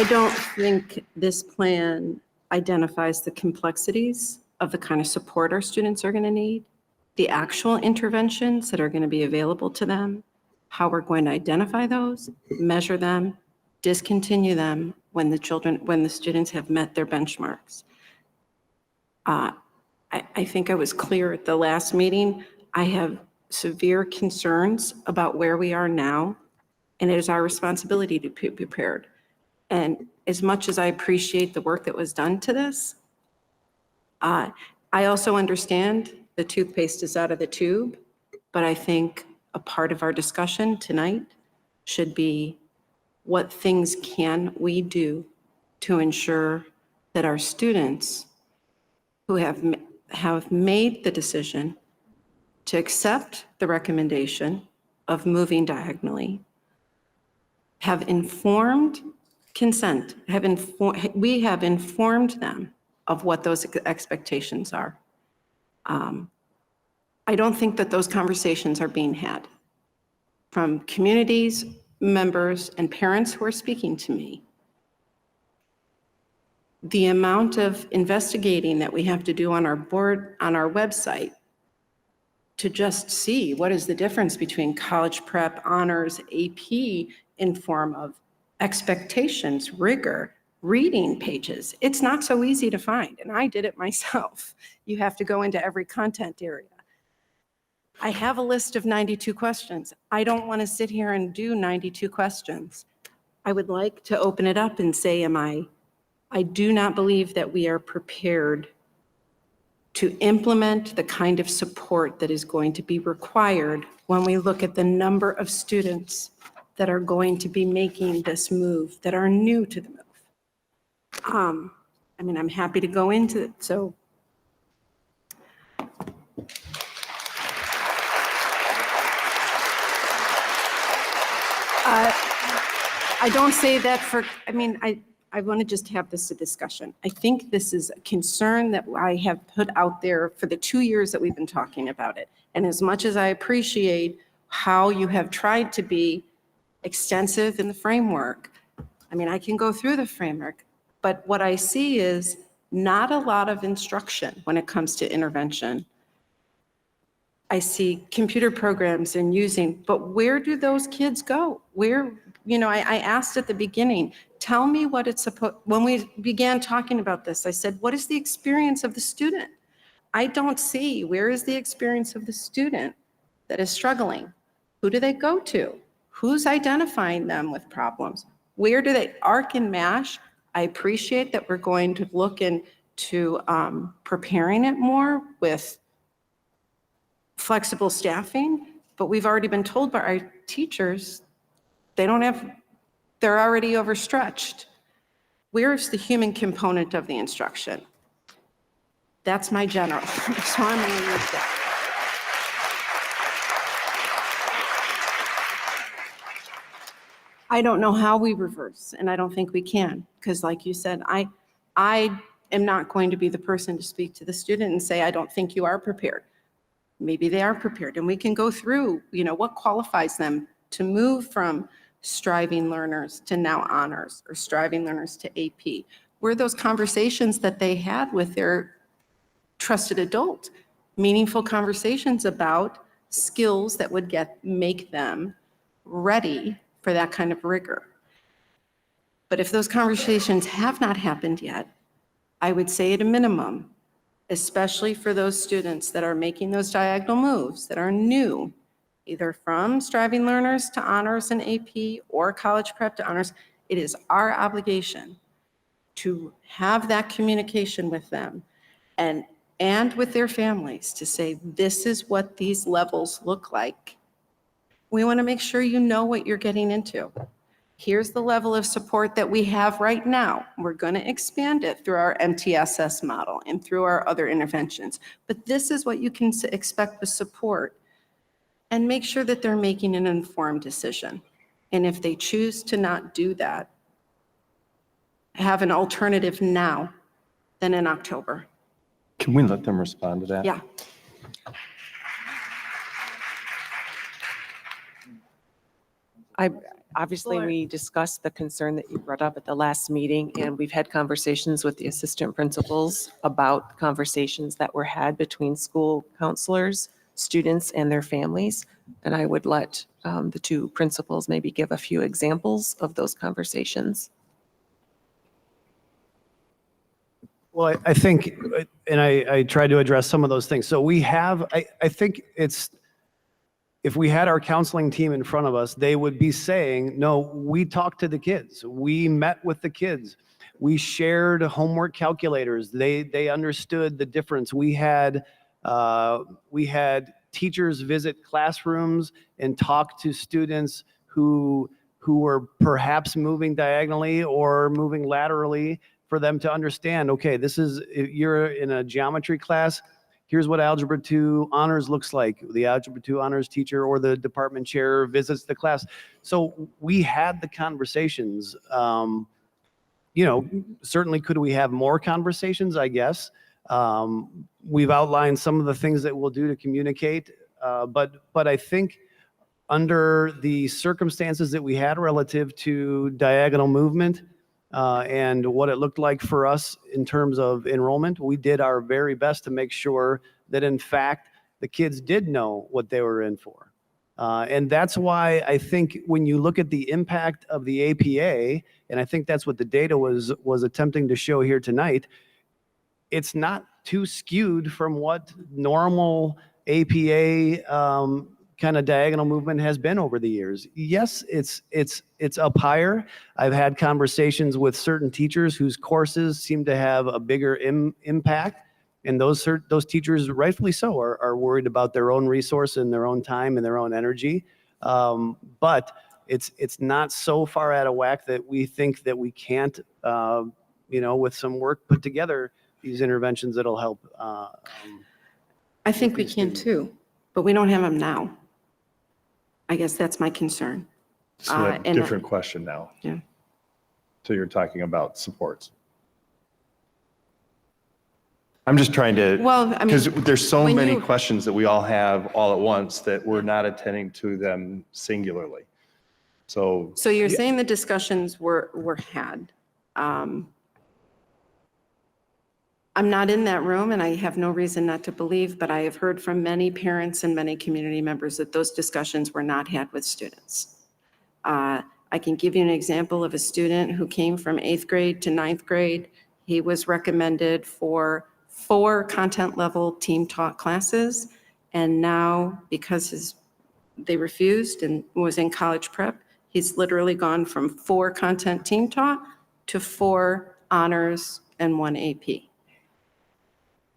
don't think this plan identifies the complexities of the kind of support our students are going to need, the actual interventions that are going to be available to them, how we're going to identify those, measure them, discontinue them when the students have met their benchmarks. I think I was clear at the last meeting. I have severe concerns about where we are now, and it is our responsibility to be prepared. And as much as I appreciate the work that was done to this, I also understand the toothpaste is out of the tube, but I think a part of our discussion tonight should be what things can we do to ensure that our students who have made the decision to accept the recommendation of moving diagonally have informed consent, we have informed them of what those expectations are. I don't think that those conversations are being had from communities, members, and parents who are speaking to me. The amount of investigating that we have to do on our board, on our website, to just see what is the difference between college prep, honors, AP, in form of expectations, rigor, reading pages. It's not so easy to find, and I did it myself. You have to go into every content area. I have a list of 92 questions. I don't want to sit here and do 92 questions. I would like to open it up and say, I do not believe that we are prepared to implement the kind of support that is going to be required when we look at the number of students that are going to be making this move, that are new to the move. I'm happy to go into it, so. I don't say that for, I want to just have this a discussion. I think this is a concern that I have put out there for the 2 years that we've been talking about it. And as much as I appreciate how you have tried to be extensive in the framework, I can go through the framework, but what I see is not a lot of instruction when it comes to intervention. I see computer programs and using, but where do those kids go? I asked at the beginning, tell me what it's supposed, when we began talking about this, I said, what is the experience of the student? I don't see, where is the experience of the student that is struggling? Who do they go to? Who's identifying them with problems? Where do they, ARC and MASH, I appreciate that we're going to look into preparing it more with flexible staffing, but we've already been told by our teachers, they're already overstretched. Where's the human component of the instruction? That's my general, so I'm gonna use that. I don't know how we reverse, and I don't think we can, because like you said, I am not going to be the person to speak to the student and say, I don't think you are prepared. Maybe they are prepared, and we can go through, what qualifies them to move from striving learners to now honors, or striving learners to AP. Were those conversations that they had with their trusted adult, meaningful conversations about skills that would make them ready for that kind of rigor? But if those conversations have not happened yet, I would say at a minimum, especially for those students that are making those diagonal moves, that are new, either from striving learners to honors and AP or college prep to honors, it is our obligation to have that communication with them and with their families to say, this is what these levels look like. We want to make sure you know what you're getting into. Here's the level of support that we have right now. We're going to expand it through our MTSS model and through our other interventions. But this is what you can expect with support, and make sure that they're making an informed decision. And if they choose to not do that, have an alternative now than in October. Can we let them respond to that? Yeah. Obviously, we discussed the concern that you brought up at the last meeting, and we've had conversations with the assistant principals about conversations that were had between school counselors, students, and their families. And I would let the two principals maybe give a few examples of those conversations. Well, I think, and I tried to address some of those things. So we have, I think it's, if we had our counseling team in front of us, they would be saying, no, we talked to the kids. We met with the kids. We shared homework calculators. They understood the difference. We had teachers visit classrooms and talk to students who were perhaps moving diagonally or moving laterally, for them to understand, okay, this is, you're in a geometry class, here's what Algebra 2 honors looks like. The Algebra 2 honors teacher or the department chair visits the class. So we had the conversations. Certainly could we have more conversations, I guess. We've outlined some of the things that we'll do to communicate, but I think under the circumstances that we had relative to diagonal movement and what it looked like for us in terms of enrollment, we did our very best to make sure that in fact the kids did know what they were in for. And that's why I think when you look at the impact of the APA, and I think that's what the data was attempting to show here tonight, it's not too skewed from what normal APA kind of diagonal movement has been over the years. Yes, it's up higher. I've had conversations with certain teachers whose courses seem to have a bigger impact. And those teachers, rightfully so, are worried about their own resource and their own time and their own energy. But it's not so far out of whack that we think that we can't, with some work put together, these interventions that'll help. I think we can too, but we don't have them now. I guess that's my concern. So a different question now. Yeah. So you're talking about supports. I'm just trying to, Well, I mean, because there's so when many you- questions that we all have all at once that we're not attending to them singularly. So So you're saying the discussions were had. I'm not in that room and I have no reason not to believe, but I have heard from many parents and many community members that those discussions were not had with students. I can give you an example of a student who came from 8th grade to 9th grade. He was recommended for 4 content level team taught classes. And now because they refused and was in college prep, he's literally gone from 4 content team taught to 4 honors and 1 AP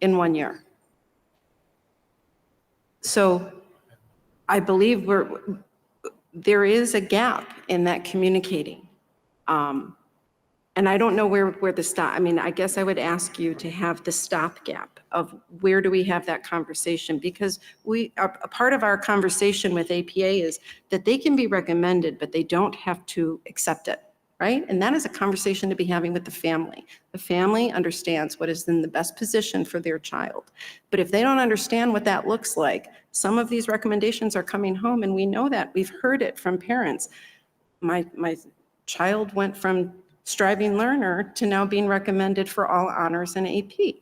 in 1 year. So I believe there is a gap in that communicating. And I don't know where the stop, I mean, I guess I would ask you to have the stopgap of where do we have that conversation? Because a part of our conversation with APA is that they can be recommended, but they don't have to accept it, right? And that is a conversation to be having with the family. The family understands what is in the best position for their child. But if they don't understand what that looks like, some of these recommendations are coming home and we know that, we've heard it from parents. My child went from striving learner to now being recommended for all honors and AP.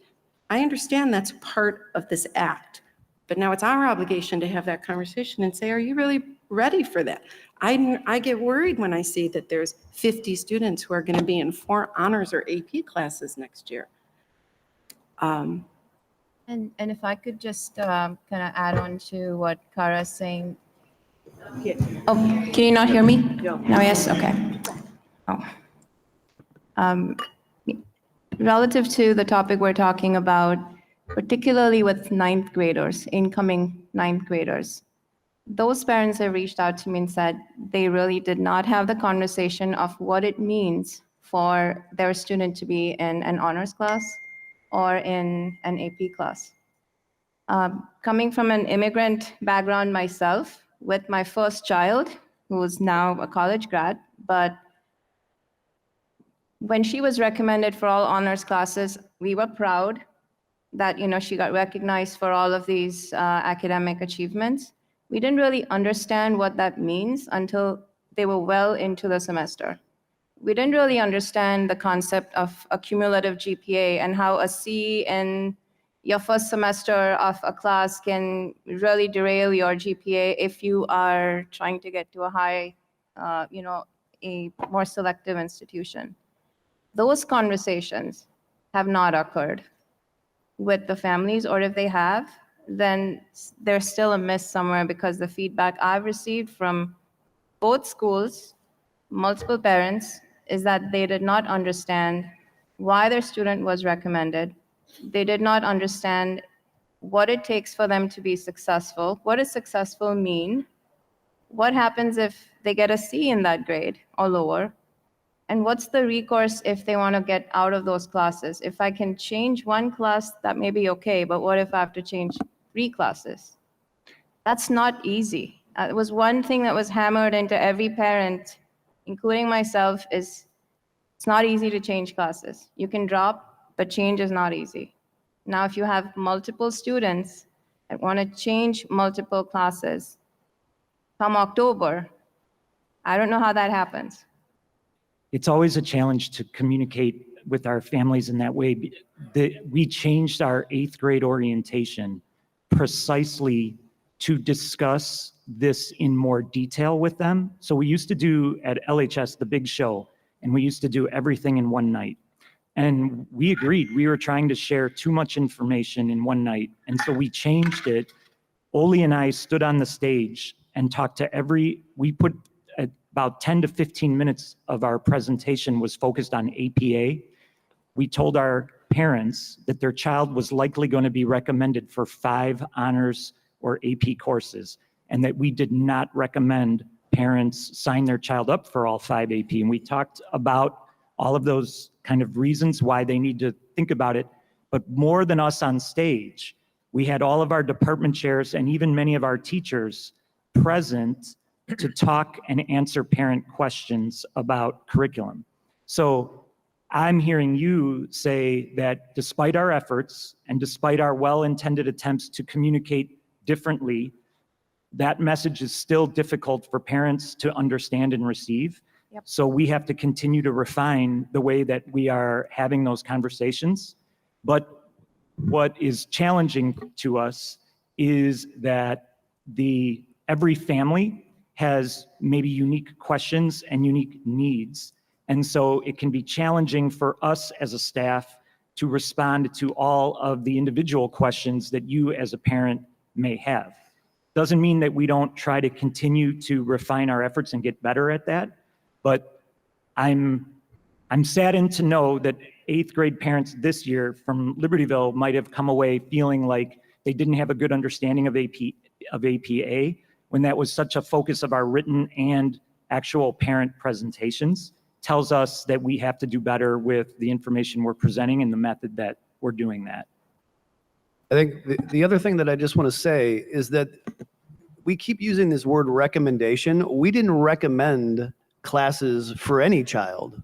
I understand that's part of this act, but now it's our obligation to have that conversation and say, are you really ready for that? I get worried when I see that there's 50 students who are going to be in 4 honors or AP classes next year. And if I could just kind of add on to what Kara's saying. Oh, can you not hear me? No, yes, okay. Oh. Relative to the topic we're talking about, particularly with 9th graders, incoming 9th graders, those parents have reached out to me and said they really did not have the conversation of what it means for their student to be in an honors class or in an AP class. Coming from an immigrant background myself, with my first child, who is now a college grad, but when she was recommended for all honors classes, we were proud that, she got recognized for all of these academic achievements. We didn't really understand what that means until they were well into the semester. We didn't really understand the concept of a cumulative GPA and how a C in your first semester of a class can really derail your GPA if you are trying to get to a high, a more selective institution. Those conversations have not occurred with the families, or if they have, then there's still a miss somewhere, because the feedback I've received from both schools, multiple parents, is that they did not understand why their student was recommended. They did not understand what it takes for them to be successful. What does successful mean? What happens if they get a C in that grade or lower? And what's the recourse if they want to get out of those classes? If I can change one class, that may be okay, but what if I have to change 3 classes? That's not easy. It was one thing that was hammered into every parent, including myself, is it's not easy to change classes. You can drop, but change is not easy. Now, if you have multiple students that want to change multiple classes, come October, I don't know how that happens. It's always a challenge to communicate with our families in that way. We changed our 8th grade orientation precisely to discuss this in more detail with them. So we used to do at LHS the big show, and we used to do everything in one night. And we agreed we were trying to share too much information in one night. And so we changed it. Oli and I stood on the stage and talked to we put about 10 to 15 minutes of our presentation was focused on APA. We told our parents that their child was likely going to be recommended for 5 honors or AP courses, and that we did not recommend parents sign their child up for all 5 AP. And we talked about all of those kind of reasons why they need to think about it. But more than us on stage, we had all of our department chairs and even many of our teachers present to talk and answer parent questions about curriculum. So I'm hearing you say that despite our efforts and despite our well-intended attempts to communicate differently, that message is still difficult for parents to understand and receive. Yep. So we have to continue to refine the way that we are having those conversations. But what is challenging to us is that every family has maybe unique questions and unique needs. And so it can be challenging for us as a staff to respond to all of the individual questions that you as a parent may have. Doesn't mean that we don't try to continue to refine our efforts and get better at that, but I'm saddened to know that 8th grade parents this year from Libertyville might have come away feeling like they didn't have a good understanding of APA, when that was such a focus of our written and actual parent presentations. Tells us that we have to do better with the information we're presenting and the method that we're doing that. I think the other thing that I just want to say is that we keep using this word recommendation. We didn't recommend classes for any child.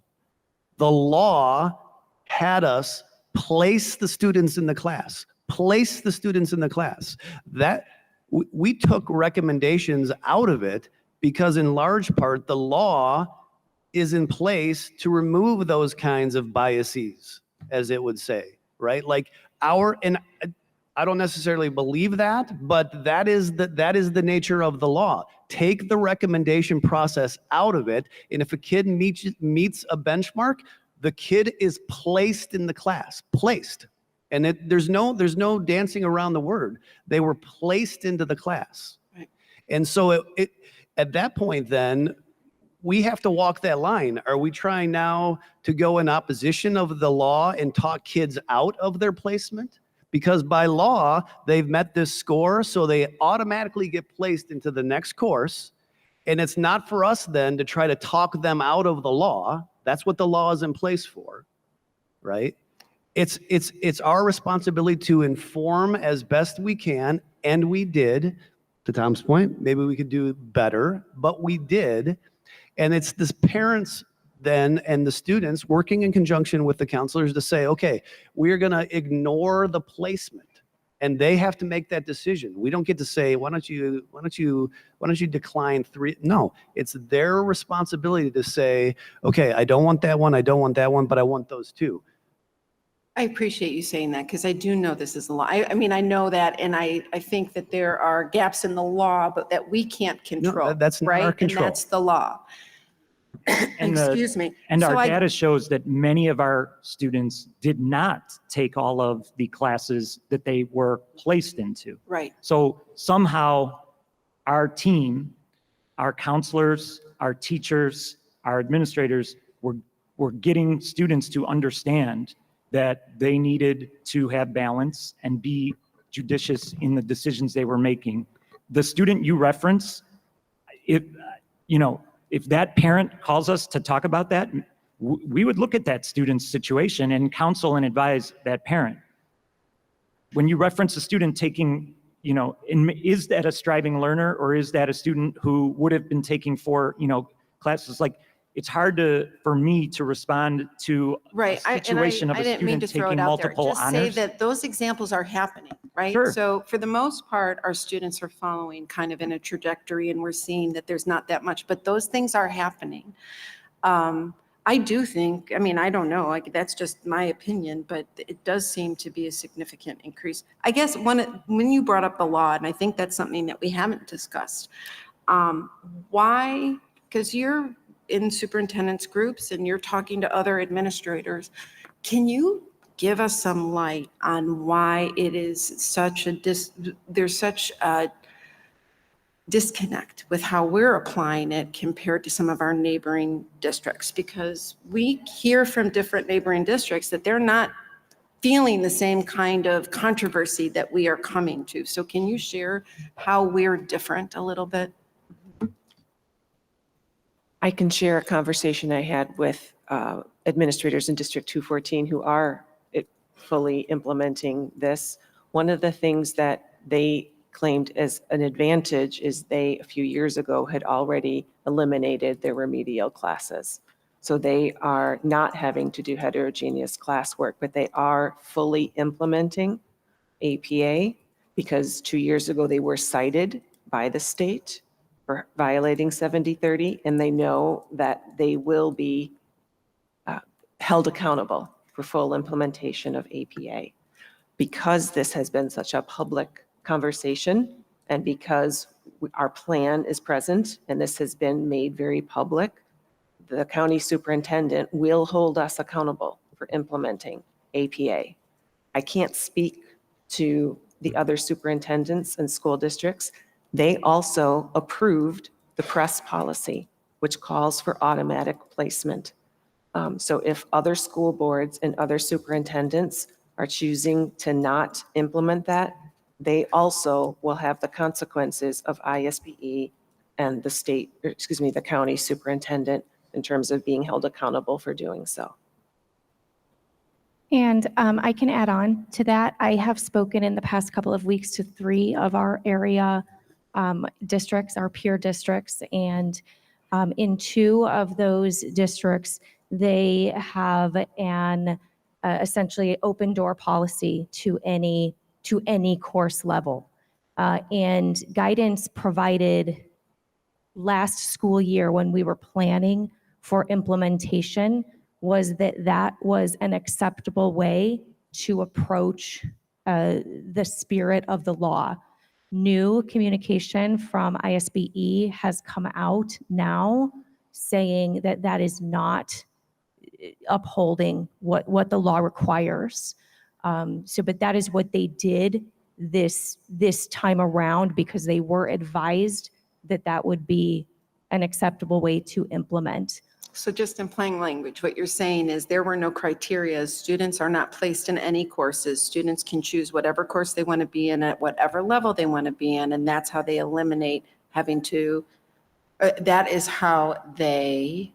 The law had us place the students in the class, That we took recommendations out of it because in large part, the law is in place to remove those kinds of biases, as it would say, right? Like and I don't necessarily believe that, but that is the nature of the law. Take the recommendation process out of it, and if a kid meets a benchmark, the kid is placed in the class, placed. And there's no dancing around the word. They were placed into the class. Right. And so at that point then, we have to walk that line. Are we trying now to go in opposition of the law and talk kids out of their placement? Because by law, they've met this score, so they automatically get placed into the next course. And it's not for us then to try to talk them out of the law. That's what the law is in place for, right? It's our responsibility to inform as best we can, and we did. To Tom's point, maybe we could do better, but we did. And it's the parents then and the students working in conjunction with the counselors to say, okay, we're going to ignore the placement, and they have to make that decision. We don't get to say, why don't you decline 3? No, it's their responsibility to say, okay, I don't want that one, but I want those 2. I appreciate you saying that because I do know this is the law. I mean, I know that, and I think that there are gaps in the law, but that we can't control. No, that's not right? our control. And that's the law. Excuse me. And So our data shows that many of our students did not take all of the classes that they were placed into. Right. So somehow our team, our counselors, our teachers, our administrators were getting students to understand that they needed to have balance and be judicious in the decisions they were making. The student you reference, if that parent calls us to talk about that, we would look at that student's situation and counsel and advise that parent. When you reference a student taking, is that a striving learner, or is that a student who would have been taking 4, classes? Like, it's hard for me to respond to Right. I a situation of a didn't mean student to throw it taking out there. multiple Just say honors. that those examples are happening, right? Sure. So for the most part, our students are following kind of in a trajectory, and we're seeing that there's not that much, but those things are happening. I do think, I don't know, like, that's just my opinion, but it does seem to be a significant increase. I guess when you brought up the law, and I think that's something that we haven't discussed, why, because you're in superintendent's groups and you're talking to other administrators, can you give us some light on why it is such there's such a disconnect with how we're applying it compared to some of our neighboring districts? Because we hear from different neighboring districts that they're not feeling the same kind of controversy that we are coming to. So can you share how we're different a little bit? I can share a conversation I had with administrators in District 214 who are fully implementing this. One of the things that they claimed as an advantage is they, a few years ago, had already eliminated their remedial classes. So they are not having to do heterogeneous classwork, but they are fully implementing APA, because 2 years ago they were cited by the state for violating 7030, and they know that they will be held accountable for full implementation of APA. Because this has been such a public conversation, and because our plan is present and this has been made very public, the county superintendent will hold us accountable for implementing APA. I can't speak to the other superintendents and school districts. They also approved the press policy, which calls for automatic placement. So if other school boards and other superintendents are choosing to not implement that, they also will have the consequences of ISBE and the county superintendent in terms of being held accountable for doing so. And I can add on to that. I have spoken in the past couple of weeks to 3 of our area districts, our peer districts, and in 2 of those districts, they have an essentially open door policy to any course level. And guidance provided last school year when we were planning for implementation was that was an acceptable way to approach the spirit of the law. New communication from ISBE has come out now saying that that is not upholding what the law requires. But that is what they did this time around, because they were advised that that would be an acceptable way to implement. So just in plain language, what you're saying is there were no criteria. Students are not placed in any courses. Students can choose whatever course they want to be in at whatever level they want to be in, and that's how they eliminate having to, that is how they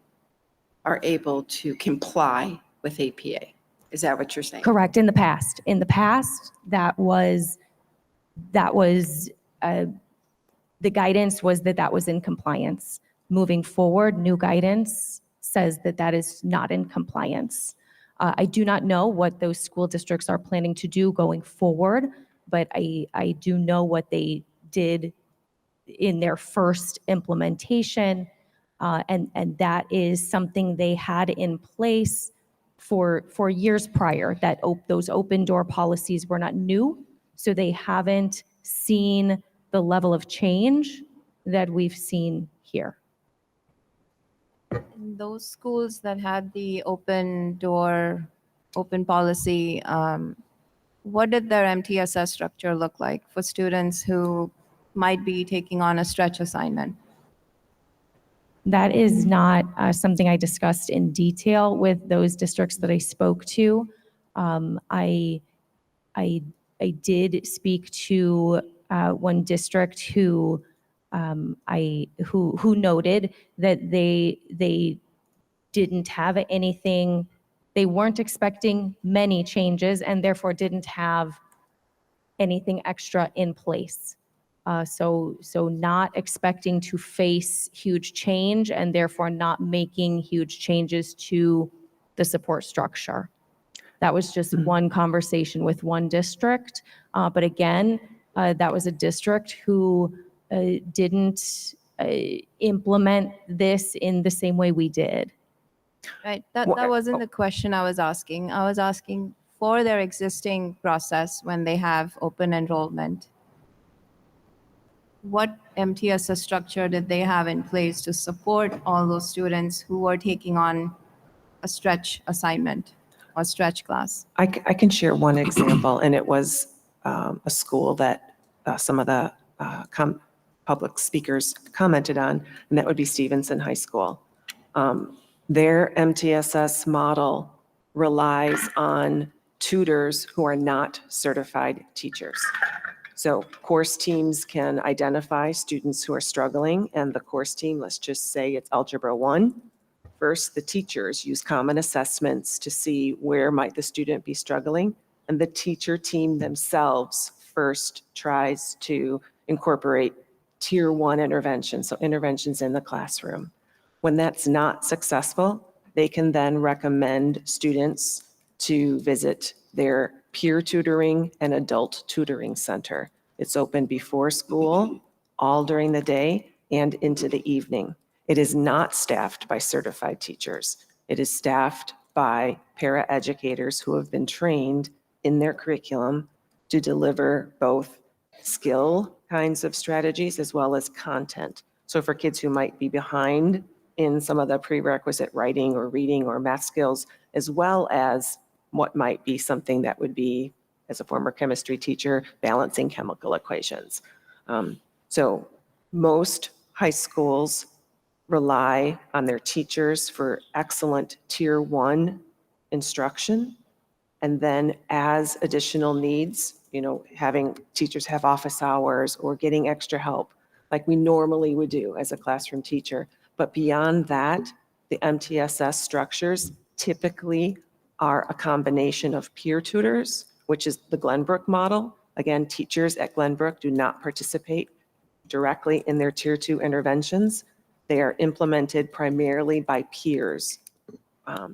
are able to comply with APA. Is that what you're saying? Correct. In the past, that was the guidance was that was in compliance. Moving forward, new guidance says that that is not in compliance. I do not know what those school districts are planning to do going forward, but I do know what they did in their first implementation, and that is something they had in place for years prior. That those open door policies were not new, so they haven't seen the level of change that we've seen here. In those schools that had the open policy, what did their MTSS structure look like for students who might be taking on a stretch assignment? That is not something I discussed in detail with those districts that I spoke to. I did speak to one district who noted that they didn't have anything, they weren't expecting many changes and therefore didn't have anything extra in place. So not expecting to face huge change and therefore not making huge changes to the support structure. That was just one conversation with one district. But again, that was a district who didn't implement this in the same way we did. Right, that wasn't the question I was asking. I was asking for their existing process when they have open enrollment. What MTSS structure did they have in place to support all those students who were taking on a stretch assignment or stretch class? I can share one example, and it was a school that some of the public speakers commented on, and that would be Stevenson High School. Their MTSS model relies on tutors who are not certified teachers. So course teams can identify students who are struggling, and the course team, let's just say it's Algebra 1. First, the teachers use common assessments to see where might the student be struggling, and the teacher team themselves first tries to incorporate Tier 1 interventions, so interventions in the classroom. When that's not successful, they can then recommend students to visit their peer tutoring and adult tutoring center. It's open before school, all during the day, and into the evening. It is not staffed by certified teachers. It is staffed by paraeducators who have been trained in their curriculum to deliver both skill kinds of strategies as well as content. So for kids who might be behind in some of the prerequisite writing or reading or math skills, as well as what might be something that would be, as a former chemistry teacher, balancing chemical equations. So most high schools rely on their teachers for excellent Tier 1 instruction. And then as additional needs, having teachers have office hours or getting extra help like we normally would do as a classroom teacher. But beyond that, the MTSS structures typically are a combination of peer tutors, which is the Glenbrook model. Again, teachers at Glenbrook do not participate directly in their Tier 2 interventions. They are implemented primarily by peers.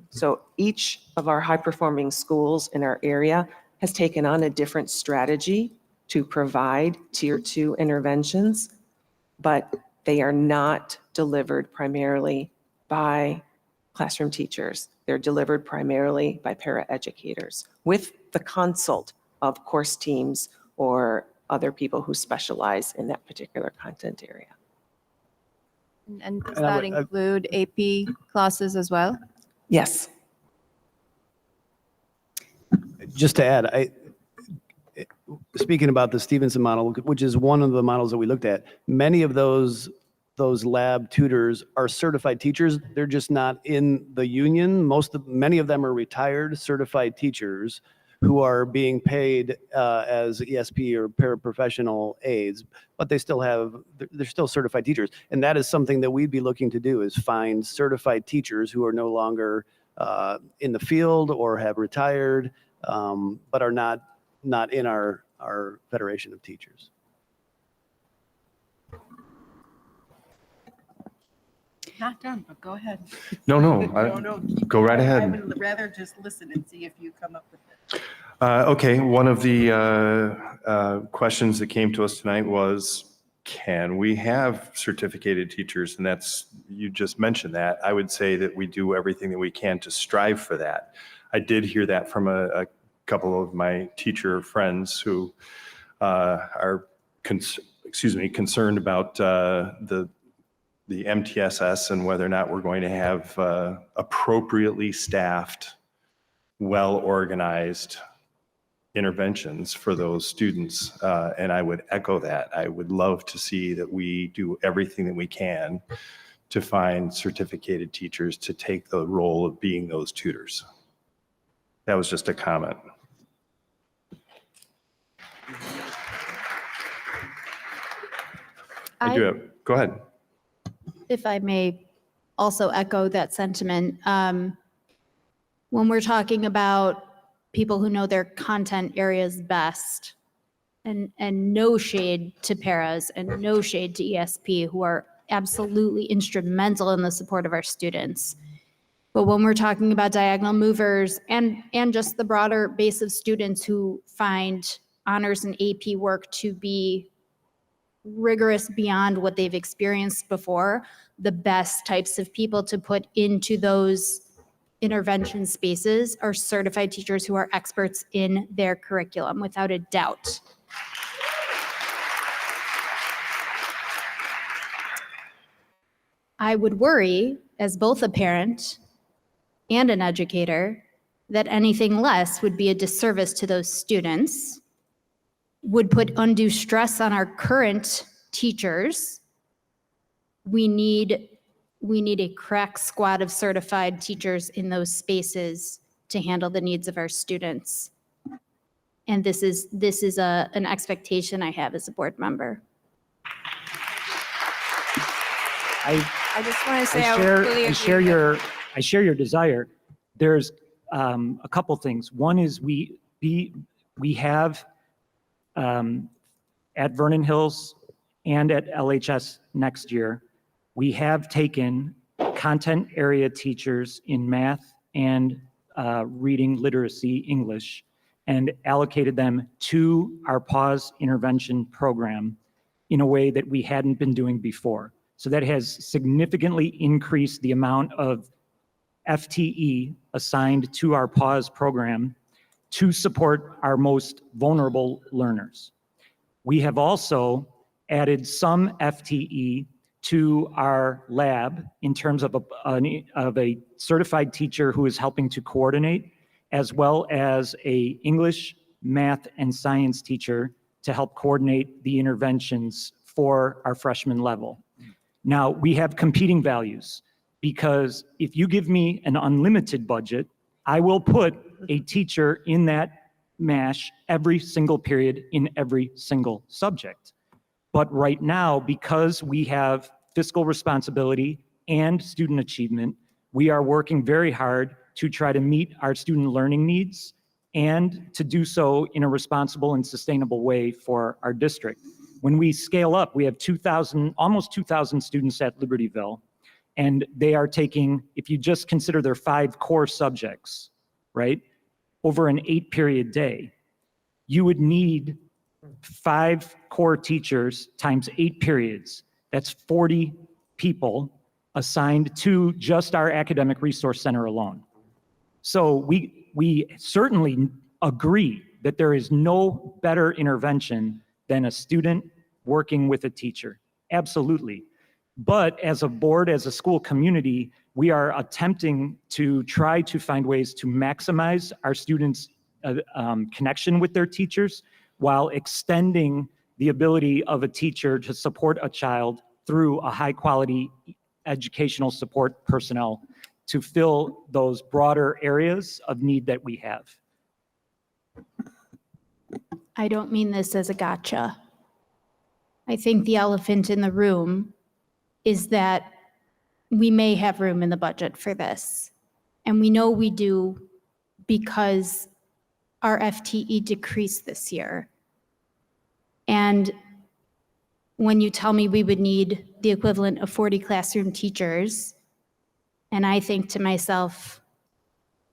So each of our high-performing schools in our area has taken on a different strategy to provide Tier 2 interventions, but they are not delivered primarily by classroom teachers. They're delivered primarily by paraeducators with the consult of course teams or other people who specialize in that particular content area. And does that include AP classes as well? Yes. Just to add, speaking about the Stevenson model, which is one of the models that we looked at, many of those lab tutors are certified teachers. They're just not in the union. Many of them are retired certified teachers who are being paid as ESP or paraprofessional aides, but they're still certified teachers. And that is something that we'd be looking to do, is find certified teachers who are no longer in the field or have retired, but are not in our Federation of Teachers. Not done, but go ahead. No, go right I ahead. would rather just listen and see if you come up with it. Okay, one of the questions that came to us tonight was, can we have certificated teachers? And you just mentioned that. I would say that we do everything that we can to strive for that. I did hear that from a couple of my teacher friends who are concerned about the MTSS and whether or not we're going to have appropriately staffed, well-organized interventions for those students. And I would echo that. I would love to see that we do everything that we can to find certificated teachers to take the role of being those tutors. That was just a comment. Go ahead. If I may also echo that sentiment. When we're talking about people who know their content areas best, and no shade to paras and no shade to ESP, who are absolutely instrumental in the support of our students. But when we're talking about diagonal movers and just the broader base of students who find honors and AP work to be rigorous beyond what they've experienced before, the best types of people to put into those intervention spaces are certified teachers who are experts in their curriculum, without a doubt. I would worry, as both a parent and an educator, that anything less would be a disservice to those students, would put undue stress on our current teachers. We need a crack squad of certified teachers in those spaces to handle the needs of our students. And this is an expectation I have as a board member. I just want to say I share your desire. There's a couple things. One is we have at Vernon Hills and at LHS next year, we have taken content area teachers in math and reading, literacy, English, and allocated them to our pause intervention program in a way that we hadn't been doing before. So that has significantly increased the amount of FTE assigned to our pause program to support our most vulnerable learners. We have also added some FTE to our lab in terms of a certified teacher who is helping to coordinate, as well as a English, math, and science teacher to help coordinate the interventions for our freshman level. Now, we have competing values, because if you give me an unlimited budget, I will put a teacher in that MASH every single period in every single subject. But right now, because we have fiscal responsibility and student achievement, we are working very hard to try to meet our student learning needs and to do so in a responsible and sustainable way for our district. When we scale up, we have almost 2,000 students at Libertyville, and they are taking, if you just consider their 5 core subjects, right, over an 8-period day, you would need 5 core teachers times 8 periods. That's 40 people assigned to just our academic resource center alone. So we certainly agree that there is no better intervention than a student working with a teacher. Absolutely. But as a board, as a school community, we are attempting to try to find ways to maximize our students' connection with their teachers while extending the ability of a teacher to support a child through a high-quality educational support personnel to fill those broader areas of need that we have. I don't mean this as a gotcha. I think the elephant in the room is that we may have room in the budget for this. And we know we do because our FTE decreased this year. And when you tell me we would need the equivalent of 40 classroom teachers, and I think to myself,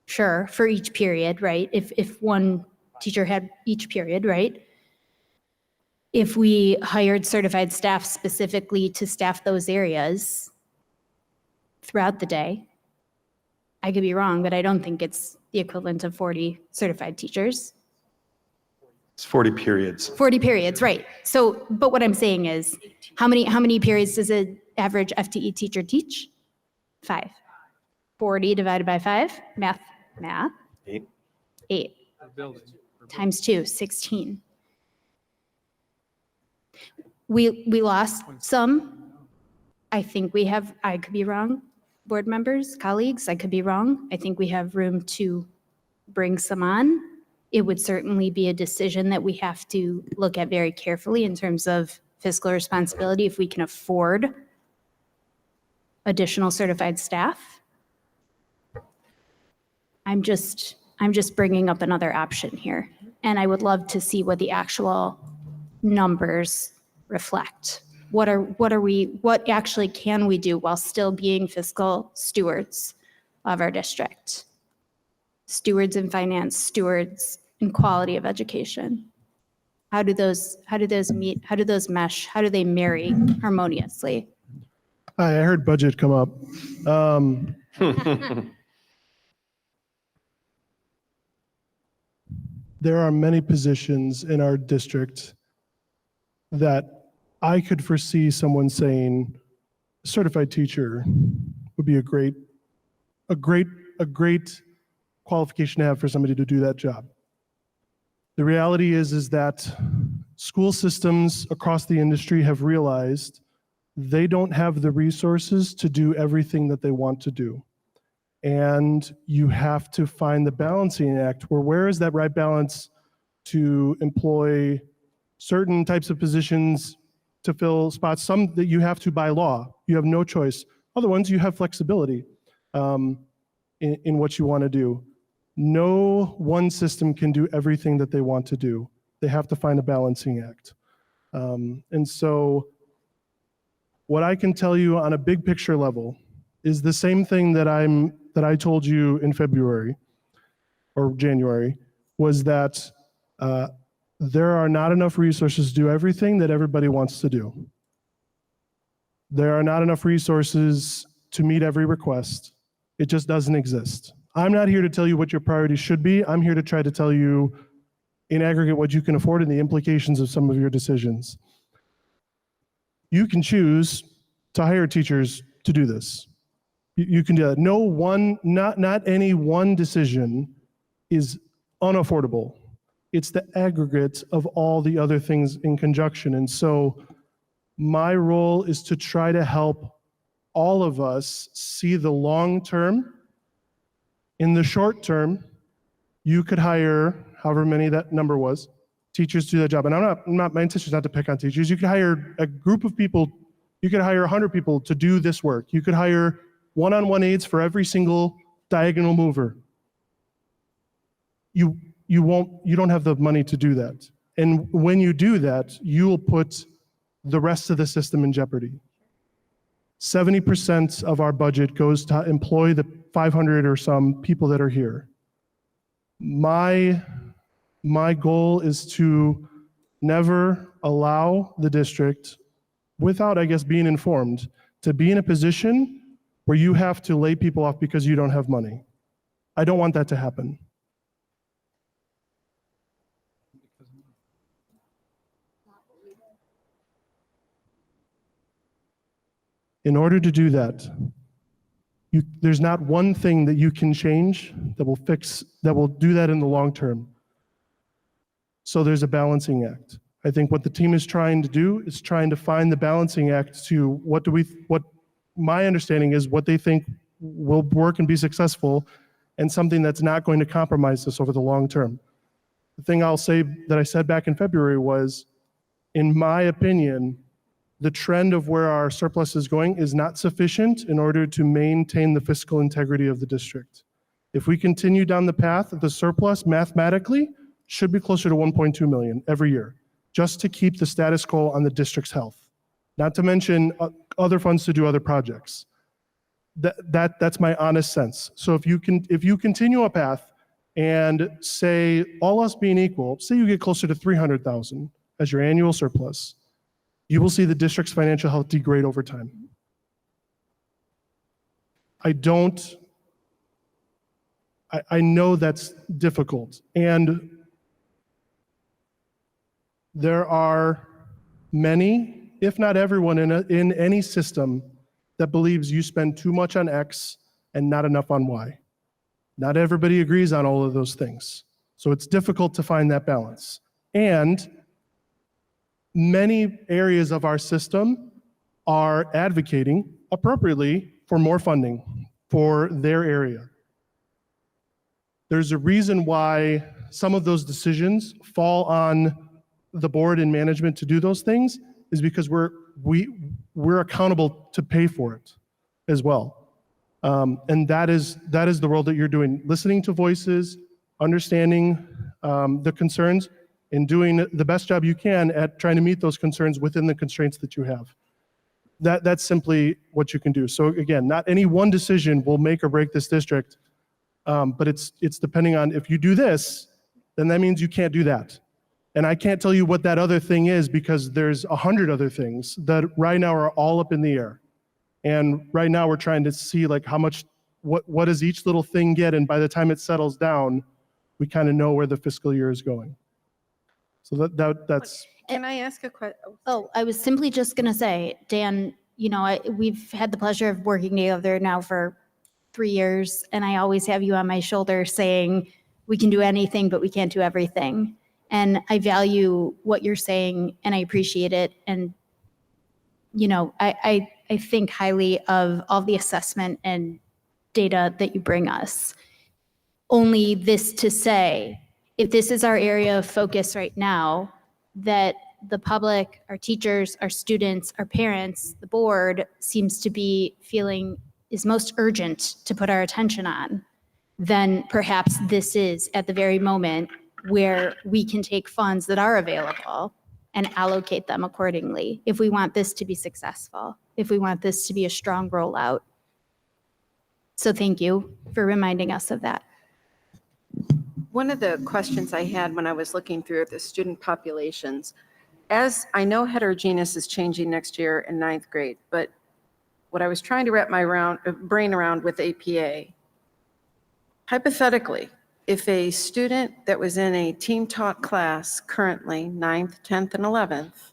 sure, for each period, right? If one teacher had each period, right? If we hired certified staff specifically to staff those areas throughout the day, I could be wrong, but I don't think it's the equivalent of 40 certified teachers. It's 40 periods. 40 periods, right. So, but what I'm saying is, how many periods does an average FTE teacher teach? 5. 40 divided by 5, math. 8. Times 2, 16. We lost some. I think we have, I could be wrong, board members, colleagues, I could be wrong. I think we have room to bring some on. It would certainly be a decision that we have to look at very carefully in terms of fiscal responsibility, if we can afford additional certified staff. I'm just bringing up another option here. And I would love to see what the actual numbers reflect. What actually can we do while still being fiscal stewards of our district? Stewards in finance, stewards in quality of education. How do those meet? How do those mesh? How do they marry harmoniously? Hi, I heard budget come up. There are many positions in our district that I could foresee someone saying, certified teacher would be a great qualification to have for somebody to do that job. The reality is that school systems across the industry have realized they don't have the resources to do everything that they want to do. And you have to find the balancing act where is that right balance to employ certain types of positions to fill spots, some that you have to by law, you have no choice. Other ones you have flexibility in what you want to do. No one system can do everything that they want to do. They have to find a balancing act. And so what I can tell you on a big picture level is the same thing that I told you in February or January, was that there are not enough resources to do everything that everybody wants to do. There are not enough resources to meet every request. It just doesn't exist. I'm not here to tell you what your priorities should be. I'm here to try to tell you in aggregate what you can afford and the implications of some of your decisions. You can choose to hire teachers to do this. You can do that. Not any one decision is unaffordable. It's the aggregate of all the other things in conjunction. And so my role is to try to help all of us see the long term. In the short term, you could hire however many that number was, teachers to do that job. And my intention is not to pick on teachers. You could hire a group of people, you could hire 100 people to do this work. You could hire one-on-one aides for every single diagonal mover. You don't have the money to do that. And when you do that, you will put the rest of the system in jeopardy. 70% of our budget goes to employ the 500 or some people that are here. My goal is to never allow the district, without, I guess, being informed, to be in a position where you have to lay people off because you don't have money. I don't want that to happen. In order to do that, there's not one thing that you can change that will do that in the long term. So there's a balancing act. I think what the team is trying to do is trying to find the balancing act to what my understanding is what they think will work and be successful, and something that's not going to compromise this over the long term. The thing I'll say that I said back in February was, in my opinion, the trend of where our surplus is going is not sufficient in order to maintain the fiscal integrity of the district. If we continue down the path, the surplus mathematically should be closer to 1.2 million every year, just to keep the status quo on the district's health. Not to mention other funds to do other projects. That's my honest sense. So if you continue a path and say, all else being equal, say you get closer to 300,000 as your annual surplus, you will see the district's financial health degrade over time. I know that's difficult, and there are many, if not everyone in any system that believes you spend too much on X and not enough on Y. Not everybody agrees on all of those things. So it's difficult to find that balance. And many areas of our system are advocating appropriately for more funding for their area. There's a reason why some of those decisions fall on the board and management to do those things, is because we're accountable to pay for it. as well. And that is the role that you're doing, listening to voices, understanding the concerns, and doing the best job you can at trying to meet those concerns within the constraints that you have. That's simply what you can do. So again, not any one decision will make or break this district, but it's depending on if you do this, then that means you can't do that. And I can't tell you what that other thing is because there's 100 other things that right now are all up in the air. And right now we're trying to see like how much, what does each little thing get? And by the time it settles down, we kind of know where the fiscal year is going. So that's. Can I ask a question? Oh, I was simply just going to say, Dan, you know, we've had the pleasure of working together now for 3 years, and I always have you on my shoulder saying, we can do anything, but we can't do everything. And I value what you're saying, and I appreciate it. And, you know, I think highly of all the assessment and data that you bring us. Only this to say, if this is our area of focus right now, that the public, our teachers, our students, our parents, the board seems to be feeling is most urgent to put our attention on, then perhaps this is at the very moment where we can take funds that are available and allocate them accordingly if we want this to be successful, if we want this to be a strong rollout. So thank you for reminding us of that. One of the questions I had when I was looking through the student populations, as I know heterogeneous is changing next year in 9th grade, but what I was trying to wrap my brain around with APA, hypothetically, if a student that was in a team taught class currently, 9th, 10th, and 11th,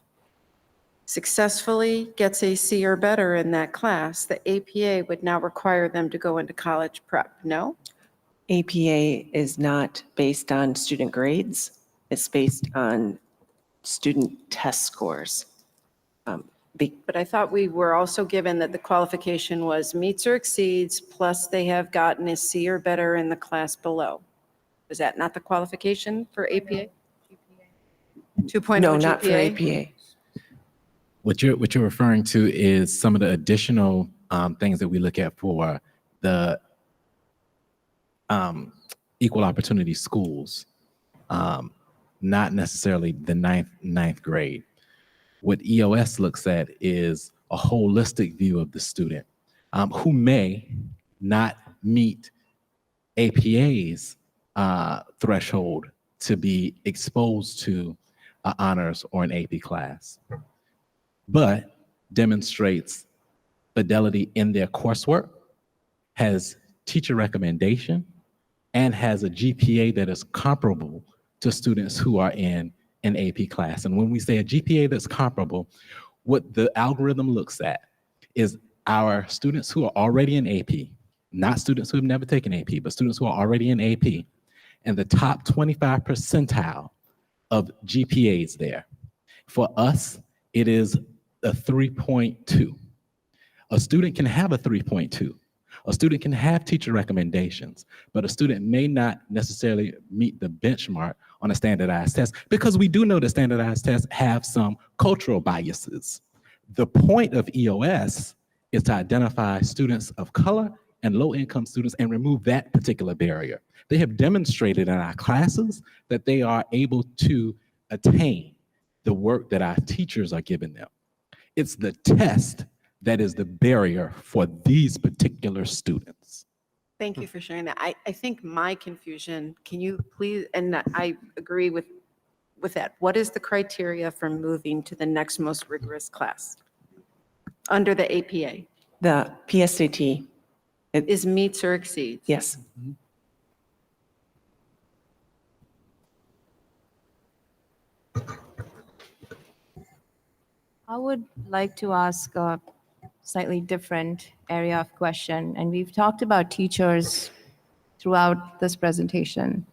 successfully gets a C or better in that class, the APA would now require them to go into college prep, no? APA is not based on student grades. It's based on student test scores. But I thought we were also given that the qualification was meets or exceeds, plus they have gotten a C or better in the class below. Is that not the qualification for APA? 2.0 No, not for GPA? APA. What you're referring to is some of the additional things that we look at for the equal opportunity schools, not necessarily the ninth grade. What EOS looks at is a holistic view of the student who may not meet APA's threshold to be exposed to honors or an AP class, but demonstrates fidelity in their coursework, has teacher recommendation, and has a GPA that is comparable to students who are in an AP class. And when we say a GPA that's comparable, what the algorithm looks at is our students who are already in AP, not students who have never taken AP, but students who are already in AP, and the top 25 percentile of GPAs there. For us, it is a 3.2. A student can have a 3.2. A student can have teacher recommendations, but a student may not necessarily meet the benchmark on a standardized test because we do know that standardized tests have some cultural biases. The point of EOS is to identify students of color and low-income students and remove that particular barrier. They have demonstrated in our classes that they are able to attain the work that our teachers are giving them. It's the test that is the barrier for these particular students. Thank you for sharing that. I think my confusion, can you please, and I agree with that. What is the criteria for moving to the next most rigorous class under the APA? The PSAT. Is meets or exceeds? Yes. I would like to ask a slightly different area of question, and we've talked about teachers throughout this presentation.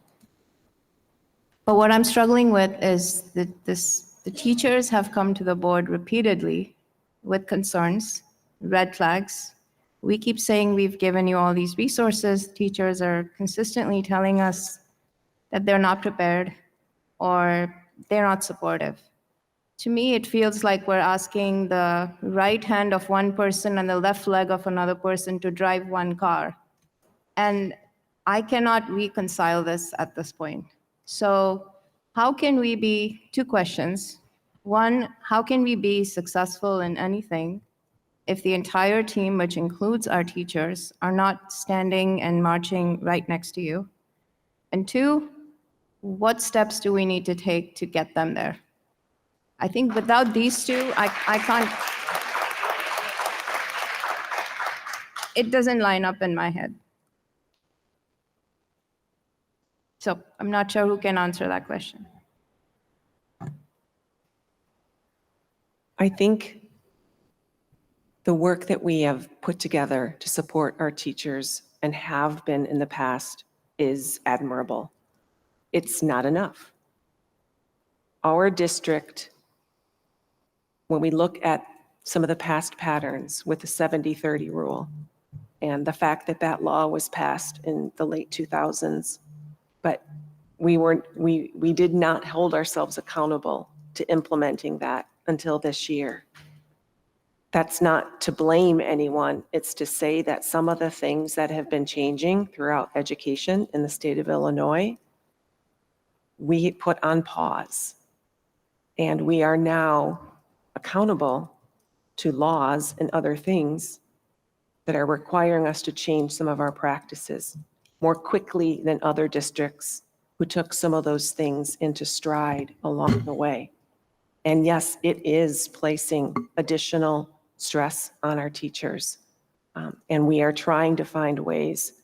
But what I'm struggling with is that the teachers have come to the board repeatedly with concerns, red flags. We keep saying we've given you all these resources. Teachers are consistently telling us that they're not prepared or they're not supportive To me, it feels like we're asking the right hand of one person and the left leg of another person to drive one car. And I cannot reconcile this at this point. So how can we be, two questions. One, how can we be successful in anything if the entire team, which includes our teachers, are not standing and marching right next to you? And two, what steps do we need to take to get them there? I think without these two, I can't, it doesn't line up in my head. So I'm not sure who can answer that question. I think the work that we have put together to support our teachers and have been in the past is admirable. It's not enough. Our district, when we look at some of the past patterns with the 70-30 rule and the fact that that law was passed in the late 2000s, but we did not hold ourselves accountable to implementing that until this year. That's not to blame anyone. It's to say that some of the things that have been changing throughout education in the state of Illinois, we put on pause. And we are now accountable to laws and other things that are requiring us to change some of our practices more quickly than other districts who took some of those things into stride along the way. And yes, it is placing additional stress on our teachers. And we are trying to find ways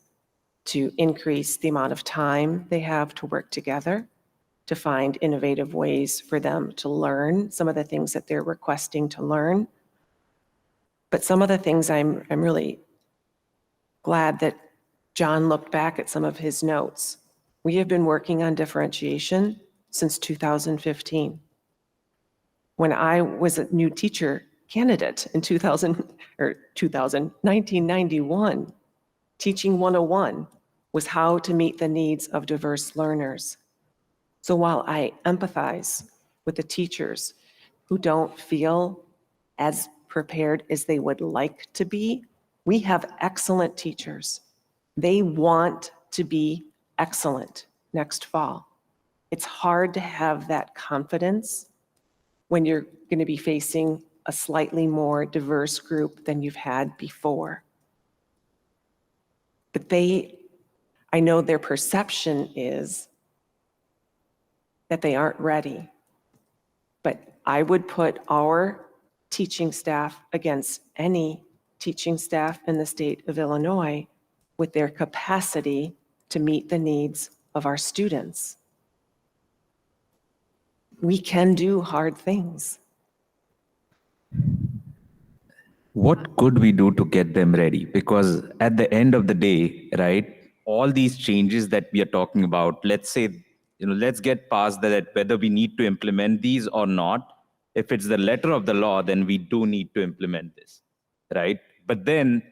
to increase the amount of time they have to work together, to find innovative ways for them to learn some of the things that they're requesting to learn. But some of the things I'm really glad that John looked back at some of his notes. We have been working on differentiation since 2015. When I was a new teacher candidate in 1991, Teaching 101 was how to meet the needs of diverse learners. So while I empathize with the teachers who don't feel as prepared as they would like to be, we have excellent teachers. They want to be excellent next fall. It's hard to have that confidence when you're going to be facing a slightly more diverse group than you've had before. But I know their perception is that they aren't ready. But I would put our teaching staff against any teaching staff in the state of Illinois with their capacity to meet the needs of our students. We can do hard things. What could we do to get them ready? Because at the end of the day, right, all these changes that we are talking about, let's say, let's get past that whether we need to implement these or not. If it's the letter of the law, then we do need to implement this, right? But then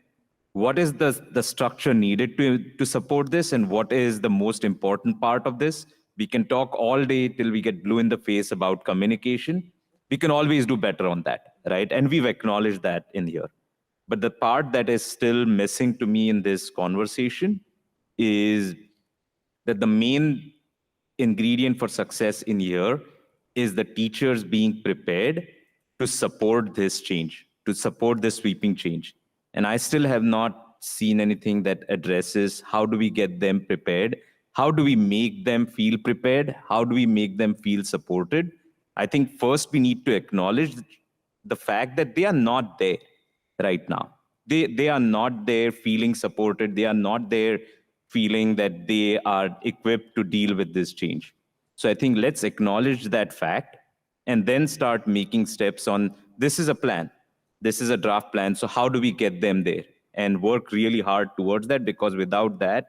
what is the structure needed to support this, and what is the most important part of this? We can talk all day till we get blue in the face about communication. We can always do better on that, right? And we've acknowledged that in here. But the part that is still missing to me in this conversation is that the main ingredient for success in here is the teachers being prepared to support this change, to support this sweeping change. And I still have not seen anything that addresses how do we get them prepared? How do we make them feel prepared? How do we make them feel supported? I think first we need to acknowledge the fact that they are not there right now. They are not there feeling supported. They are not there feeling that they are equipped to deal with this change. So I think let's acknowledge that fact and then start making steps on, this is a plan. This is a draft plan. So how do we get them there? And work really hard towards that, because without that,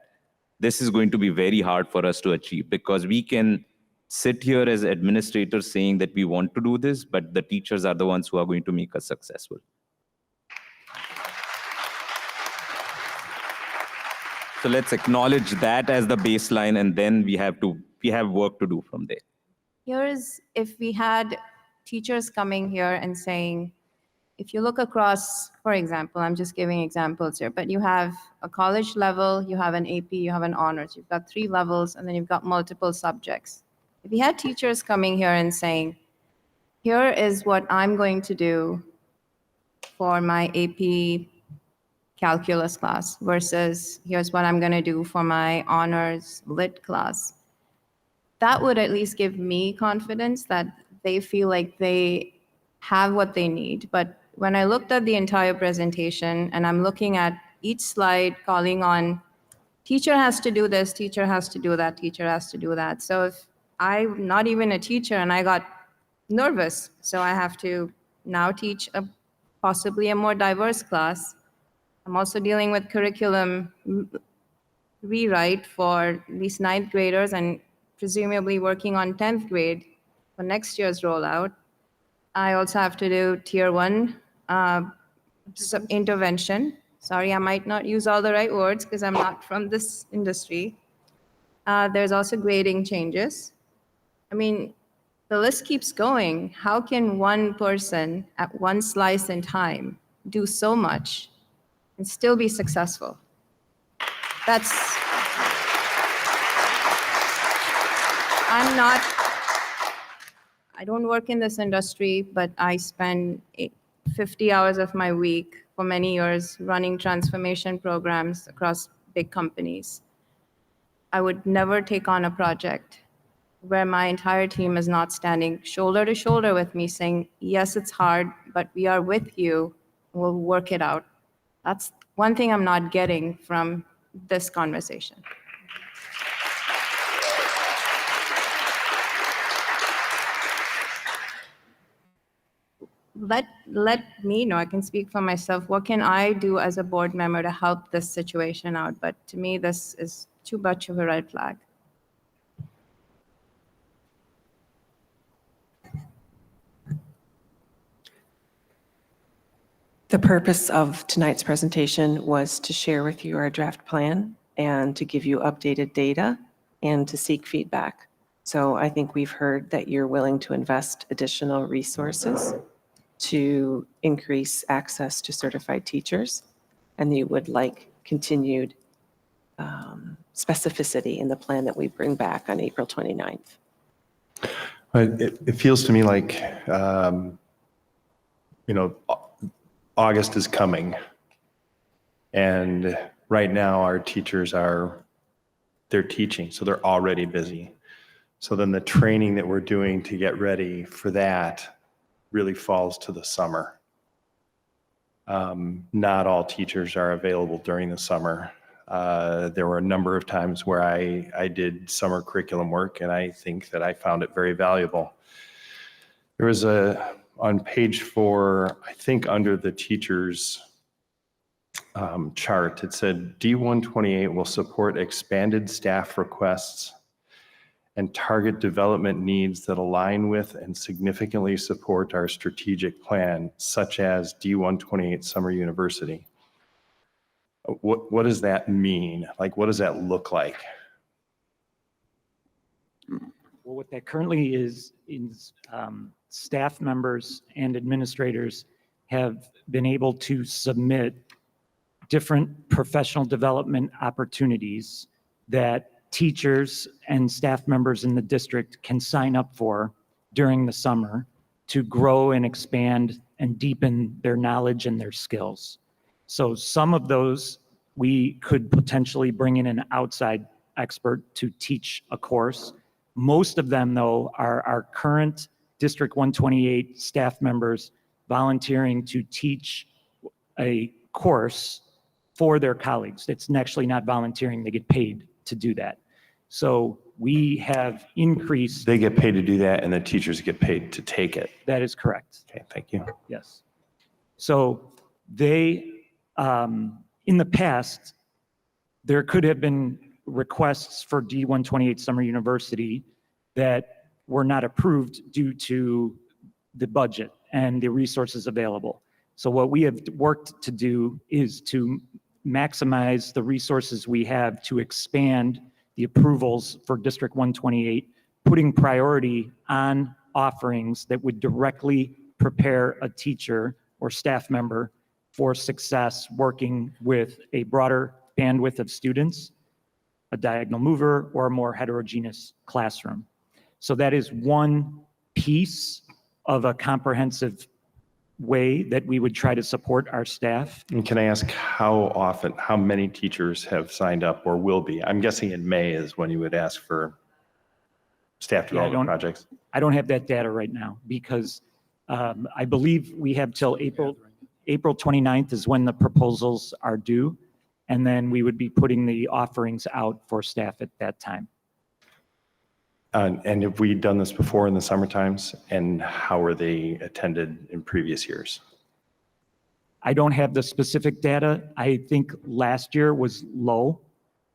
this is going to be very hard for us to achieve, because we can sit here as administrators saying that we want to do this, but the teachers are the ones who are going to make us successful. So let's acknowledge that as the baseline, and then we have work to do from there. Here's if we had teachers coming here and saying, if you look across, for example, I'm just giving examples here, but you have a college level, you have an AP, you have an honors, you've got 3 levels, and then you've got multiple subjects. If you had teachers coming here and saying, here is what I'm going to do for my AP calculus class versus here's what I'm going to do for my honors lit class, that would at least give me confidence that they feel like they have what they need. But when I looked at the entire presentation and I'm looking at each slide calling on teacher has to do this, teacher has to do that, teacher has to do that. So if I'm not even a teacher and I got nervous, so I have to now teach possibly a more diverse class. I'm also dealing with curriculum rewrite for these 9th graders and presumably working on 10th grade for next year's rollout. I also have to do tier 1 intervention. Sorry, I might not use all the right words because I'm not from this industry. There's also grading changes. I mean, the list keeps going. How can one person at one slice in time do so much and still be successful? I don't work in this industry, but I spend 50 hours of my week for many years running transformation programs across big companies. I would never take on a project where my entire team is not standing shoulder to shoulder with me saying, yes, it's hard, but we are with you, we'll work it out. That's one thing I'm not getting from this conversation. Let me know, I can speak for myself. What can I do as a board member to help this situation out? But to me, this is too much of a red flag. The purpose of tonight's presentation was to share with you our draft plan and to give you updated data and to seek feedback. So I think we've heard that you're willing to invest additional resources to increase access to certified teachers, and you would like continued specificity in the plan that we bring back on April 29th. It feels to me like, August is coming. And right now our teachers they're teaching, so they're already busy. So then the training that we're doing to get ready for that really falls to the summer. Not all teachers are available during the summer. There were a number of times where I did summer curriculum work, and I think that I found it very valuable. There was on page 4, I think under the teachers chart, it said D128 will support expanded staff requests and target development needs that align with and significantly support our strategic plan, such as D128 Summer University. What does that mean? Like, what does that look like? Well, what that currently is staff members and administrators have been able to submit different professional development opportunities that teachers and staff members in the district can sign up for during the summer to grow and expand and deepen their knowledge and their skills. So some of those we could potentially bring in an outside expert to teach a course. Most of them, though, are our current District 128 staff members volunteering to teach a course for their colleagues. It's actually not volunteering, they get paid to do that. So we have increased. They get paid to do that, and the teachers get paid to take it. That is correct. Okay, thank you. Yes. So they, in the past, there could have been requests for D128 Summer University that were not approved due to the budget and the resources available. So what we have worked to do is to maximize the resources we have to expand the approvals for District 128, putting priority on offerings that would directly prepare a teacher or staff member for success working with a broader bandwidth of students, a diagonal mover, or a more heterogeneous classroom. So that is one piece of a comprehensive way that we would try to support our staff. And can I ask how many teachers have signed up or will be? I'm guessing in May is when you would ask for staff development projects. I don't have that data right now because I believe we have till April 29th is when the proposals are due. And then we would be putting the offerings out for staff at that time. And have we done this before in the summer times? And how were they attended in previous years? I don't have the specific data. I think last year was low,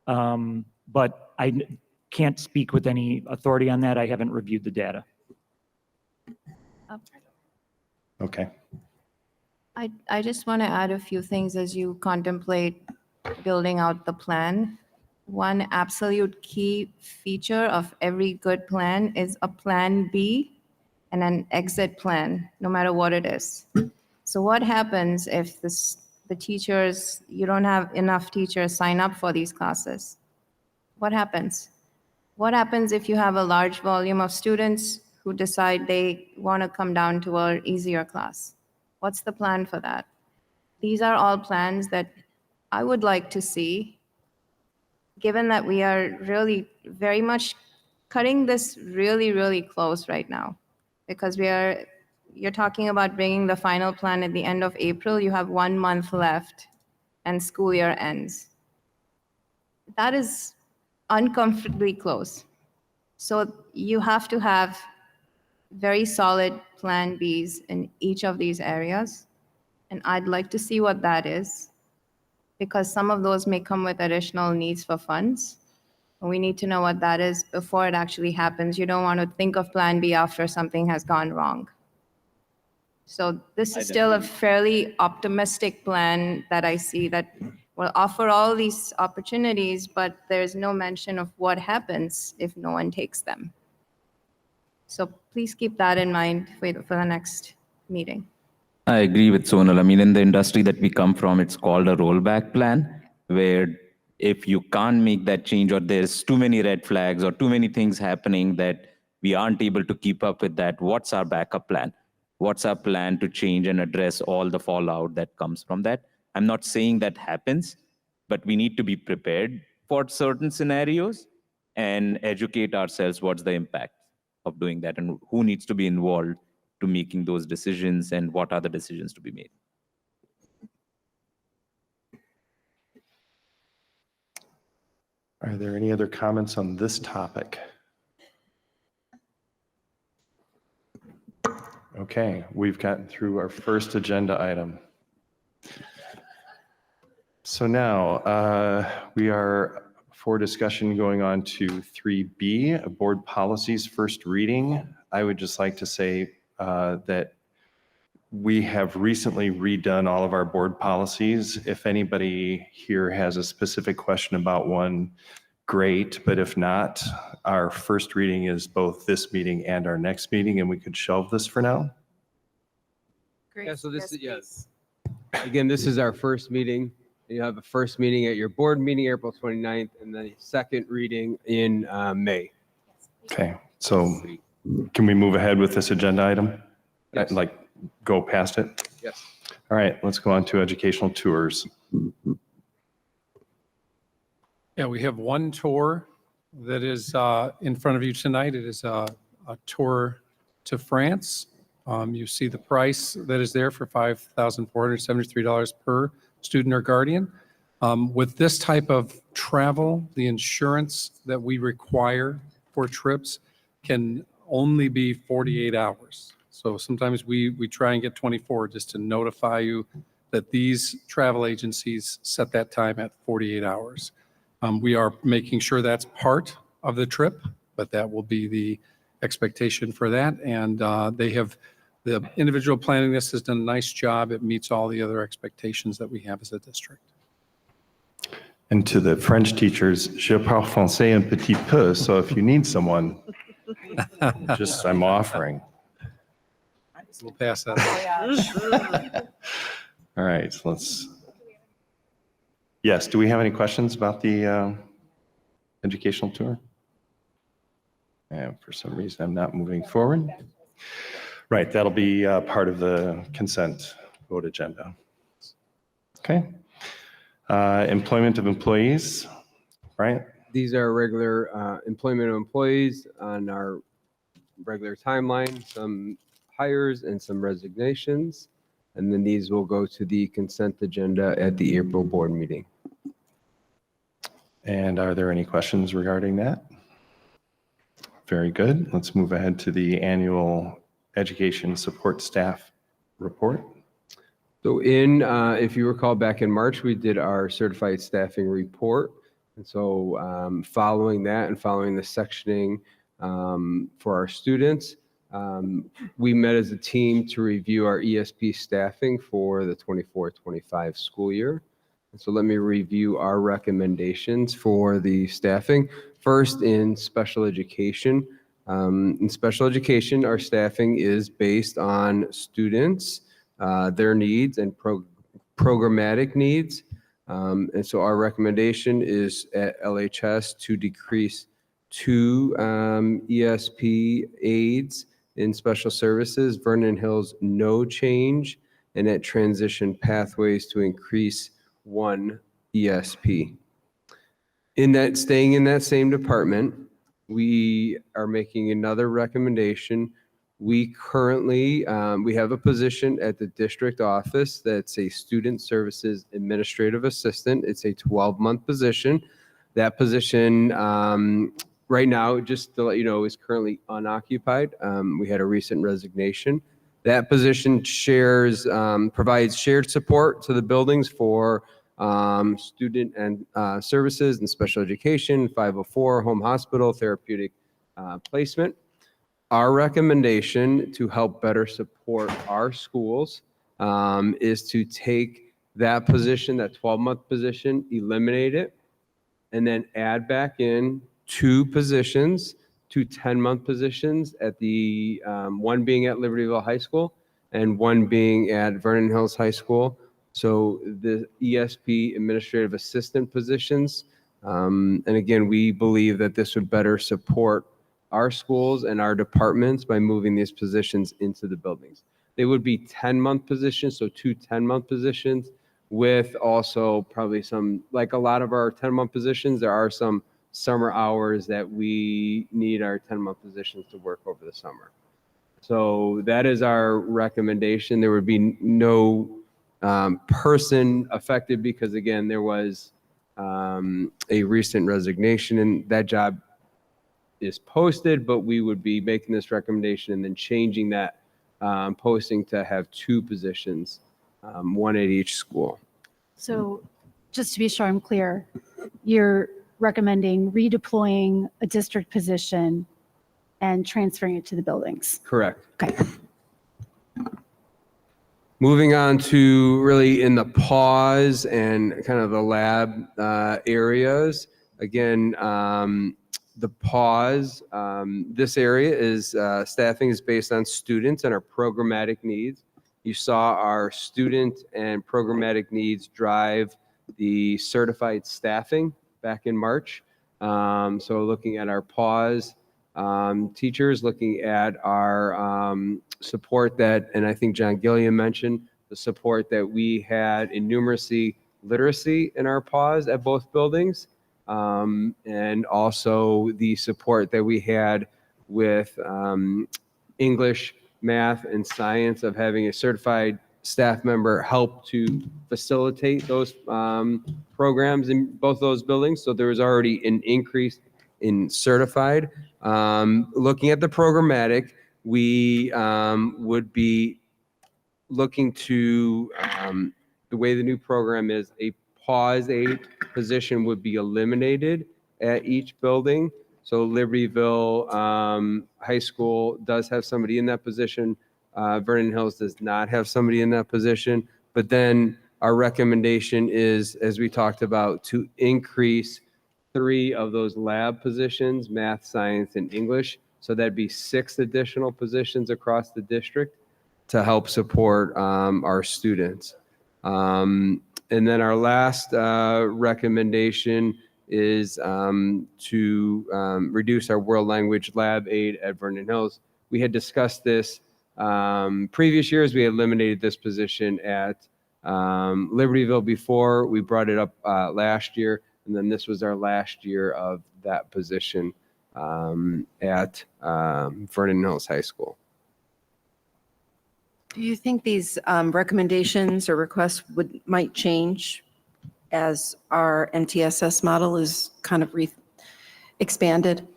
but I can't speak with any authority on that. I haven't reviewed the data. Okay. I just want to add a few things as you contemplate building out the plan. One absolute key feature of every good plan is a plan B and an exit plan, no matter what it is. So what happens if the teachers, you don't have enough teachers sign up for these classes? What happens? What happens if you have a large volume of students who decide they want to come down to an easier class? What's the plan for that? These are all plans that I would like to see, given that we are really very much cutting this really, really close right now. Because you're talking about bringing the final plan at the end of April. You have 1 month left and school year ends. That is uncomfortably close. So you have to have very solid plan Bs in each of these areas. And I'd like to see what that is, because some of those may come with additional needs for funds. We need to know what that is before it actually happens. You don't want to think of plan B after something has gone wrong. So this is still a fairly optimistic plan that I see that will offer all these opportunities, but there's no mention of what happens if no one takes them. So please keep that in mind for the next meeting. I agree with Sonal. I mean, in the industry that we come from, it's called a rollback plan, where if you can't make that change or there's too many red flags or too many things happening that we aren't able to keep up with that, what's our backup plan? What's our plan to change and address all the fallout that comes from that? I'm not saying that happens, but we need to be prepared for certain scenarios and educate ourselves what's the impact of doing that and who needs to be involved to making those decisions and what are the decisions to be made. Are there any other comments on this topic? Okay, we've gotten through our first agenda item. So now we are for discussion going on to 3B, board policies first reading. I would just like to say that we have recently redone all of our board policies. If anybody here has a specific question about one, great, but if not, our first reading is both this meeting and our next meeting, and we could shelve this for now. Great. Yeah, so this is, yes. Again, this is our first meeting. You have a first meeting at your board meeting, April 29th, and then a second reading in May. Okay, so can we move ahead with this agenda item? Yes. Like go past it? Yes. All right, let's go on to educational tours. Yeah, we have one tour that is in front of you tonight. It is a tour to France. You see the price that is there for $5,473 per student or guardian. With this type of travel, the insurance that we require for trips can only be 48 hours. So sometimes we try and get 24 just to notify you that these travel agencies set that time at 48 hours. We are making sure that's part of the trip, but that will be the expectation for that. And the individual planning this has done a nice job. It meets all the other expectations that we have as a district. And to the French teachers, je parle français un petit peu, so if you need someone, Just, I'm offering. We'll pass that. All right, so let's, yes, do we have any questions about the educational tour? And for some reason, I'm not moving forward. Right, that'll be part of the consent vote agenda. Okay. Employment of employees, right? These are regular employment of employees on our regular timeline, some hires and some resignations. And then these will go to the consent agenda at the April board meeting. And are there any questions regarding that? Very good. Let's move ahead to the annual education support staff report. So if you recall back in March, we did our certified staffing report. And so following that and following the sectioning for our students, we met as a team to review our ESP staffing for the 24-25 school year. And so let me review our recommendations for the staffing. First, in special education. In special education, our staffing is based on students, their needs and programmatic needs. And so our recommendation is at LHS to decrease 2 ESP aides in special services, Vernon Hills, no change, and at transition pathways to increase 1 ESP. Staying in that same department, we are making another recommendation. We currently, we have a position at the district office that's a student services administrative assistant. It's a 12-month position. That position, right now, just to let you know, is currently unoccupied. We had a recent resignation. That position provides shared support to the buildings for student and services and special education, 504, home hospital, therapeutic placement. Our recommendation to help better support our schools is to take that position, that 12-month position, eliminate it, and then add back in 2 positions, 2 10-month positions at the one being at Libertyville High School and one being at Vernon Hills High School. So the ESP administrative assistant positions. And again, we believe that this would better support our schools and our departments by moving these positions into the buildings. They would be 10-month positions, so 2 10-month positions with also probably some, like a lot of our 10-month positions, there are some summer hours that we need our 10-month positions to work over the summer. So that is our recommendation. There would be no person affected because again, there was a recent resignation and that job is posted, but we would be making this recommendation and then changing that posting to have 2 positions, 1 at each school. So just to be sure I'm clear, you're recommending redeploying a district position and transferring it to the buildings? Correct. Okay. Moving on to really in the pause and kind of the lab areas. Again, the pause, this area is staffing is based on students and our programmatic needs. You saw our student and programmatic needs drive the certified staffing back in March. So looking at our pause, teachers, looking at our support that, and I think John Gilliam mentioned, the support that we had in numeracy literacy in our pause at both buildings. And also the support that we had with English, math, and science of having a certified staff member help to facilitate those programs in both those buildings. So there was already an increase in certified. Looking at the programmatic, we would be looking to, the way the new program is, a pause aide position would be eliminated at each building. So Libertyville High School does have somebody in that position. Vernon Hills does not have somebody in that position. But then our recommendation is, as we talked about, to increase 3 of those lab positions, math, science, and English. So that'd be 6 additional positions across the district to help support our students. And then our last recommendation is to reduce our world language lab aid at Vernon Hills. We had discussed this previous years. We eliminated this position at Libertyville before. We brought it up last year, and then this was our last year of that position at Vernon Hills High School. Do you think these recommendations or requests might change as our MTSS model is kind of expanded?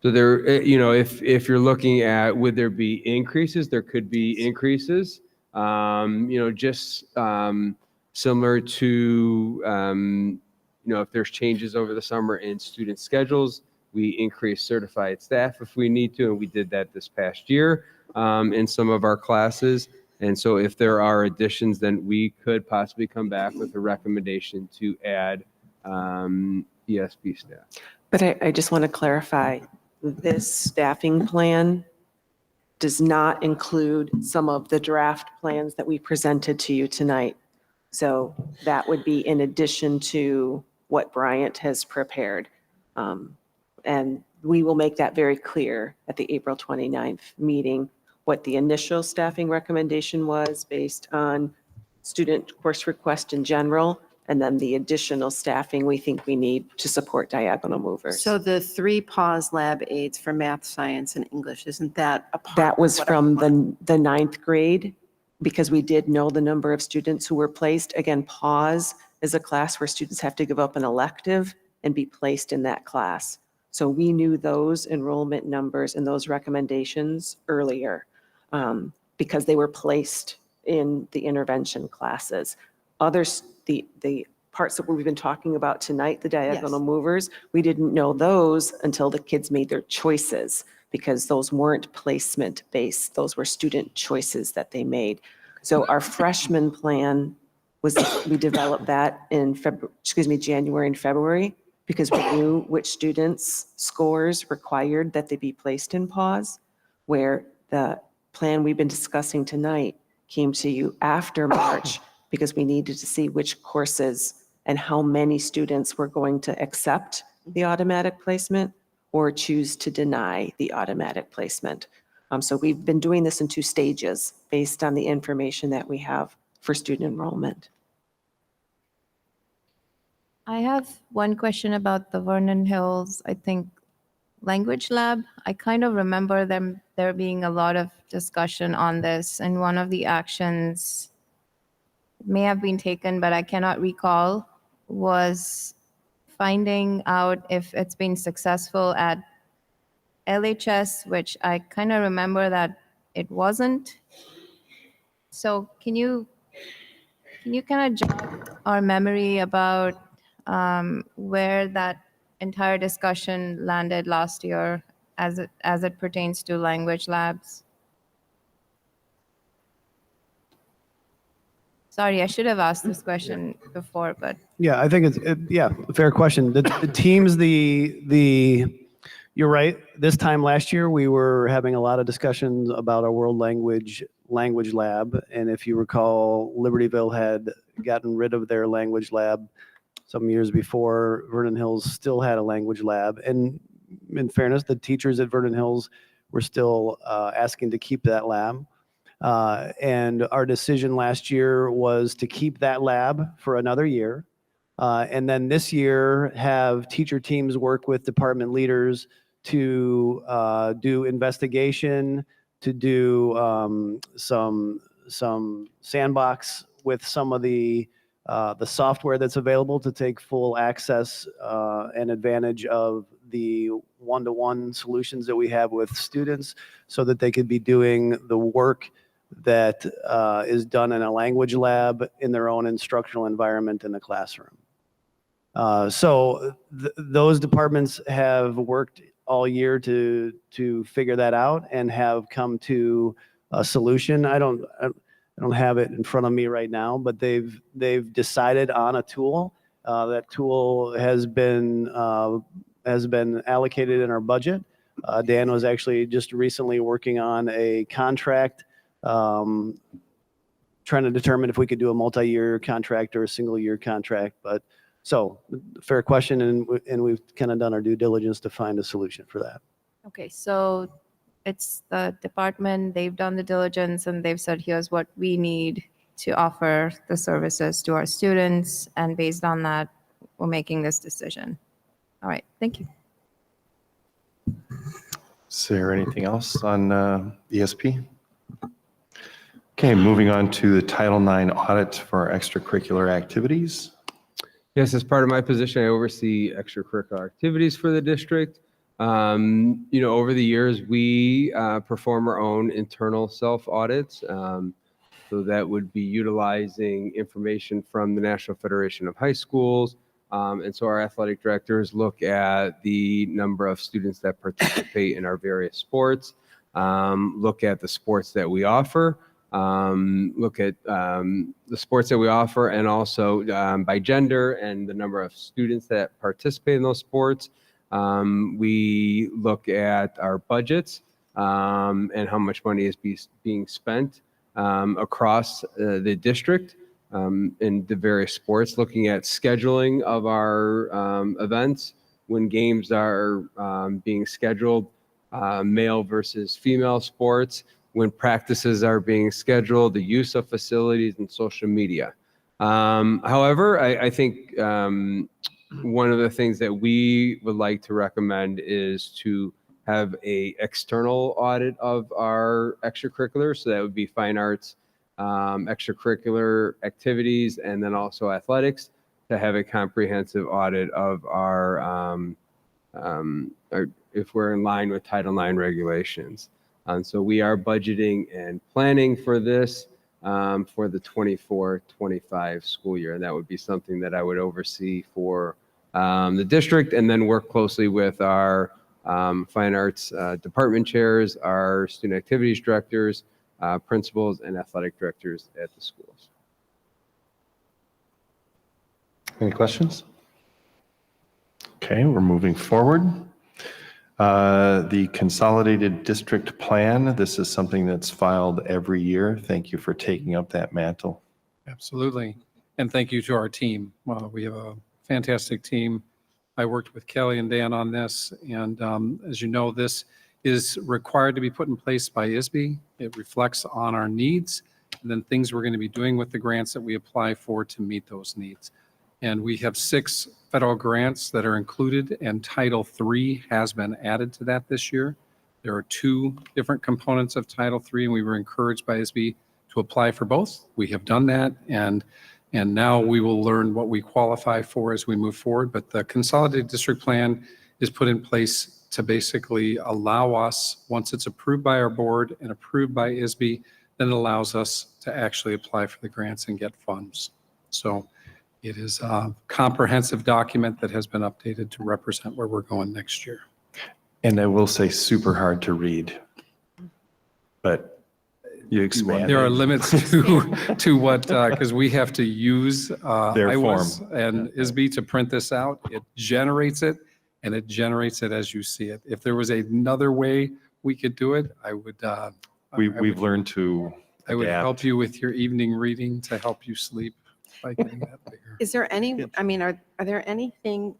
So there, if you're looking at would there be increases, there could be increases. Just similar to if there's changes over the summer in student schedules, we increase certified staff if we need to, and we did that this past year in some of our classes. And so if there are additions, then we could possibly come back with a recommendation to add ESP staff. But I just want to clarify, this staffing plan does not include some of the draft plans that we presented to you tonight. So that would be in addition to what Bryant has prepared. And we will make that very clear at the April 29th meeting, what the initial staffing recommendation was based on student course request in general, and then the additional staffing we think we need to support diagonal movers. So the 3 pause lab aides for math, science, and English, isn't that a part? That was of what from the 9th grade, because we did know the number of students who were placed. Again, pause is a class where students have to give up an elective and be placed in that class. So we knew those enrollment numbers and those recommendations earlier because they were placed in the intervention classes. Others, the parts that we've been talking about tonight, the diagonal movers, we didn't know those until the kids made their choices, because those weren't placement based. Those were student choices that they made. So our freshman plan was, we developed that in January and February, because we knew which students' scores required that they be placed in pause, where the plan we've been discussing tonight came to you after March, because we needed to see which courses and how many students were going to accept the automatic placement or choose to deny the automatic placement. So we've been doing this in 2 stages based on the information that we have for student enrollment. I have one question about the Vernon Hills, I think, language lab. I kind of remember there being a lot of discussion on this, and one of the actions may have been taken, but I cannot recall, was finding out if it's been successful at LHS, which I kind of remember that it wasn't. So can you kind of jog our memory about where that entire discussion landed last year as it pertains to language labs? Sorry, I should have asked this question before, but Yeah, I think it's a fair question. The teams, you're right. This time last year, we were having a lot of discussions about our world language lab. And if you recall, Libertyville had gotten rid of their language lab some years before. Vernon Hills still had a language lab. And in fairness, the teachers at Vernon Hills were still asking to keep that lab. And our decision last year was to keep that lab for another year. And then this year, have teacher teams work with department leaders to do investigation, to do some sandbox with some of the software that's available to take full access and advantage of the one-to-one solutions that we have with students, so that they could be doing the work that is done in a language lab in their own instructional environment in the classroom. So those departments have worked all year to figure that out and have come to a solution. I don't have it in front of me right now, but they've decided on a tool. That tool has been allocated in our budget. Dan was actually just recently working on a contract, trying to determine if we could do a multi-year contract or a single-year contract. But so, fair question, and we've kind of done our due diligence to find a solution for that. Okay, so it's the department, they've done the diligence and they've said, here's what we need to offer the services to our students. And based on that, we're making this decision. All right, thank you. Is there anything else on ESP? Okay, moving on to the Title IX audit for our extracurricular activities. Yes, as part of my position, I oversee extracurricular activities for the district. Over the years, we perform our own internal self-audits. So that would be utilizing information from the National Federation of High Schools. And so our athletic directors look at the number of students that participate in our various sports, look at the sports that we offer, look at the sports that we offer, and also by gender and the number of students that participate in those sports. We look at our budgets and how much money is being spent across the district in the various sports, looking at scheduling of our events, when games are being scheduled, male versus female sports, when practices are being scheduled, the use of facilities and social media. However, I think one of the things that we would like to recommend is to have a external audit of our extracurriculars. So that would be fine arts, extracurricular activities, and then also athletics, to have a comprehensive audit of our if we're in line with Title IX regulations. So we are budgeting and planning for this for the 24-25 school year. And that would be something that I would oversee for the district, and then work closely with our fine arts department chairs, our student activities directors, principals, and athletic directors at the schools. Any questions? Okay, we're moving forward. The consolidated district plan, this is something that's filed every year. Thank you for taking up that mantle. Absolutely. And thank you to our team. Well, we have a fantastic team. I worked with Kelly and Dan on this, and as you know, this is required to be put in place by ISB. It reflects on our needs and then things we're going to be doing with the grants that we apply for to meet those needs. And we have 6 federal grants that are included, and Title III has been added to that this year. There are 2 different components of Title III, and we were encouraged by ISB to apply for both. We have done that, and now we will learn what we qualify for as we move forward. But the consolidated district plan is put in place to basically allow us, once it's approved by our board and approved by ISB, then it allows us to actually apply for the grants and get funds. So it is a comprehensive document that has been updated to represent where we're going next year. And I will say super hard to read, but you expand. There are limits to what, because we have to use Their iWAS form. and ISB to print this out. It generates it, and it generates it as you see it. If there was another way we could do it, I would. We've learned to I would adapt. help you with your evening reading to help you sleep by getting that bigger. Is there any, I mean, are there anything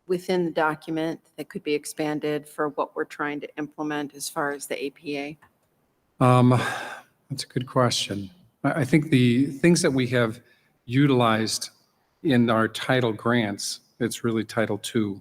within the document that could be expanded for what we're trying to implement as far as the APA? That's a good question. I think the things that we have utilized in our title grants, it's really Title II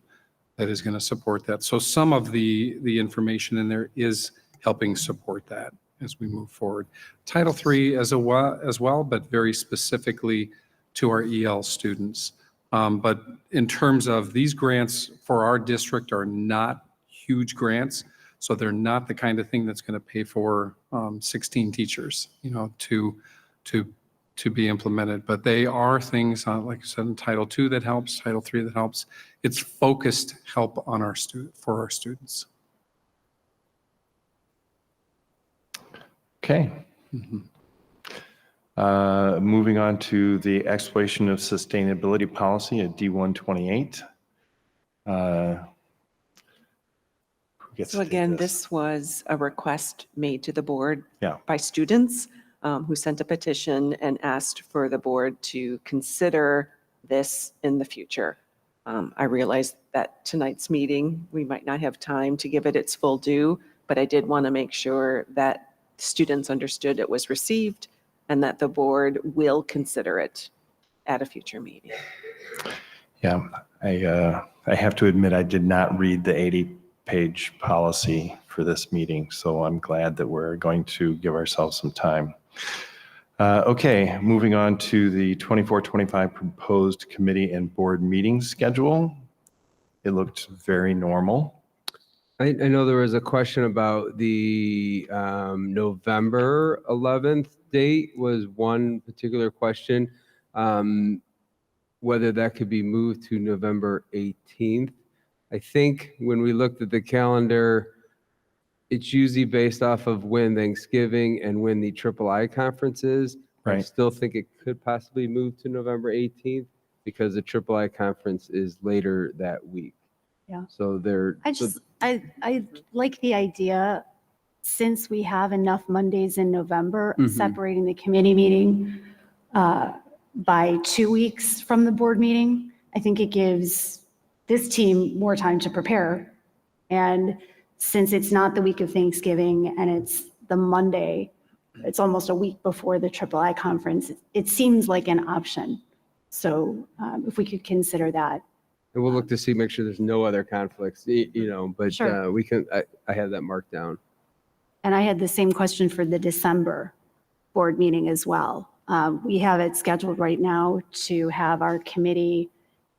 that is going to support that. So some of the information in there is helping support that as we move forward. Title III as well, but very specifically to our EL students. But in terms of these grants for our district are not huge grants. So they're not the kind of thing that's going to pay for 16 teachers, to be implemented. But they are things, like I said, in Title II that helps, Title III that helps. It's focused help on for our students. Okay. Moving on to the exploration of sustainability policy at D128. gets So to take again, this was a request made to the board Yeah. by students who sent a petition and asked for the board to consider this in the future. I realize that tonight's meeting, we might not have time to give it its full due, but I did want to make sure that students understood it was received and that the board will consider it at a future meeting. Yeah, I have to admit, I did not read the 80-page policy for this meeting, so I'm glad that we're going to give ourselves some time. Okay, moving on to the 24-25 proposed committee and board meeting schedule. It looked very normal. I know there was a question about the November 11th date was one particular question, whether that could be moved to November 18th. I think when we looked at the calendar, it's usually based off of when Thanksgiving and when the III conference is. I Right. still think it could possibly move to November 18th because the III conference is later that week. Yeah. So they're. I like the idea, since we have enough Mondays in November, Mhm. separating the committee meeting by 2 weeks from the board meeting. I think it gives this team more time to prepare. And since it's not the week of Thanksgiving and it's the Monday, it's almost a week before the III conference, it seems like an option. So if we could consider that. And we'll look to see, make sure there's no other conflicts, but Sure. we can, I have that marked down. And I had the same question for the December board meeting as well. We have it scheduled right now to have our committee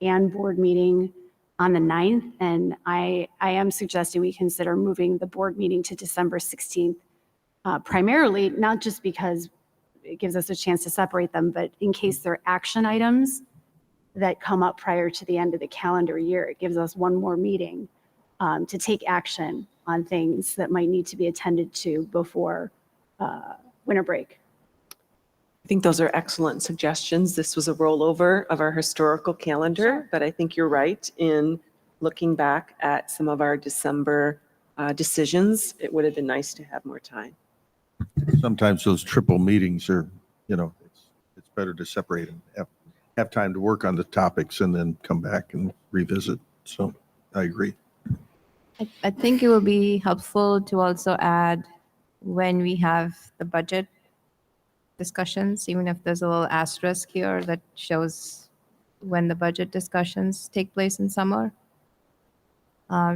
and board meeting on the 9th. And I am suggesting we consider moving the board meeting to December 16th, primarily, not just because it gives us a chance to separate them, but in case there are action items that come up prior to the end of the calendar year, it gives us one more meeting to take action on things that might need to be attended to before winter break. I think those are excellent suggestions. This was a rollover of our historical calendar, but I think you're right in looking back at some of our December decisions. It would have been nice to have more time. Sometimes those triple meetings are, it's better to separate them, have time to work on the topics and then come back and revisit. So I agree. I think it would be helpful to also add when we have the budget discussions, even if there's a little asterisk here that shows when the budget discussions take place in summer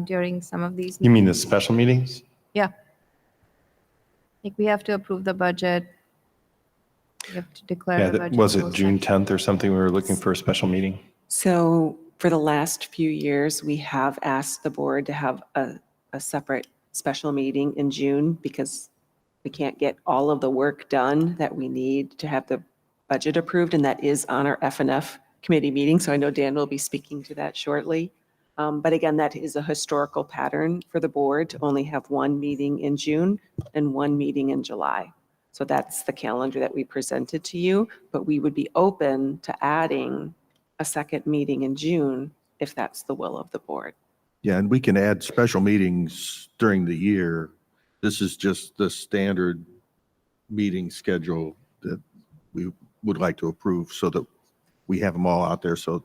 during some of these. You mean the special meetings? Yeah. Like we have to approve the budget. We have to declare Yeah, the budget. was it closed June session. 10th or something? We were looking for a special meeting. So for the last few years, we have asked the board to have a separate special meeting in June because we can't get all of the work done that we need to have the budget approved, and that is on our F&F committee meeting. So I know Dan will be speaking to that shortly. But again, that is a historical pattern for the board to only have one meeting in June and one meeting in July. So that's the calendar that we presented to you, but we would be open to adding a second meeting in June if that's the will of the board. Yeah, and we can add special meetings during the year. This is just the standard meeting schedule that we would like to approve so that we have them all out there, so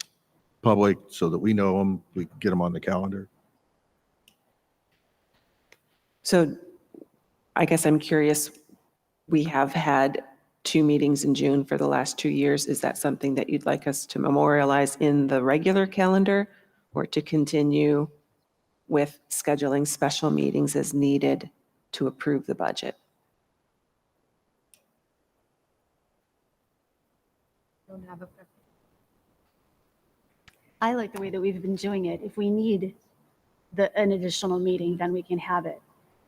public, so that we know them, we can get them on the calendar. So I guess I'm curious, we have had 2 meetings in June for the last 2 years. Is that something that you'd like us to memorialize in the regular calendar or to continue with scheduling special meetings as needed to approve the budget? Don't have a preference. I like the way that we've been doing it. If we need an additional meeting, then we can have it.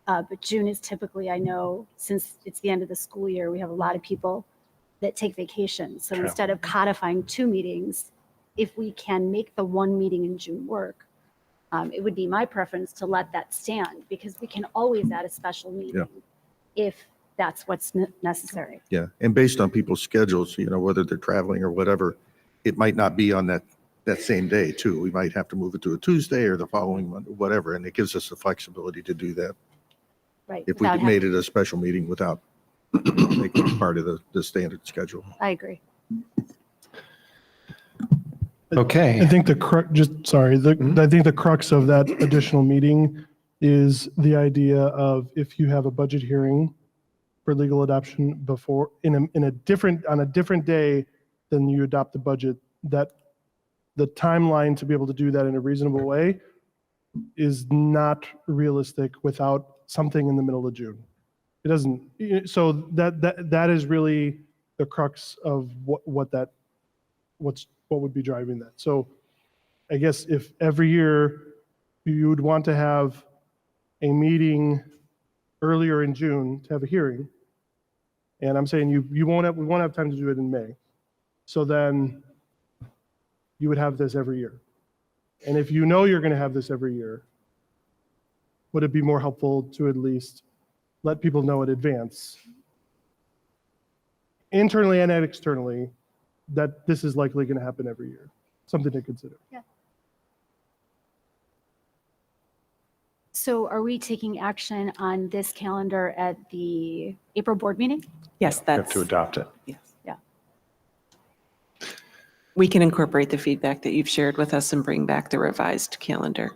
But June is typically, I know, since it's the end of the school year, we have a lot of people that take vacation. So True. instead of codifying 2 meetings, if we can make the 1 meeting in June work, it would be my preference to let that stand because we can always add a special meeting if that's what's necessary. Yeah, and based on people's schedules, whether they're traveling or whatever, it might not be on that that same day too. We might have to move it to a Tuesday or the following Monday, whatever, and it gives us the flexibility to do that. Right. If we without made it a special meeting without making it part of the standard schedule. I agree. Okay. I think the crux, I think the crux of that additional meeting is the idea of if you have a budget hearing for legal adoption before, on a different day than you adopt the budget, that the timeline to be able to do that in a reasonable way is not realistic without something in the middle of June. It doesn't, so that is really the crux of what would be driving that. So I guess if every year you would want to have a meeting earlier in June to have a hearing, and I'm saying we won't have time to do it in May. So then you would have this every year. And if you know you're going to have this every year, would it be more helpful to at least let people know in advance, internally and externally, that this is likely going to happen every year? Something to consider. Yeah. So are we taking action on this calendar at the April board meeting? Yes, that's, adopt it. yes. Yeah. We can incorporate the feedback that you've shared with us and bring back the revised calendar.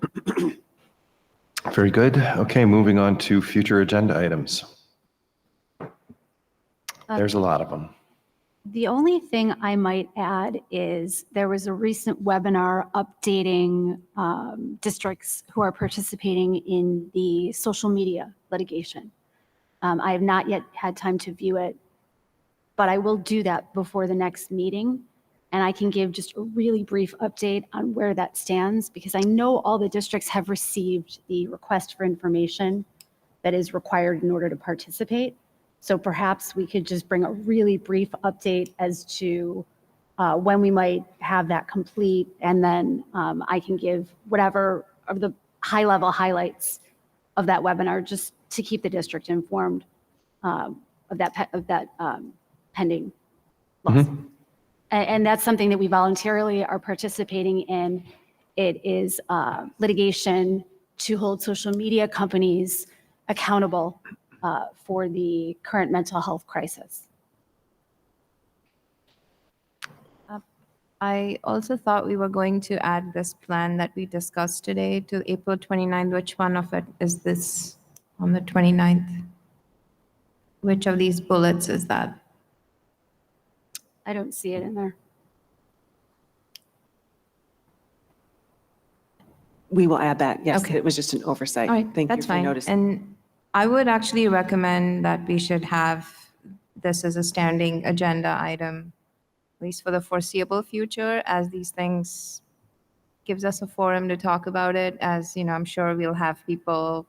Very good. Okay, moving on to future agenda items. There's a lot of them. The only thing I might add is there was a recent webinar updating districts who are participating in the social media litigation. I have not yet had time to view it, but I will do that before the next meeting. And I can give just a really brief update on where that stands, because I know all the districts have received the request for information that is required in order to participate. So perhaps we could just bring a really brief update as to when we might have that complete. And then I can give whatever of the high-level highlights of that webinar, just to keep the district informed of that pending lawsuit. And that's something that we voluntarily are participating in. It is litigation to hold social media companies accountable for the current mental health crisis. I also thought we were going to add this plan that we discussed today to April 29th. Which one of it is this on the 29th? Which of these bullets is that? I don't see it in there. We will add that. Yes, Okay. it was just an oversight. All right, Thank you that's for fine. noticing. And I would actually recommend that we should have this as a standing agenda item, at least for the foreseeable future, as these things gives us a forum to talk about it. As you know, I'm sure we'll have people,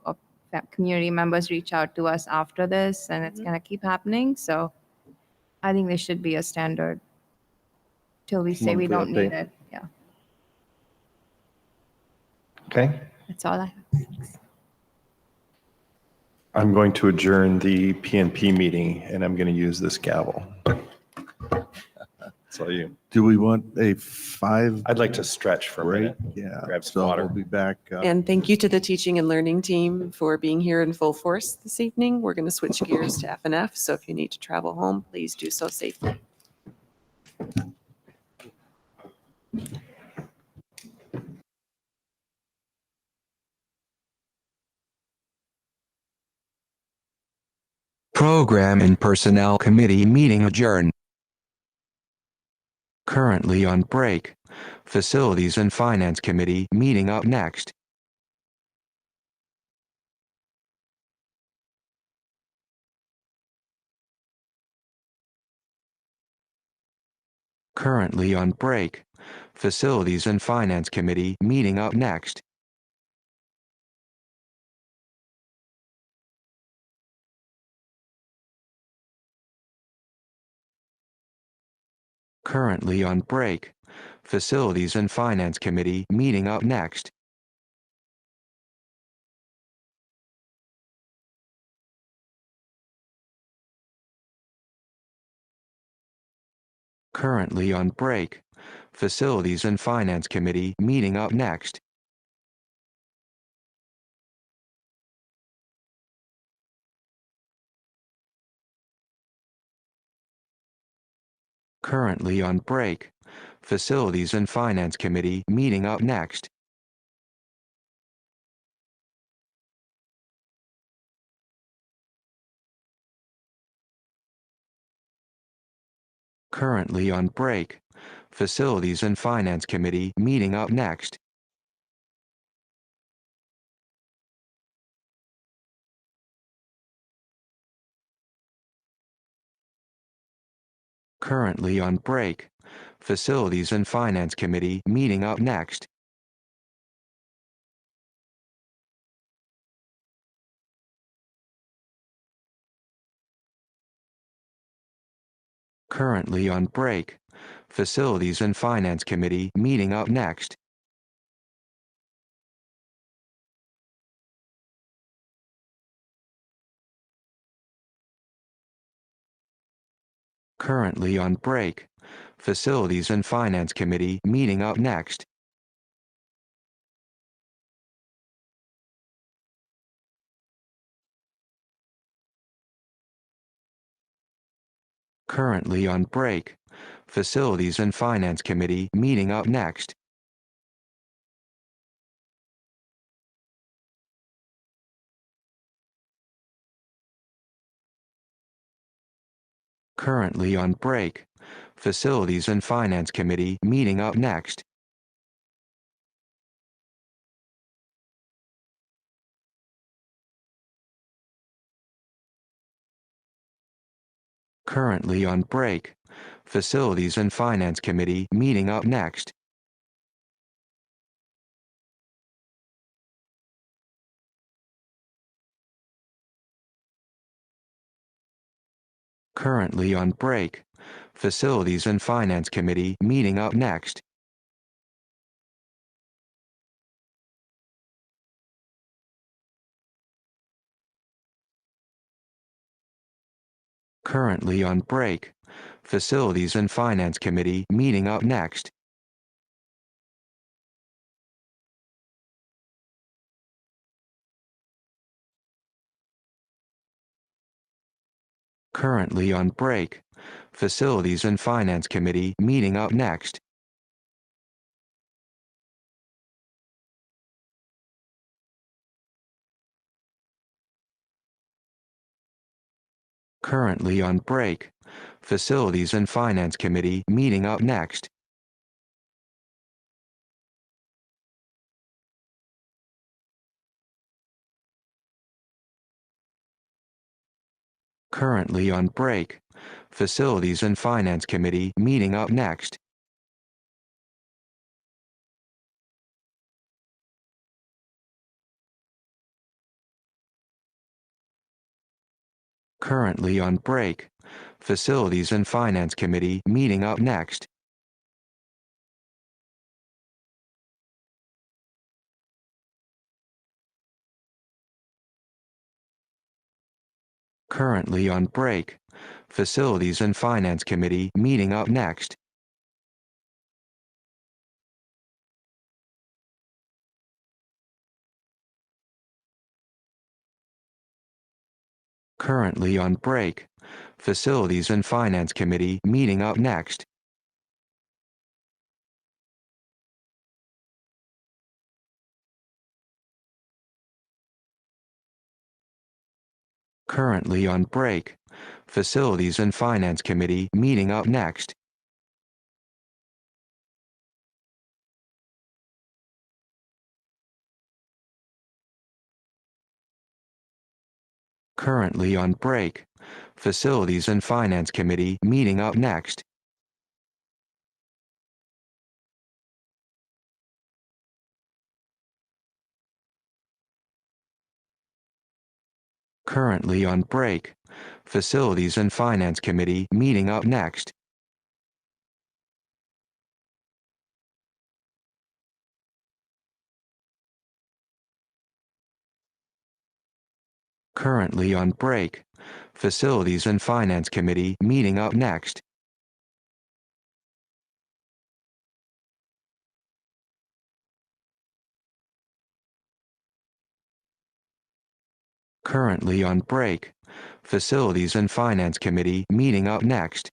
community members reach out to us after this, and it's going to keep happening. So I think there should be a standard till we say we don't Monthly need update. it. Yeah, Okay. that's all I have. I'm going to adjourn the PNP meeting, and I'm going to use this gavel. So you. Do we want a 5? I'd like to stretch for a break? minute. Yeah. Grab some So water. we'll be back. And thank you to the teaching and learning team for being here in full force this evening. We're going to switch gears to F&F, so if you need to travel home, please do so safely. Program and Personnel Committee meeting adjourned. Currently on break. Facilities and Finance Committee meeting up next. Currently on break. Facilities and Finance Committee meeting up next. Currently on break. Facilities and Finance Committee meeting up next. Currently on break. Facilities and Finance Committee meeting up next. Currently on break. Facilities and Finance Committee meeting up next. Currently on break. Facilities and Finance Committee meeting up next. Currently on break. Facilities and Finance Committee meeting up next. Currently on break. Facilities and Finance Committee meeting up next. Currently on break. Facilities and Finance Committee meeting up next. Currently on break. Facilities and Finance Committee meeting up next. Currently on break. Facilities and Finance Committee meeting up next. Currently on break. Facilities and Finance Committee meeting up next. Currently on break. Facilities and Finance Committee meeting up next. Currently on break. Facilities and Finance Committee meeting up next. Currently on break. Facilities and Finance Committee meeting up next. Currently on break. Facilities and Finance Committee meeting up next. Currently on break. Facilities and Finance Committee meeting up next. Currently on break. Facilities and Finance Committee meeting up next. Currently on break. Facilities and Finance Committee meeting up next. Currently on break. Facilities and Finance Committee meeting up next. Currently on break. Facilities and Finance Committee meeting up next. Currently on break. Facilities and Finance Committee meeting up next. Currently on break. Facilities and Finance Committee meeting up next. Currently on break. Facilities and Finance Committee meeting up next. Currently on break. Facilities and Finance Committee meeting up next.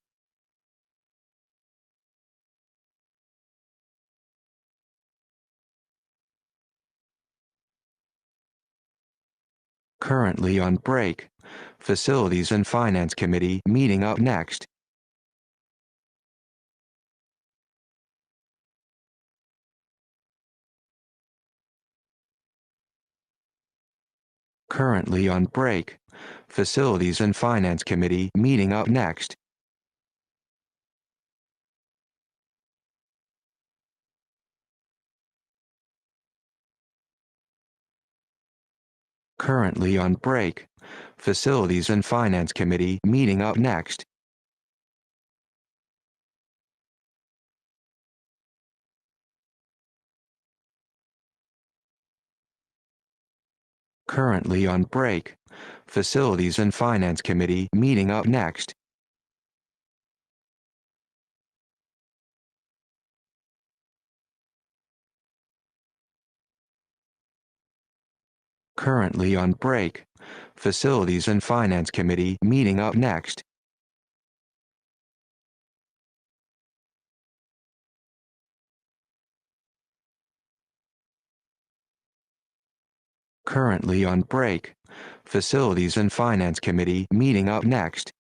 Currently on break. Facilities and Finance Committee meeting up next. Currently on break. Facilities and Finance Committee meeting up next. Currently on break. Facilities and Finance Committee meeting up next. Currently on break. Facilities and Finance Committee meeting up next. Currently on break. Facilities and Finance Committee meeting up next. Currently on break. Facilities and Finance Committee meeting up next.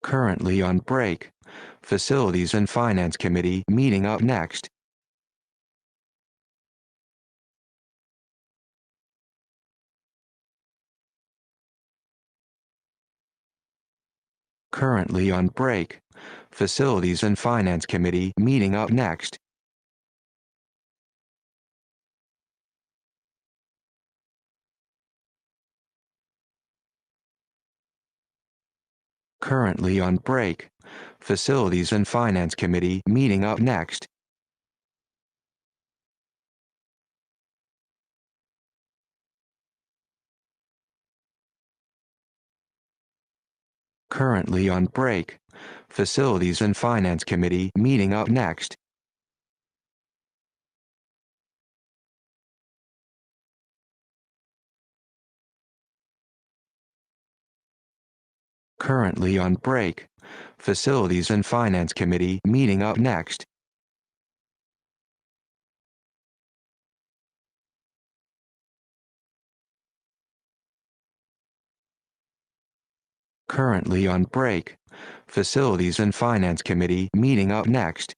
Currently on break. Facilities and Finance Committee meeting up next. Currently on break. Facilities and Finance Committee meeting up next. Currently on break. Facilities and Finance Committee meeting up next. Currently on break. Facilities and Finance Committee meeting up next. Currently on break. Facilities and Finance Committee meeting up next. Currently on break. Facilities and Finance Committee meeting up next.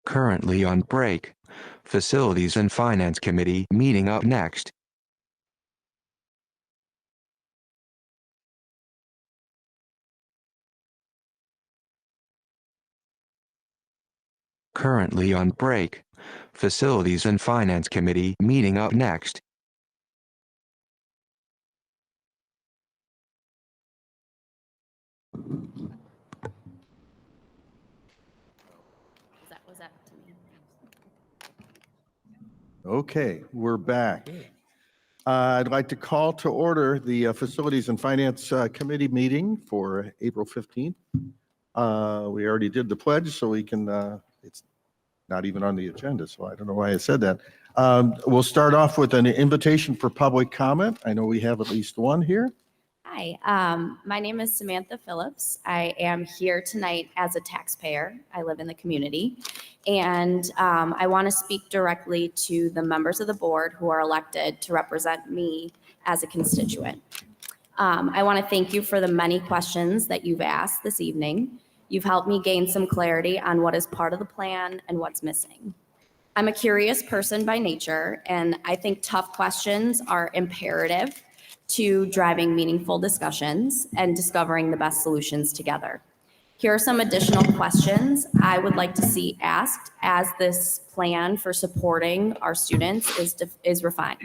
Currently on break. Facilities and Finance Committee meeting up next. Currently on break. Facilities and Finance Committee meeting up next. Was that to me? Okay, we're back. I'd like to call to order the Facilities and Finance Committee meeting for April 15th. We already did the pledge, so we can, it's not even on the agenda, so I don't know why I said that. We'll start off with an invitation for public comment. I know we have at least one here. Hi, my name is Samantha Phillips. I am here tonight as a taxpayer. I live in the community. And I want to speak directly to the members of the board who are elected to represent me as a constituent. I want to thank you for the many questions that you've asked this evening. You've helped me gain some clarity on what is part of the plan and what's missing. I'm a curious person by nature, and I think tough questions are imperative to driving meaningful discussions and discovering the best solutions together. Here are some additional questions I would like to see asked as this plan for supporting our students is refined.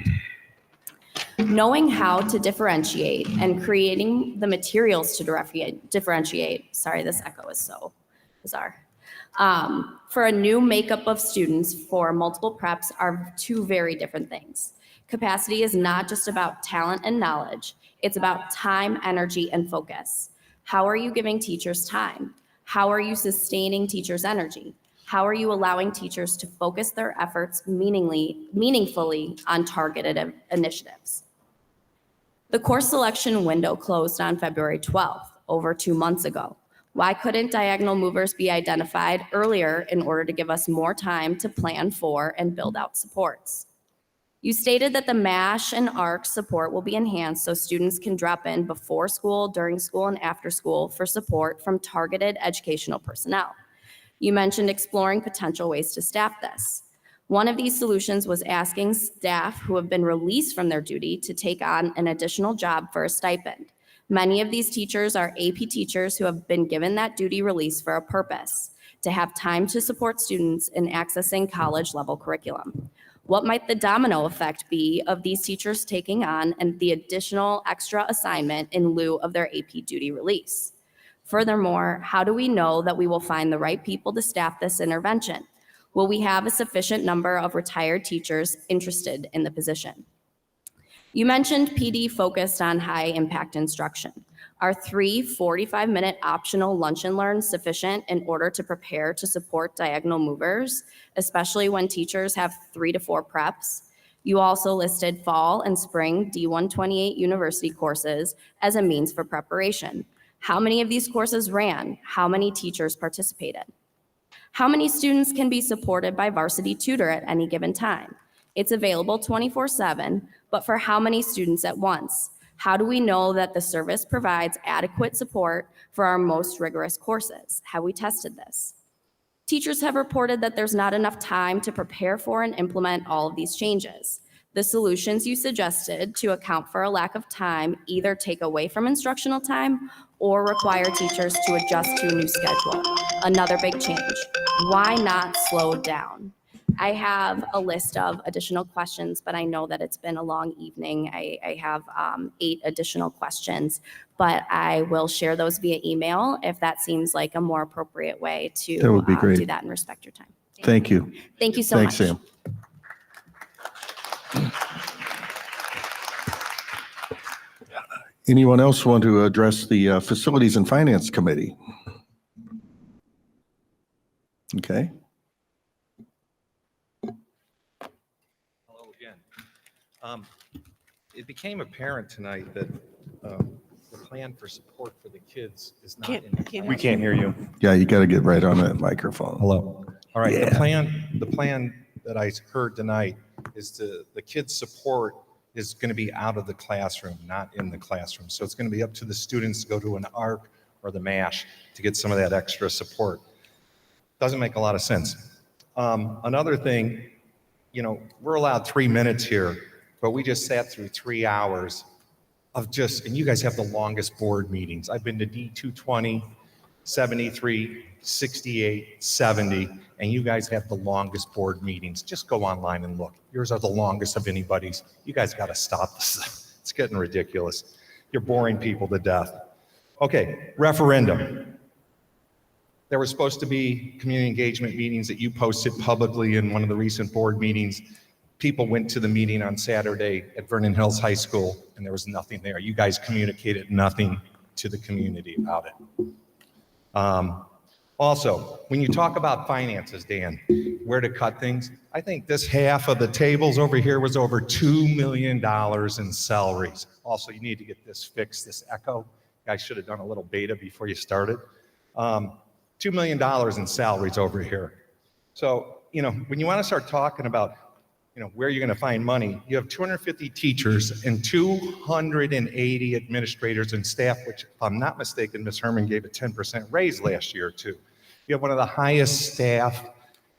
Knowing how to differentiate and creating the materials to differentiate, sorry, this echo is so bizarre. For a new makeup of students for multiple preps are two very different things. Capacity is not just about talent and knowledge. It's about time, energy, and focus. How are you giving teachers time? How are you sustaining teachers' energy? How are you allowing teachers to focus their efforts meaningfully on targeted initiatives? The course selection window closed on February 12th, over 2 months ago. Why couldn't diagonal movers be identified earlier in order to give us more time to plan for and build out supports? You stated that the MASH and ARC support will be enhanced so students can drop in before school, during school, and after school for support from targeted educational personnel. You mentioned exploring potential ways to staff this. One of these solutions was asking staff who have been released from their duty to take on an additional job for a stipend. Many of these teachers are AP teachers who have been given that duty release for a purpose, to have time to support students in accessing college-level curriculum. What might the domino effect be of these teachers taking on and the additional extra assignment in lieu of their AP duty release? Furthermore, how do we know that we will find the right people to staff this intervention? Will we have a sufficient number of retired teachers interested in the position? You mentioned PD focused on high-impact instruction. Are 3 45-minute optional lunch and learns sufficient in order to prepare to support diagonal movers, especially when teachers have 3 to 4 preps? You also listed fall and spring D128 university courses as a means for preparation. How many of these courses ran? How many teachers participated? How many students can be supported by varsity tutor at any given time? It's available 24/7, but for how many students at once? How do we know that the service provides adequate support for our most rigorous courses? Have we tested this? Teachers have reported that there's not enough time to prepare for and implement all of these changes. The solutions you suggested to account for a lack of time either take away from instructional time or require teachers to adjust to a new schedule. Another big change. Why not slow down? I have a list of additional questions, but I know that it's been a long evening. I have 8 additional questions, but I will share those via email if that seems like a more appropriate way to That would be great. do that and respect your time. Thank you. Thank you so Thanks, much. Sam. Anyone else want to address the Facilities and Finance Committee? Okay. Hello again. It became apparent tonight that the plan for support for the kids is not in the plan. We can't hear you. Yeah, you got to get right on that microphone. Hello. All right, Yeah. the plan that I heard tonight is the kids' support is going to be out of the classroom, not in the classroom. So it's going to be up to the students to go to an ARC or the MASH to get some of that extra support. Doesn't make a lot of sense. Another thing, you know, we're allowed 3 minutes here, but we just sat through 3 hours of just, and you guys have the longest board meetings. I've been to D220, 73, 68, 70, and you guys have the longest board meetings. Just go online and look. Yours are the longest of anybody's. You guys got to stop this. It's getting ridiculous. You're boring people to death. Okay, referendum. There were supposed to be community engagement meetings that you posted publicly in one of the recent board meetings. People went to the meeting on Saturday at Vernon Hills High School, and there was nothing there. You guys communicated nothing to the community about it. Also, when you talk about finances, Dan, where to cut things, I think this half of the tables over here was over $2 million in salaries. Also, you need to get this fixed, this echo. You guys should have done a little beta before you started. $2 million in salaries over here. So, you know, when you want to start talking about, you know, where you're going to find money, you have 250 teachers and 280 administrators and staff, which, if I'm not mistaken, Ms. Herman gave a 10% raise last year too. You have one of the highest staff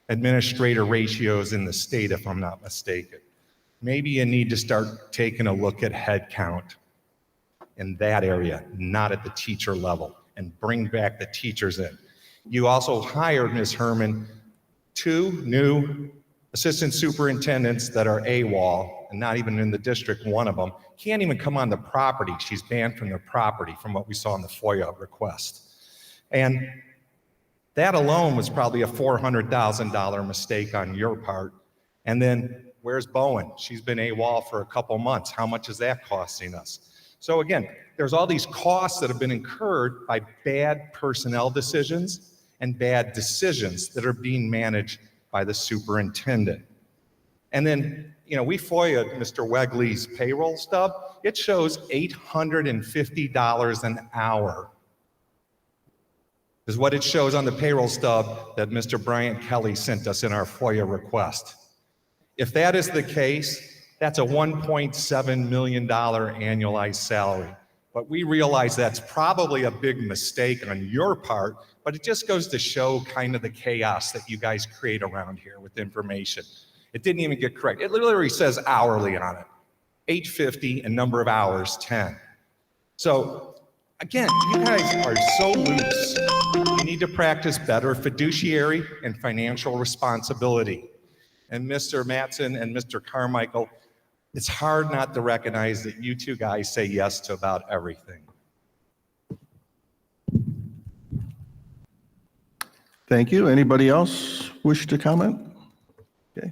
administrator ratios in the state, if I'm not mistaken. Maybe you need to start taking a look at head count in that area, not at the teacher level, and bring back the teachers in. You also hired, Ms. Herman, 2 new assistant superintendents that are AWOL and not even in the district. One of them can't even come on the property. She's banned from the property from what we saw in the FOIA request. And That alone was probably a $400,000 mistake on your part. And then where's Bowen? She's been AWOL for a couple months. How much is that costing us? So again, there's all these costs that have been incurred by bad personnel decisions and bad decisions that are being managed by the superintendent. And then, we FOIA'd Mr. Wegley's payroll stub. It shows $850 an hour is what it shows on the payroll stub that Mr. Bryant Kelly sent us in our FOIA request. If that is the case, that's a $1.7 million annualized salary. But we realize that's probably a big mistake on your part, but it just goes to show kind of the chaos that you guys create around here with information. It didn't even get correct. It literally says hourly on it, 850 and number of hours, 10. So again, you guys are so loose. You need to practice better fiduciary and financial responsibility. And Mr. Mattson and Mr. Carmichael, it's hard not to recognize that you two guys say yes to about everything. Thank you. Anybody else wish to comment? Okay.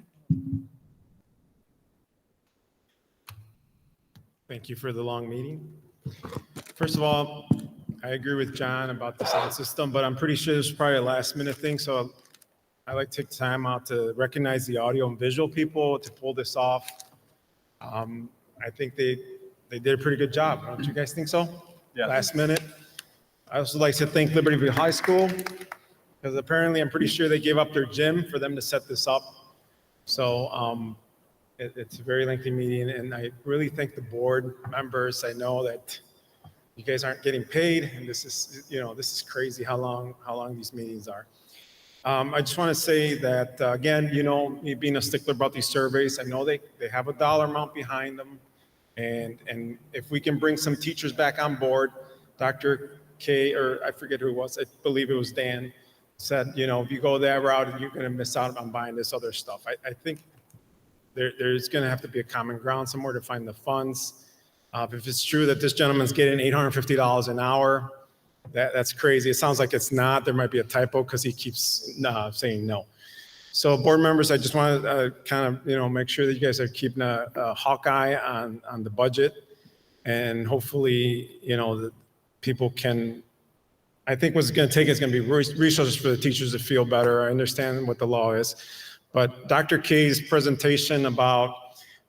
Thank you for the long meeting. First of all, I agree with John about the sound system, but I'm pretty sure this is probably a last minute thing. So I like to take time out to recognize the audio and visual people to pull this off. I think they did a pretty good job. Don't you guys think so? Yeah. Last minute. I also like to thank Libertyville High School because apparently I'm pretty sure they gave up their gym for them to set this up. So it's a very lengthy meeting, and I really thank the board members. I know that you guys aren't getting paid, and this is crazy how long these meetings are. I just want to say that, again, me being a stickler about these surveys, I know they have a dollar amount behind them. And if we can bring some teachers back on board, Dr. K, or I forget who it was, I believe it was Dan, said, if you go that route, you're going to miss out on buying this other stuff. I think there's going to have to be a common ground somewhere to find the funds. If it's true that this gentleman's getting $850 an hour, that's crazy. It sounds like it's not. There might be a typo because he keeps saying no. So board members, I just want to kind of, make sure that you guys are keeping a hawk eye on the budget. And hopefully, the people can, I think what's going to take is going to be resources for the teachers to feel better. I understand what the law is. But Dr. K's presentation about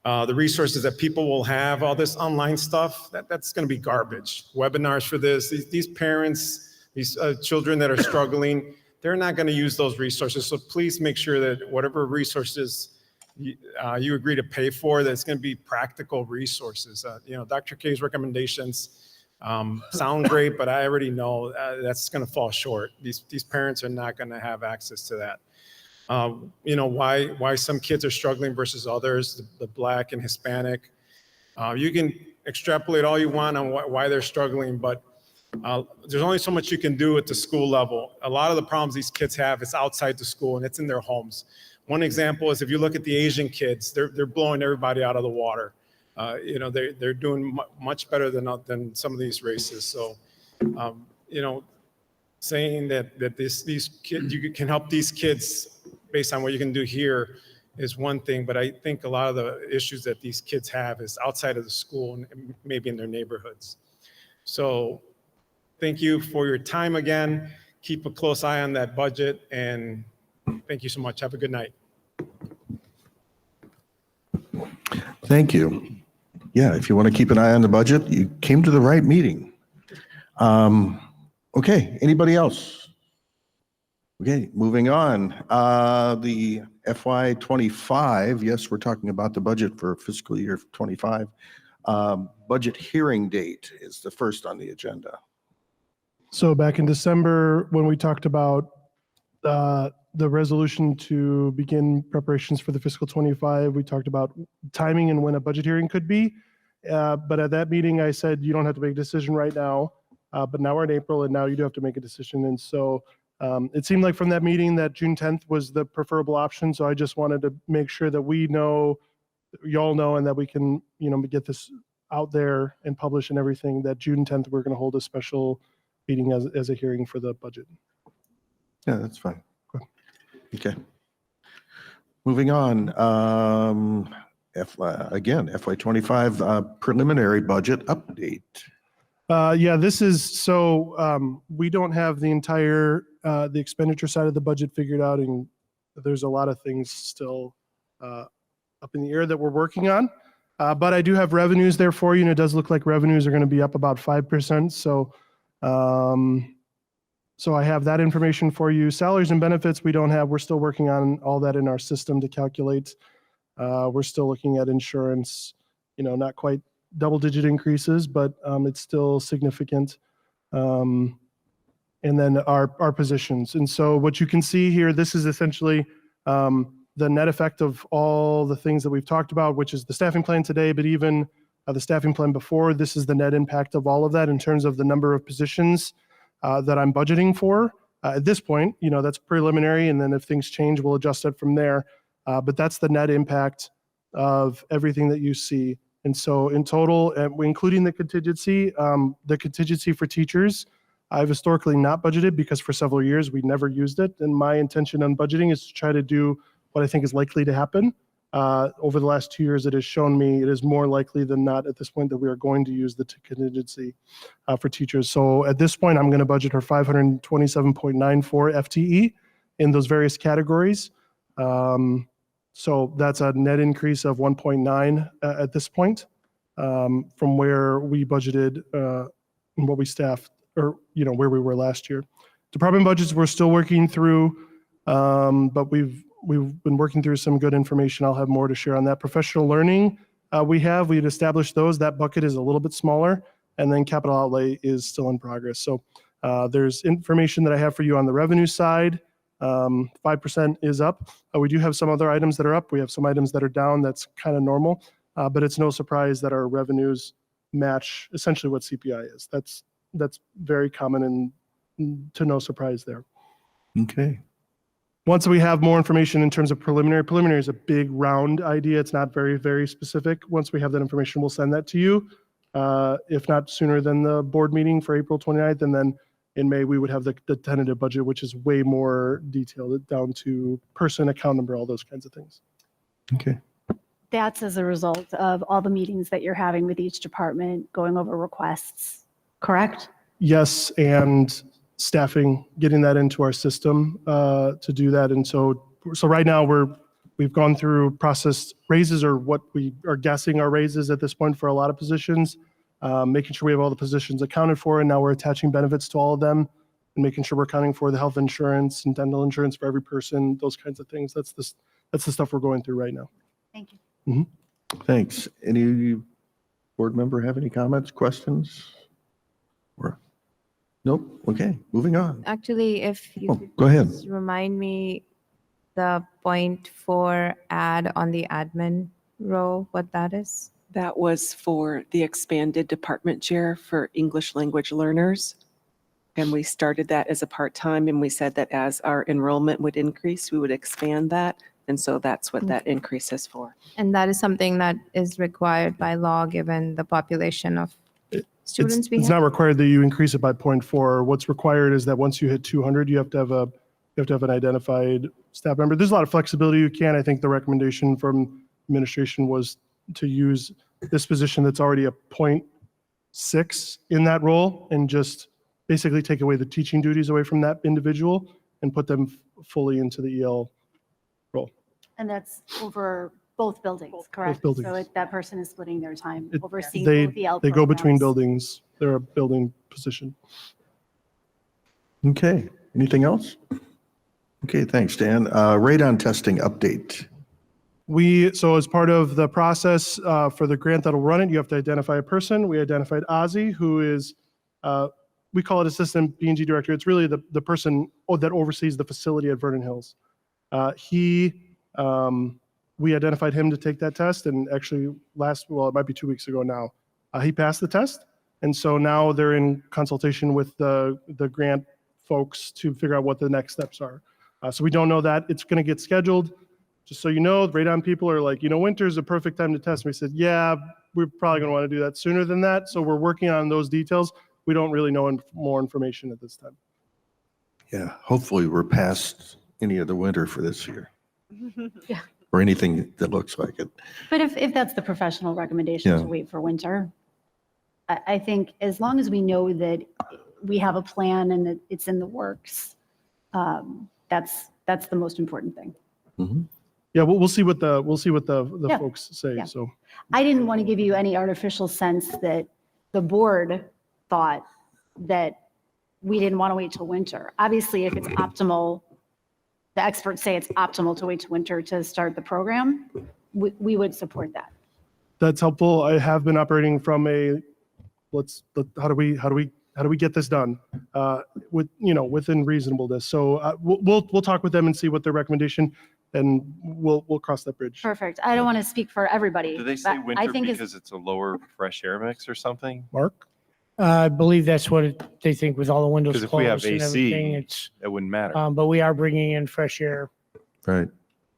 the resources that people will have, all this online stuff, that's going to be garbage. Webinars for this, these parents, these children that are struggling, they're not going to use those resources. So please make sure that whatever resources you agree to pay for, that it's going to be practical resources. Dr. K's recommendations sound great, but I already know that's going to fall short. These parents are not going to have access to that. Why some kids are struggling versus others, the Black and Hispanic. You can extrapolate all you want on why they're struggling, but there's only so much you can do at the school level. A lot of the problems these kids have is outside the school and it's in their homes. One example is if you look at the Asian kids, they're blowing everybody out of the water. They're doing much better than some of these races. So, saying that these kids, you can help these kids based on what you can do here is one thing, but I think a lot of the issues that these kids have is outside of the school and maybe in their neighborhoods. So thank you for your time again. Keep a close eye on that budget, and thank you so much. Have a good night. Thank you. Yeah, if you want to keep an eye on the budget, you came to the right meeting. Okay, anybody else? Okay, moving on. The FY25, yes, we're talking about the budget for fiscal year 25. Budget hearing date is the first on the agenda. So back in December, when we talked about the resolution to begin preparations for the fiscal 25, we talked about timing and when a budget hearing could be. But at that meeting, I said, you don't have to make a decision right now, but now we're in April and now you do have to make a decision. And so it seemed like from that meeting that June 10th was the preferable option. So I just wanted to make sure that we know, y'all know, and that we can, get this out there and publish and everything, that June 10th, we're going to hold a special meeting as a hearing for the budget. Yeah, that's fine. Okay. Moving on, again, FY25 preliminary budget update. Yeah, this is, so we don't have the entire, the expenditure side of the budget figured out, and there's a lot of things still up in the air that we're working on. But I do have revenues there for you, and it does look like revenues are going to be up about 5%. So, so I have that information for you. Salaries and benefits, we don't have. We're still working on all that in our system to calculate. We're still looking at insurance, not quite double-digit increases, but it's still significant. And then our positions. And so what you can see here, this is essentially the net effect of all the things that we've talked about, which is the staffing plan today, but even the staffing plan before. This is the net impact of all of that in terms of the number of positions that I'm budgeting for. At this point, that's preliminary, and then if things change, we'll adjust it from there. But that's the net impact of everything that you see. And so in total, including the contingency for teachers, I've historically not budgeted because for several years we never used it. And my intention on budgeting is to try to do what I think is likely to happen. Over the last 2 years, it has shown me it is more likely than not at this point that we are going to use the contingency for teachers. So at this point, I'm going to budget her 527.94 FTE in those various categories. So that's a net increase of 1.9 at this point from where we budgeted and what we staffed, or where we were last year. Department budgets we're still working through, but we've been working through some good information. I'll have more to share on that. Professional learning, we've established those. That bucket is a little bit smaller, and then capital outlay is still in progress. So there's information that I have for you on the revenue side. 5% is up. We do have some other items that are up. We have some items that are down. That's kind of normal, but it's no surprise that our revenues match essentially what CPI is. That's very common, and to no surprise there. Okay. Once we have more information in terms of preliminary is a big round idea. It's not very, very specific. Once we have that information, we'll send that to you. If not sooner than the board meeting for April 29th, and then in May, we would have the tentative budget, which is way more detailed, down to person, account number, all those kinds of things. Okay. That's as a result of all the meetings that you're having with each department, going over requests, correct? Yes, and staffing, getting that into our system to do that. And so right now we've gone through processed raises, or what we are guessing are raises at this point for a lot of positions, making sure we have all the positions accounted for, and now we're attaching benefits to all of them and making sure we're accounting for the health insurance and dental insurance for every person, those kinds of things. That's the stuff we're going through right now. Thank you. Mm-hmm. Thanks. Any board member have any comments, questions? Or nope. Okay, moving on. Actually, if you could Go ahead. just remind me the 0.4 add on the admin row, what that is? That was for the expanded department chair for English language learners. And we started that as a part-time, and we said that as our enrollment would increase, we would expand that. And so that's what that increase is for. And that is something that is required by law, given the population of students we It's have? not required that you increase it by 0.4. What's required is that once you hit 200, you have to have an identified staff member. There's a lot of flexibility you can. I think the recommendation from administration was to use this position that's already a 0.6 in that role, and just basically take away the teaching duties away from that individual and put them fully into the EL role. And that's over both buildings, correct? buildings. So that person is splitting their time It- overseeing They both the L go between programs. buildings. They're a building position. Okay, anything else? Okay, thanks, Dan. Radon testing update. So as part of the process for the grant that'll run it, you have to identify a person. We identified Ozzy, who is, we call it assistant B&G director. It's really the person that oversees the facility at Vernon Hills. We identified him to take that test, and actually it might be 2 weeks ago now, he passed the test. And so now they're in consultation with the grant folks to figure out what the next steps are. So we don't know that. It's going to get scheduled. Just so you know, the radon people are like, winter is a perfect time to test. And we said, yeah, we're probably going to want to do that sooner than that. So we're working on those details. We don't really know more information at this time. Yeah, hopefully we're past any of the winter for this year, Yeah. or anything that looks like it. But if that's the professional recommendation Yeah. to wait for winter, I think as long as we know that we have a plan and that it's in the works, that's the most important thing. Yeah, we'll see what the Yeah. folks say. Yeah. So I didn't want to give you any artificial sense that the board thought that we didn't want to wait till winter. Obviously, if it's optimal, the experts say it's optimal to wait till winter to start the program, we would support that. that's helpful. I have been operating from how do we get this done within reasonableness. So we'll talk with them and see what their recommendation, and we'll cross that bridge. Perfect. I don't want to speak for everybody. Do they say but I winter think because it's a lower fresh air mix or something? Mark? I believe that's what they think with all the windows Because if we have closed and everything. AC, it wouldn't matter. But we are bringing in fresh air. Right.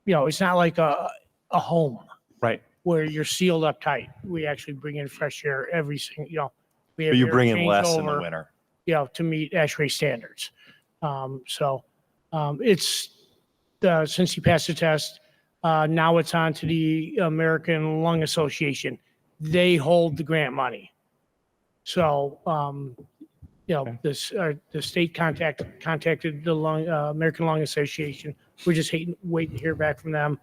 It's not like a home Right. where you're sealed up tight. We actually bring in fresh air every single, we have But you air bring in less in the changeover, winter. to meet ASHRAE standards. It's, since he passed the test, now it's on to the American Lung Association. They hold the grant money. So, the state contacted the American Lung Association. We're just waiting to hear back from them.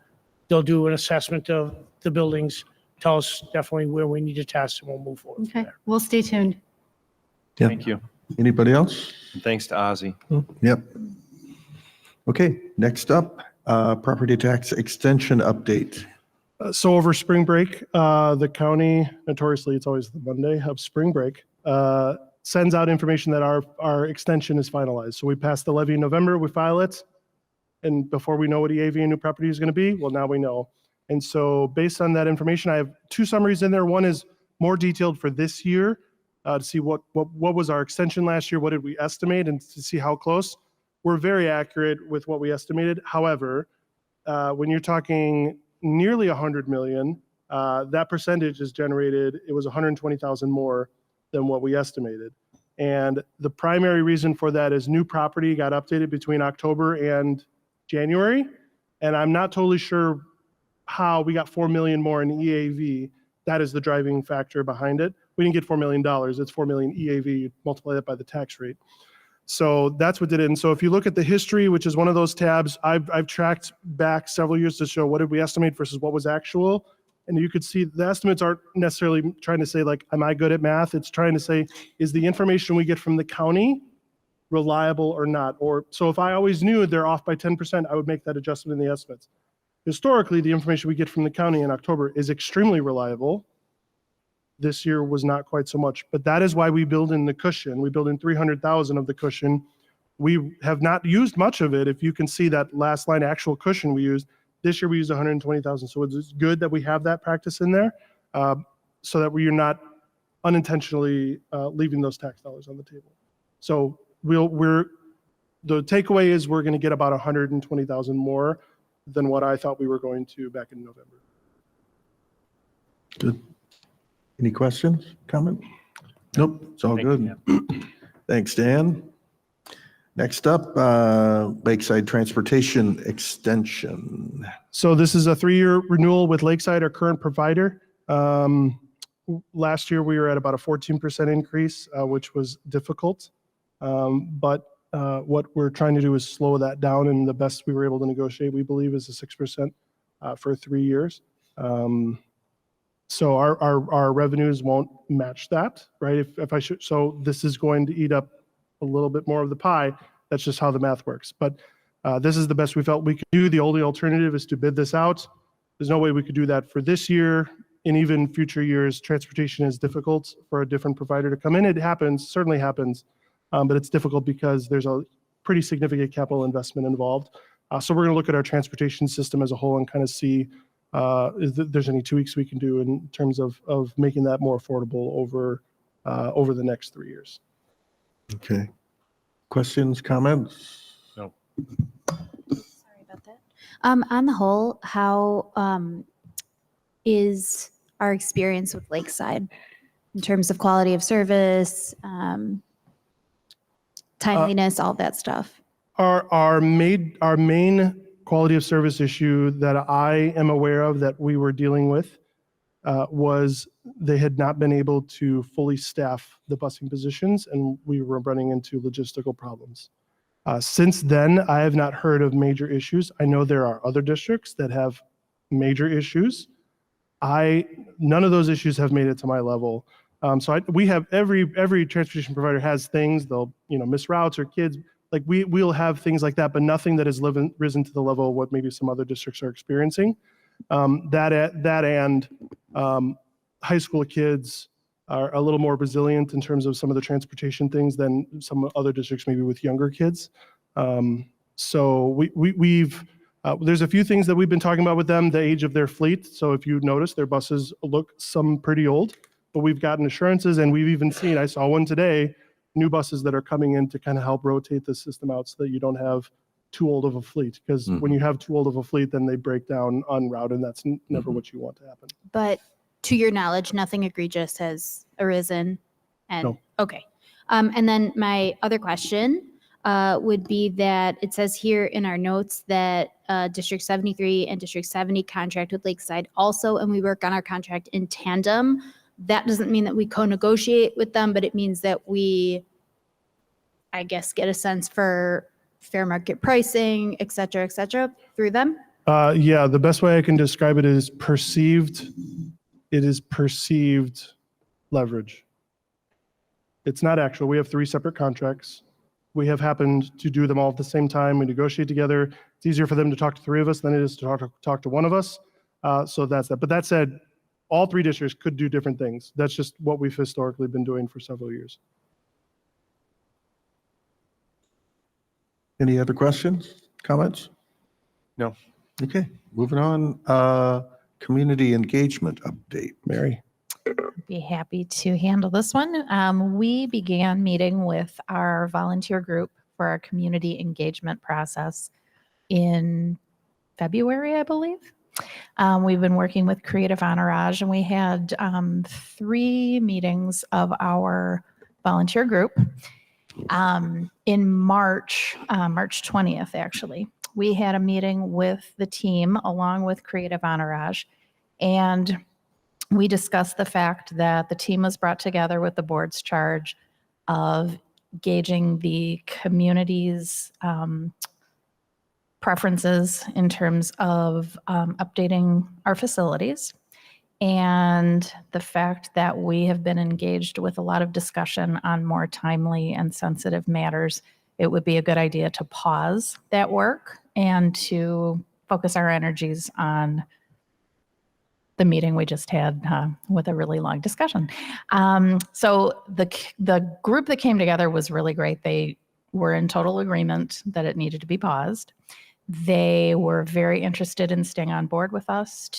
They'll do an assessment of the buildings, tell us definitely where we need to test, and we'll move forward. Okay, we'll stay tuned. Yeah. Thank you. Anybody else? And thanks to Ozzy. Yep. Okay, next up, property tax extension update. So over spring break, the county, notoriously, it's always the Monday of spring break, sends out information that our extension is finalized. So we passed the levy in November, we file it, and before we know what EAV and new property is going to be, well, now we know. And so based on that information, I have two summaries in there. One is more detailed for this year, to see what was our extension last year, what did we estimate, and to see how close. We're very accurate with what we estimated. However, when you're talking nearly 100 million, that percentage is generated, it was 120,000 more than what we estimated. And the primary reason for that is new property got updated between October and January. And I'm not totally sure how we got 4 million more in EAV. That is the driving factor behind it. We didn't get $4 million, it's 4 million EAV, multiply that by the tax rate. So that's what did it. And so if you look at the history, which is one of those tabs, I've tracked back several years to show what did we estimate versus what was actual. And you could see the estimates aren't necessarily trying to say like, am I good at math? It's trying to say, is the information we get from the county reliable or not? Or so if I always knew they're off by 10%, I would make that adjustment in the estimates. Historically, the information we get from the county in October is extremely reliable. This year was not quite so much, but that is why we build in the cushion. We build in 300,000 of the cushion. We have not used much of it. If you can see that last line actual cushion we used, this year we used 120,000. So it's good that we have that practice in there, so that we're not unintentionally leaving those tax dollars on the table. So the takeaway is we're going to get about 120,000 more than what I thought we were going to back in November. Good. Any questions, comment? Nope, it's all good. Thanks, Dan. Next up, Lakeside Transportation Extension. So this is a 3-year renewal with Lakeside, our current provider. Last year, we were at about a 14% increase, which was difficult. But what we're trying to do is slow that down, and the best we were able to negotiate, we believe, is a 6% for 3 years. So our revenues won't match that, right? If I should, so this is going to eat up a little bit more of the pie. That's just how the math works. But this is the best we felt we could do. The only alternative is to bid this out. There's no way we could do that for this year, and even future years. Transportation is difficult for a different provider to come in. It happens, certainly happens, but it's difficult because there's a pretty significant capital investment involved. So we're going to look at our transportation system as a whole and kind of see if there's any tweaks we can do in terms of making that more affordable over the next 3 years. Okay. Questions, comments? No. Sorry about that. On the whole, how is our experience with Lakeside in terms of quality of service, timeliness, all that stuff? Our main quality of service issue that I am aware of that we were dealing with was they had not been able to fully staff the busing positions, and we were running into logistical problems. Since then, I have not heard of major issues. I know there are other districts that have major issues. None of those issues have made it to my level. We have every transportation provider has things, they'll miss routes or kids. Like we'll have things like that, but nothing that has risen to the level of what maybe some other districts are experiencing. That and high school kids are a little more resilient in terms of some of the transportation things than some other districts maybe with younger kids. So there's a few things that we've been talking about with them, the age of their fleet. So if you notice, their buses look some pretty old, but we've gotten assurances, and we've even seen, I saw one today, new buses that are coming in to kind of help rotate the system out so that you don't have too old of a fleet. Because when you have too old of a fleet, then they break down en route, and that's never what you want to happen. But to your knowledge, nothing egregious has arisen? No. Okay. And then my other question would be that it says here in our notes that District 73 and District 70 contract with Lakeside also, and we work on our contract in tandem. That doesn't mean that we co-negotiate with them, but it means that we, I guess, get a sense for fair market pricing, et cetera, through them. Yeah, the best way I can describe it is perceived. It is perceived leverage. It's not actual. We have 3 separate contracts. We have happened to do them all at the same time. We negotiate together. It's easier for them to talk to 3 of us than it is to talk to one of us. So that's that. But that said, all 3 districts could do different things. That's just what we've historically been doing for several years. Any other questions, comments? No. Okay, moving on. Community engagement update. Mary. Be happy to handle this one. We began meeting with our volunteer group for our community engagement process in February, I believe. We've been working with Creative Entourage, and we had 3 meetings of our volunteer group. In March 20th, actually, we had a meeting with the team along with Creative Entourage, and we discussed the fact that the team was brought together with the board's charge of gauging the community's preferences in terms of updating our facilities, and the fact that we have been engaged with a lot of discussion on more timely and sensitive matters. It would be a good idea to pause that work and to focus our energies on the meeting we just had with a really long discussion. So the group that came together was really great. They were in total agreement that it needed to be paused. They were very interested in staying on board with us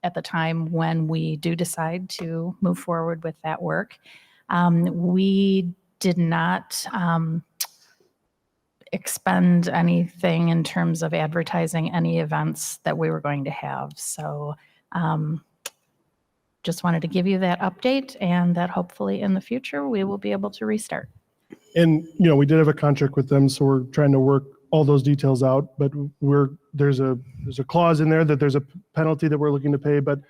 at the time when we do decide to move forward with that work. We did not expend anything in terms of advertising any events that we were going to have. So just wanted to give you that update, and that hopefully in the future we will be able to restart. And, we did have a contract with them, so we're trying to work all those details out, but there's a clause in there that there's a penalty that we're looking to pay, but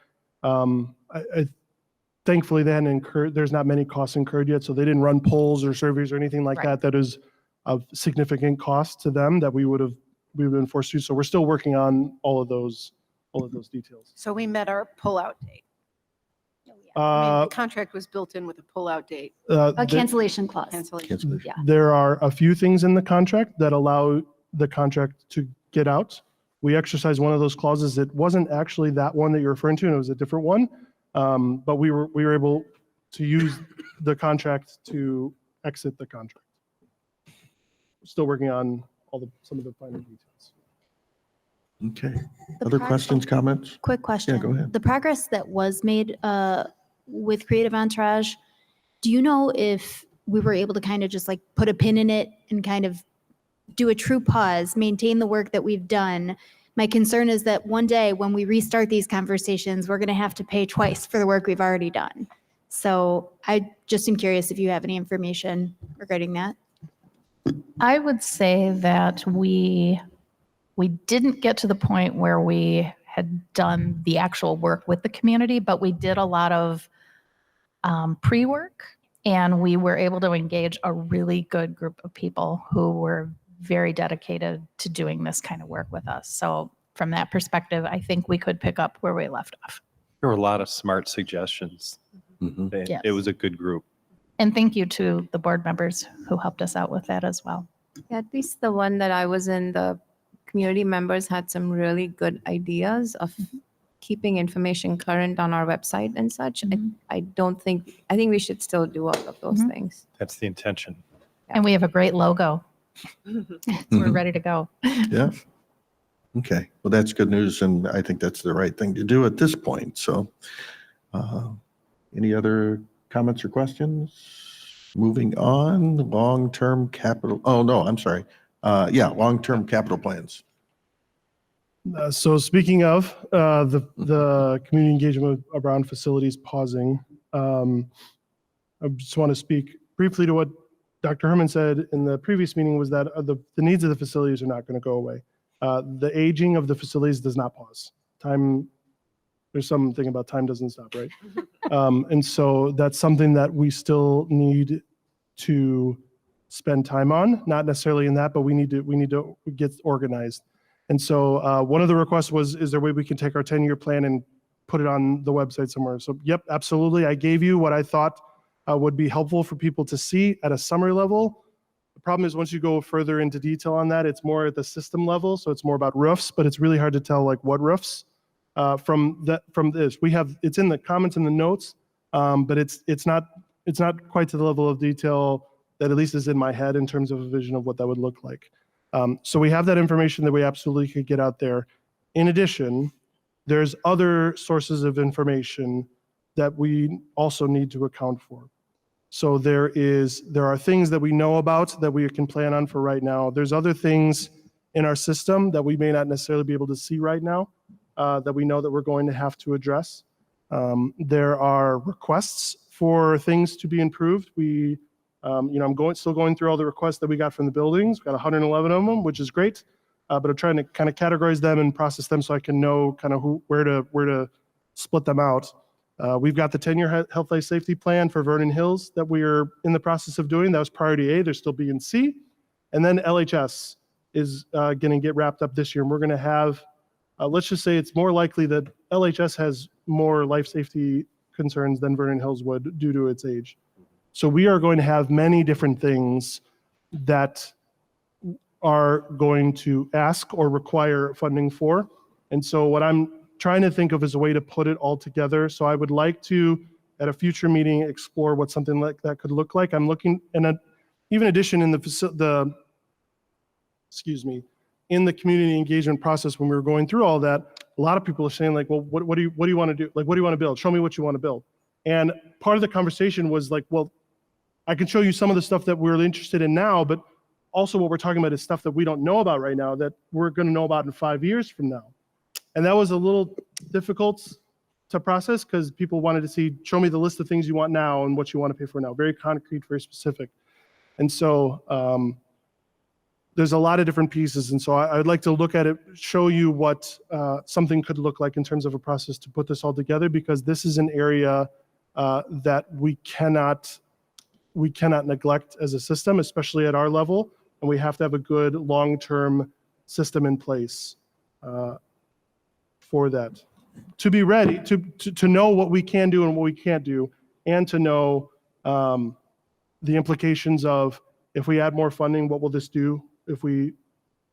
thankfully they hadn't there's not many costs incurred yet, so they didn't run polls or surveys or anything like that is of significant cost to them that we would have been forced to. So we're still working on all of those details. So we met our pullout date. The contract was built in with a pullout date. A cancellation clause. Cancellation. Yeah. There are a few things in the contract that allow the contract to get out. We exercised one of those clauses. It wasn't actually that one that you're referring to, and it was a different one. But we were able to use the contract to exit the contract. Still working on some of the finer details. Okay. Other questions, comments? Quick question. Yeah, go ahead. The progress that was made with Creative Entourage, do you know if we were able to kind of just like put a pin in it and kind of do a true pause, maintain the work that we've done? My concern is that one day when we restart these conversations, we're going to have to pay twice for the work we've already done. So I just am curious if you have any information regarding that. I would say that we didn't get to the point where we had done the actual work with the community, but we did a lot of pre-work, and we were able to engage a really good group of people who were very dedicated to doing this kind of work with us. So from that perspective, I think we could pick up where we left off. There were a lot of smart suggestions. Yes. It was a good group. And thank you to the board members who helped us out with that as well. Yeah, at least the one that I was in, the community members had some really good ideas of keeping information current on our website and such. I think we should still do all of those things. That's the intention. And we have a great logo. So we're ready to go. Yeah. Okay. Well, that's good news, and I think that's the right thing to do at this point. So, any other comments or questions? Moving on, long-term capital. Oh, no, I'm sorry. Long-term capital plans. So speaking of the community engagement around facilities pausing, I just want to speak briefly to what Dr. Herman said in the previous meeting, was that the needs of the facilities are not going to go away. The aging of the facilities does not pause. There's something about time doesn't stop, right? And so that's something that we still need to spend time on, not necessarily in that, but we need to get organized. And so one of the requests was, is there a way we can take our 10-year plan and put it on the website somewhere? So yep, absolutely. I gave you what I thought would be helpful for people to see at a summary level. The problem is once you go further into detail on that, it's more at the system level. So it's more about roofs, but it's really hard to tell like what roofs from this. It's in the comments and the notes, but it's not quite to the level of detail that at least is in my head in terms of a vision of what that would look like. So we have that information that we absolutely could get out there. In addition, there's other sources of information that we also need to account for. So there are things that we know about that we can plan on for right now. There's other things in our system that we may not necessarily be able to see right now that we know that we're going to have to address. There are requests for things to be improved. I'm still going through all the requests that we got from the buildings. We've got 111 of them, which is great. But I'm trying to kind of categorize them and process them so I can know kind of where to split them out. We've got the 10-year health, life, safety plan for Vernon Hills that we are in the process of doing. That was priority A. There's still B and C. And then LHS is going to get wrapped up this year. And we're going to have, let's just say it's more likely that LHS has more life safety concerns than Vernon Hills would due to its age. So we are going to have many different things that are going to ask or require funding for. And so what I'm trying to think of is a way to put it all together. So I would like to, at a future meeting, explore what something like that could look like. I'm looking, and even addition in the community engagement process, when we were going through all that, a lot of people are saying like, well, what do you want to do? Like, what do you want to build? Show me what you want to build. And part of the conversation was like, well, I can show you some of the stuff that we're interested in now, but also what we're talking about is stuff that we don't know about right now that we're going to know about in 5 years from now. And that was a little difficult to process because people wanted to see, show me the list of things you want now and what you want to pay for now. Very concrete, very specific. And so there's a lot of different pieces. And so I would like to look at it, show you what something could look like in terms of a process to put this all together, because this is an area that we cannot neglect as a system, especially at our level. And we have to have a good long-term system in place for that, to be ready to know what we can do and what we can't do, and to know the implications of if we add more funding, what will this do? If we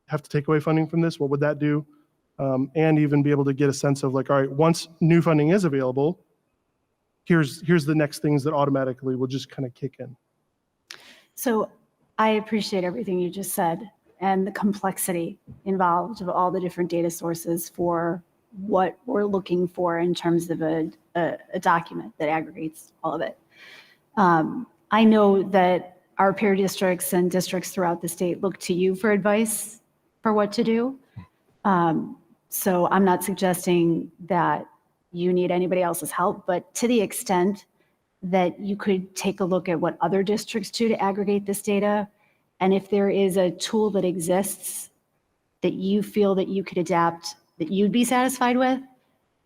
have to take away funding from this, what would that do? And even be able to get a sense of like, all right, once new funding is available, here's the next things that automatically will just kind of kick in. So I appreciate everything you just said and the complexity involved of all the different data sources for what we're looking for in terms of a document that aggregates all of it. I know that our peer districts and districts throughout the state look to you for advice for what to do. So I'm not suggesting that you need anybody else's help, but to the extent that you could take a look at what other districts do to aggregate this data And if there is a tool that exists that you feel that you could adapt, that you'd be satisfied with,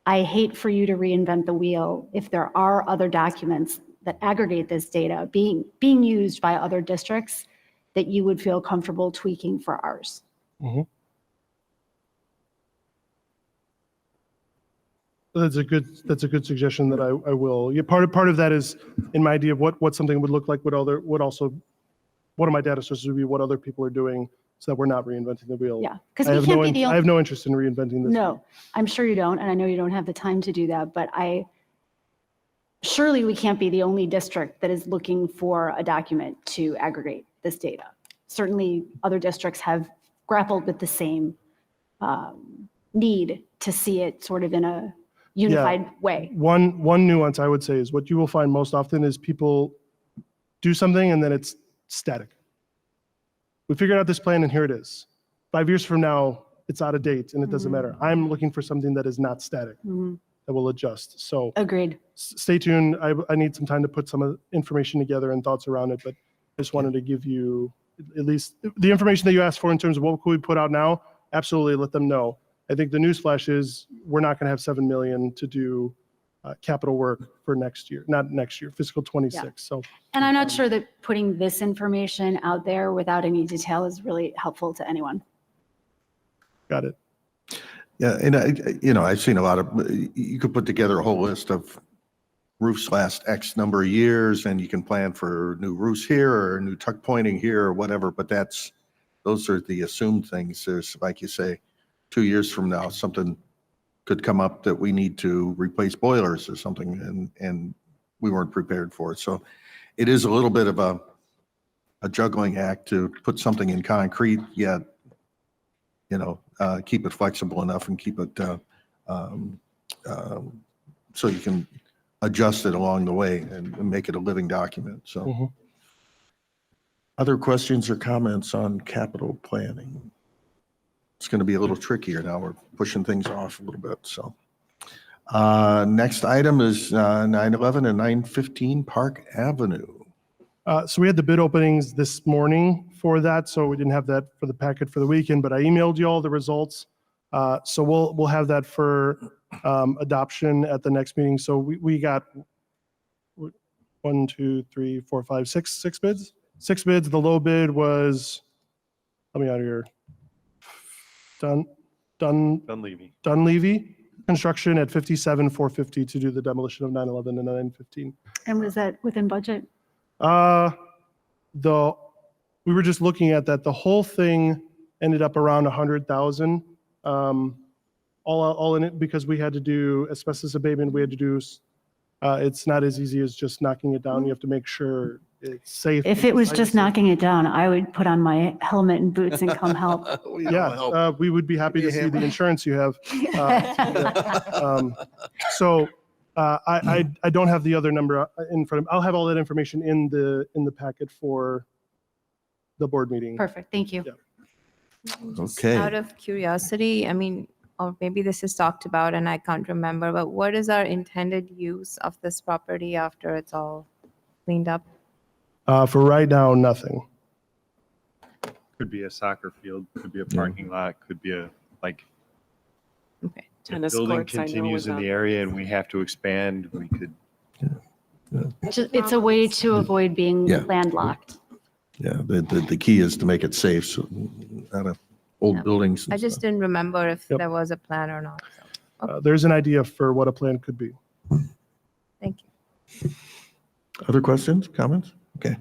I hate for you to reinvent the wheel if there are other documents that aggregate this data being used by other districts that you would feel comfortable tweaking for ours. Mhm. That's a good suggestion that I will. Yeah, part of that is in my idea of what something would look like, what of my data sources would be what other people are doing so that we're not reinventing the wheel. Yeah, because I we have can't no, be the I have only, no interest in reinventing this. no, I'm sure you don't, and I know you don't have the time to do that, but surely we can't be the only district that is looking for a document to aggregate this data. Certainly other districts have grappled with the same need to see it sort of in a unified way. One nuance I would say is what you will find most often is people do something and then it's static. We figured out this plan and here it is. 5 years from now, it's out of date and it doesn't matter. I'm looking for something that is not static, that will adjust. So Agreed. Stay tuned. I need some time to put some information together and thoughts around it, but I just wanted to give you at least the information that you asked for in terms of what could we put out now. Absolutely, let them know. I think the newsflash is we're not going to have 7 million to do capital work for next year, not next year, fiscal 26. Yeah. So, And I'm not sure that putting this information out there without any detail is really helpful to anyone. got it. Yeah, and I've seen a lot of, you could put together a whole list of roofs last X number of years, and you can plan for new roofs here or new tuck pointing here or whatever, but those are the assumed things. There's, like you say, 2 years from now, something could come up that we need to replace boilers or something, and we weren't prepared for it. So it is a little bit of a juggling act to put something in concrete, yet, keep it flexible enough and keep it so you can adjust it along the way and make it a living document. So other questions or comments on capital planning? It's going to be a little trickier now. We're pushing things off a little bit. So next item is 911 and 915 Park Avenue. So we had the bid openings this morning for that, so we didn't have that for the packet for the weekend, but I emailed you all the results. So we'll have that for adoption at the next meeting. So we got 1, 2, 3, 4, 5, 6 bids. 6 bids. The low bid was, help me out here. Dunleavy Construction at $57,450 to do the demolition of 911 and 915. And was that within budget? We were just looking at that. The whole thing ended up around 100,000. All in it because we had to do asbestos abatement. We had to do. It's not as easy as just knocking it down. You have to make sure it's safe. If it was just knocking it down, I would put on my helmet and boots and come help. Yeah, we would be happy to see the insurance you have. So I don't have the other number in front of me. I'll have all that information in the packet for the board meeting. Perfect, thank you. Okay. Out of curiosity, I mean, or maybe this is talked about and I can't remember, but what is our intended use of this property after it's all cleaned up? For right now, nothing. Could be a soccer field, could be a parking lot, could be a, like, Okay. if Tennis building courts, I know, continues was in on the area and we have to expand, we could. It's a way to avoid being Yeah. landlocked. Yeah, the key is to make it safe, so out of old Yeah. buildings. and I just stuff. didn't remember if Yep. there was a plan or not. So, There's an idea for what a plan could be. thank you. Other questions, comments? Okay.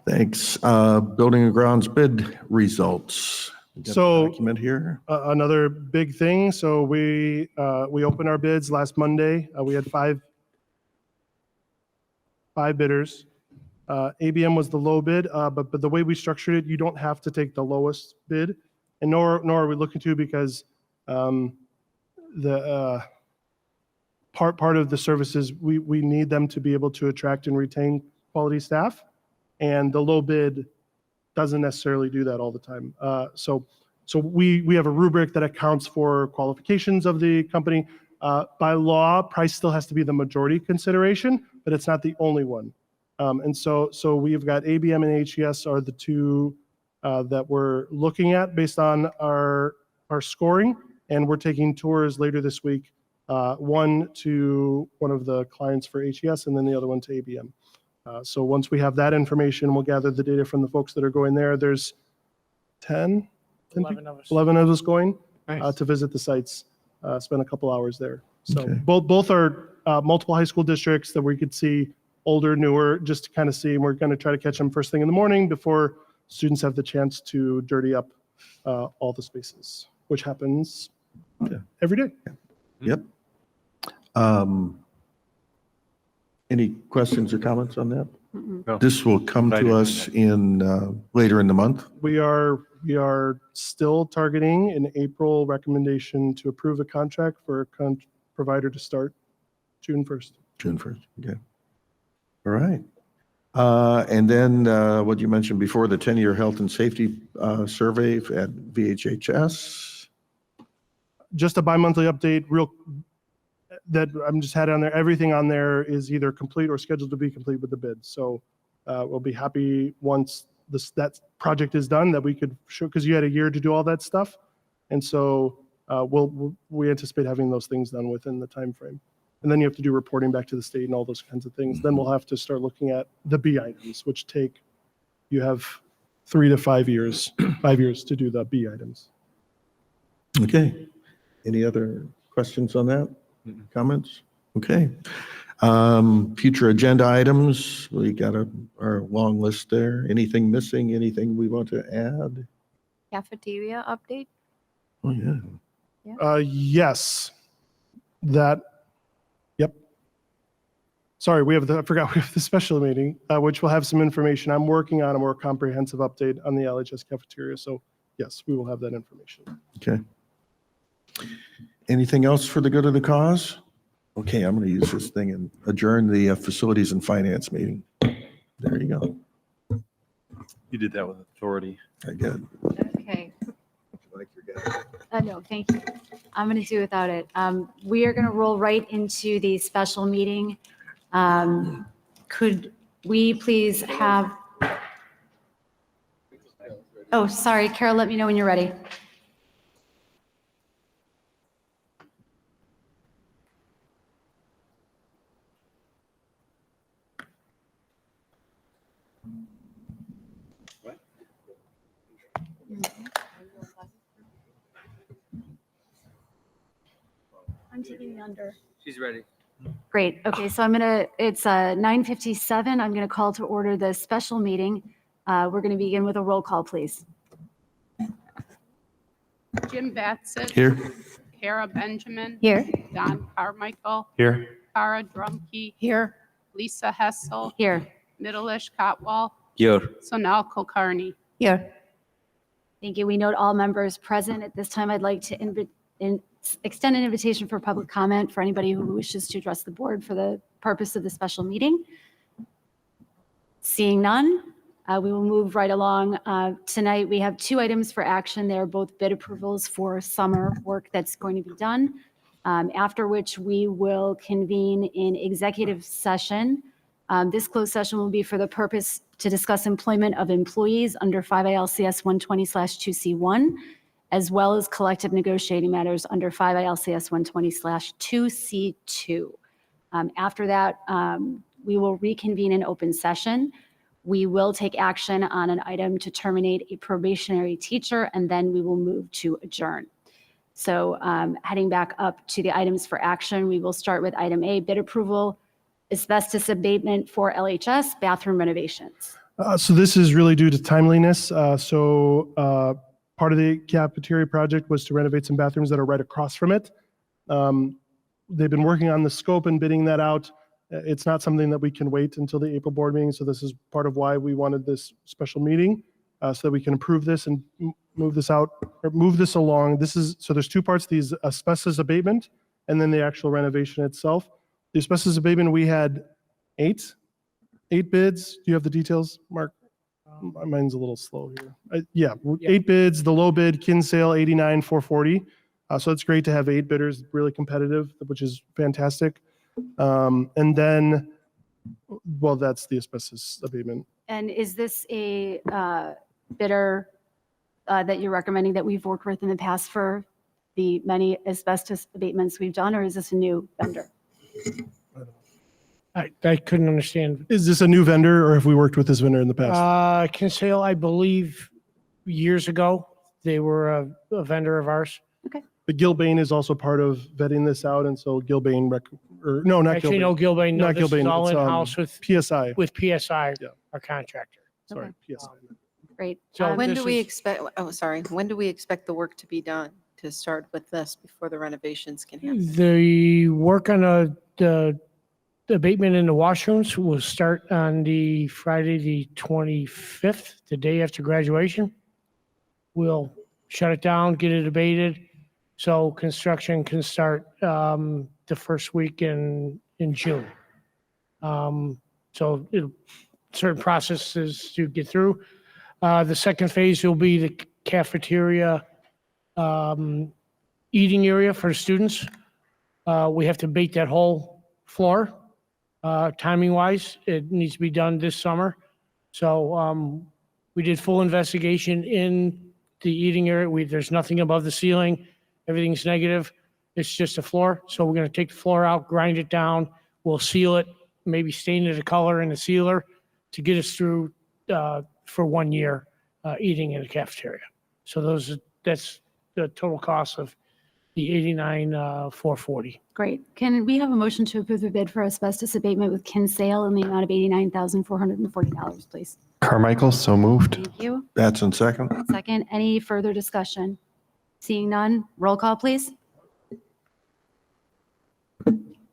Thanks. Building and grounds bid results. We got the So- document here. Another big thing. So we opened our bids last Monday. We had five bidders. ABM was the low bid, but the way we structured it, you don't have to take the lowest bid, and nor are we looking to because the part of the services we need them to be able to attract and retain quality staff, and the low bid doesn't necessarily do that all the time. So we have a rubric that accounts for qualifications of the company. By law, price still has to be the majority consideration, but it's not the only one. And so we've got ABM and HES are the two that we're looking at based on our scoring. And we're taking tours later this week, one to one of the clients for HES and then the other one to ABM. So once we have that information, we'll gather the data from the folks that are going there. There's 10, 11 of us. 11 of us going Nice. to visit the sites, spend a couple hours there. So Okay. both are multiple high school districts that we could see, older, newer, just to kind of see. And we're going to try to catch them first thing in the morning before students have the chance to dirty up all the spaces, which happens every day. Yep. Any questions or comments on that? No. This will come Excited to to us in later in the month. We are still targeting an April recommendation to approve a contract for a provider to start June 1st. June 1st. Okay. All right. And then what you mentioned before, the 10-year health and safety survey at VHHS. Just a bi-monthly update, that I'm just had on there. Everything on there is either complete or scheduled to be complete with the bid. So we'll be happy once that project is done that we could show, because you had a year to do all that stuff. And so we anticipate having those things done within the time frame. And then you have to do reporting back to the state and all those kinds of things. Then we'll have to start looking at the B items, which you have 3 to 5 years, 5 years to do the B items. Okay. Any other questions on that? Comments? Okay. Future agenda items. We got our long list there. Anything missing? Anything we want to add? Cafeteria update? Oh, yeah. Yes. Yep. Sorry, I forgot we have the special meeting, which will have some information. I'm working on a more comprehensive update on the LHS cafeteria. So yes, we will have that information. Okay. Anything else for the good of the cause? Okay, I'm going to use this thing and adjourn the facilities and finance meeting. There you go. You did that with authority. I did. Okay. Like your guy. No, thank you. I'm going to do without it. We are going to roll right into the special meeting. Could we please have, oh, sorry, Carol, let me know when you're ready. I'm taking the under. She's ready. Great. Okay, so it's 9:57. I'm going to call to order the special meeting. We're going to begin with a roll call, please. Jim Batsett. Here. Kara Benjamin. Here. Don Carmichael. Here. Cara Drumkey. Here. Lisa Hessel. Here. Middleish Cotwall. Here. Sonal Kulkarni. Here. Thank you. We note all members present. At this time, I'd like to extend an invitation for public comment for anybody who wishes to address the board for the purpose of the special meeting. Seeing none, we will move right along. Tonight, we have 2 items for action. They're both bid approvals for summer work that's going to be done, after which we will convene in executive session. This closed session will be for the purpose to discuss employment of employees under 5 ILCS 120/2C1, as well as collective negotiating matters under 5 ILCS 120/2C2. After that, we will reconvene in open session. We will take action on an item to terminate a probationary teacher, and then we will move to adjourn. So heading back up to the items for action, we will start with item A, bid approval, asbestos abatement for LHS bathroom renovations. So this is really due to timeliness. Part of the cafeteria project was to renovate some bathrooms that are right across from it. They've been working on the scope and bidding that out. It's not something that we can wait until the April board meeting. So this is part of why we wanted this special meeting, so that we can approve this and move this out or move this along. So there's 2 parts, these asbestos abatement and then the actual renovation itself. The asbestos abatement, we had 8 bids. Do you have the details, Mark? Mine's a little slow here. 8 bids. The low bid, Kinsale, 89,440. So it's great to have 8 bidders, really competitive, which is fantastic. And then Well, that's the asbestos abatement. And is this a bidder that you're recommending that we've worked with in the past for the many asbestos abatements we've done, or is this a new vendor? I couldn't understand. Is this a new vendor or have we worked with this vendor in the past? Kinsale, I believe years ago, they were a vendor of ours. But Gilbane is also part of vetting this out, and so Gilbane, no, not Actually, Gilbane. no, Gilbane, no, Not this is Gilbane, all it's, in-house with PSI. PSI, our contractor. Sorry, PSI. Great. So When this do we is- expect, oh, sorry, when do we expect the work to be done to start with this before the renovations can happen? The work on the abatement in the washrooms will start on the Friday, the 25th, the day after graduation. We'll shut it down, get it abated, so construction can start the first week in June. So certain processes to get through. The second phase will be the cafeteria eating area for the students. We have to bake that whole floor. Timing wise, it needs to be done this summer. So we did full investigation in the eating area. There's nothing above the ceiling. Everything's negative. It's just a floor. So we're going to take the floor out, grind it down. We'll seal it, maybe stain it a color in the sealer to get us through for 1 year eating in the cafeteria. So that's the total cost of the 89,440. Great. Can we have a motion to approve the bid for asbestos abatement with Kinsale in the amount of $89,440, please? Carmichael, so moved. Thank you. Batson, second. Second, any further discussion? Seeing none, roll call, please.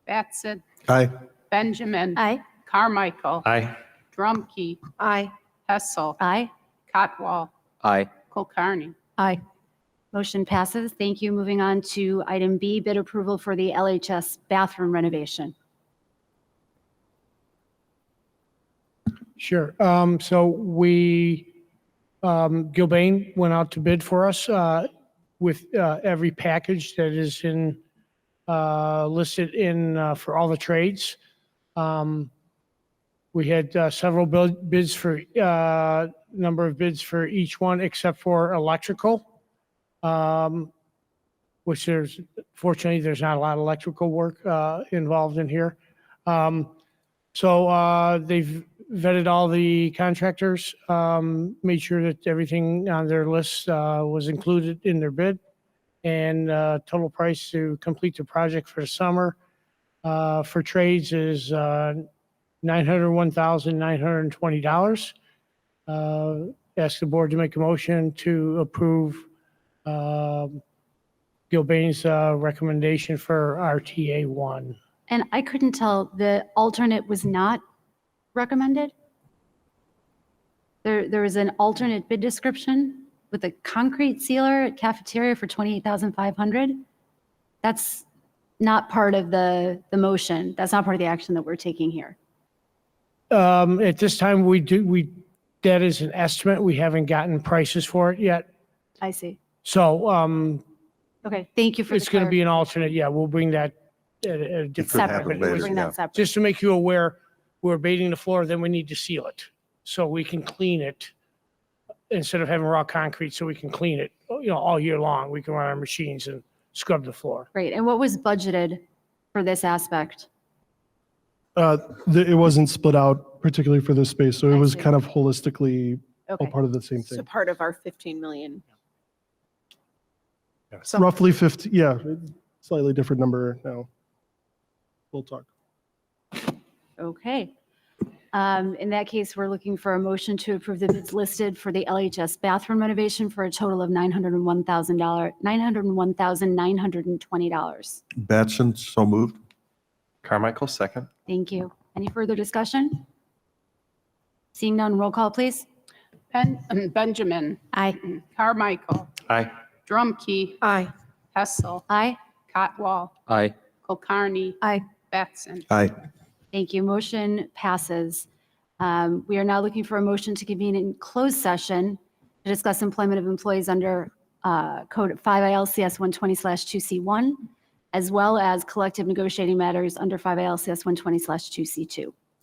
Batson. Aye. Benjamin. Aye. Carmichael. Aye. Drumkey. Aye. Hessel. Aye. Cotwall. Aye. Kulkarni. Aye. Motion passes. Thank you. Moving on to item B, bid approval for the LHS bathroom renovation. Sure. So Gilbane went out to bid for us with every package that is listed in for all the trades. We had several bids for number of bids for each one except for electrical, which fortunately there's not a lot of electrical work involved in here. So they've vetted all the contractors, made sure that everything on their list was included in their bid, and total price to complete the project for the summer for trades is $901,920. Ask the board to make a motion to approve Gilbane's recommendation for RTA 1. And I couldn't tell, the alternate was not recommended? There was an alternate bid description with a concrete sealer at cafeteria for $28,500. That's not part of the motion. That's not part of the action that we're taking here. At this time, that is an estimate. We haven't gotten prices for it yet. I see. So Okay, thank you for the it's going to be an alternate. Yeah, we'll bring that at a different Separate. time. We'll bring that separate. Just to make you aware, we're abating the floor, then we need to seal it. So we can clean it instead of having raw concrete, so we can clean it, all year long. We can run our machines and scrub the floor. Great. And what was budgeted for this aspect? It wasn't split out particularly for this space, so it I was see. kind of holistically all Okay. part of the same So thing. part of our 15 million. Roughly 50, yeah, slightly different number now. We'll talk. Okay. In that case, we're looking for a motion to approve the bids listed for the LHS bathroom renovation for a total of $901,920. Batson, so moved. Carmichael, second. Thank you. Any further discussion? Seeing none, roll call, please. Benjamin. Aye. Carmichael. Aye. Drumkey. Aye. Hessel. Aye. Cotwall. Aye. Kulkarni. Aye. Batson. Aye. Thank you. Motion passes. We are now looking for a motion to convene in closed session to discuss employment of employees under Code 5 ILCS 120/2C1, as well as collective negotiating matters under 5 ILCS 120/2C2.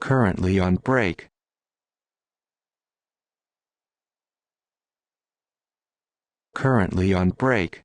Currently on break. Currently on break.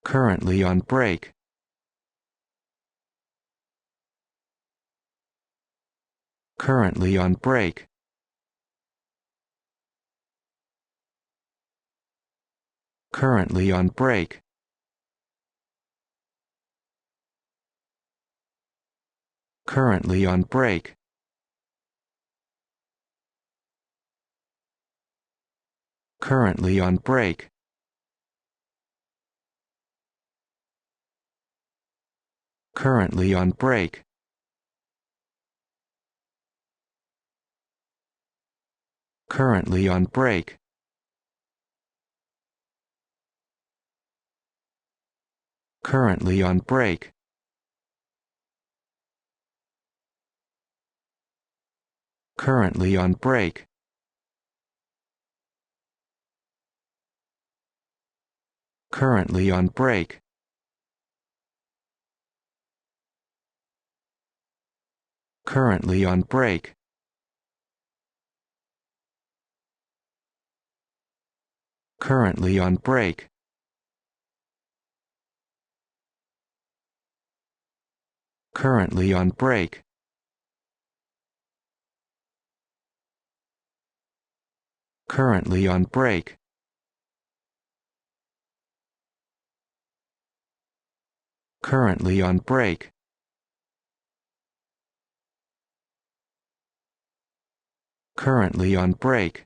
Currently on break. Currently on break. Currently on break. Currently on break. Currently on break. Currently on break. Currently on break. Currently on break. Currently on break. Currently on break. Currently on break. Currently on break. Currently on break. Currently on break. Currently on break. Currently on break.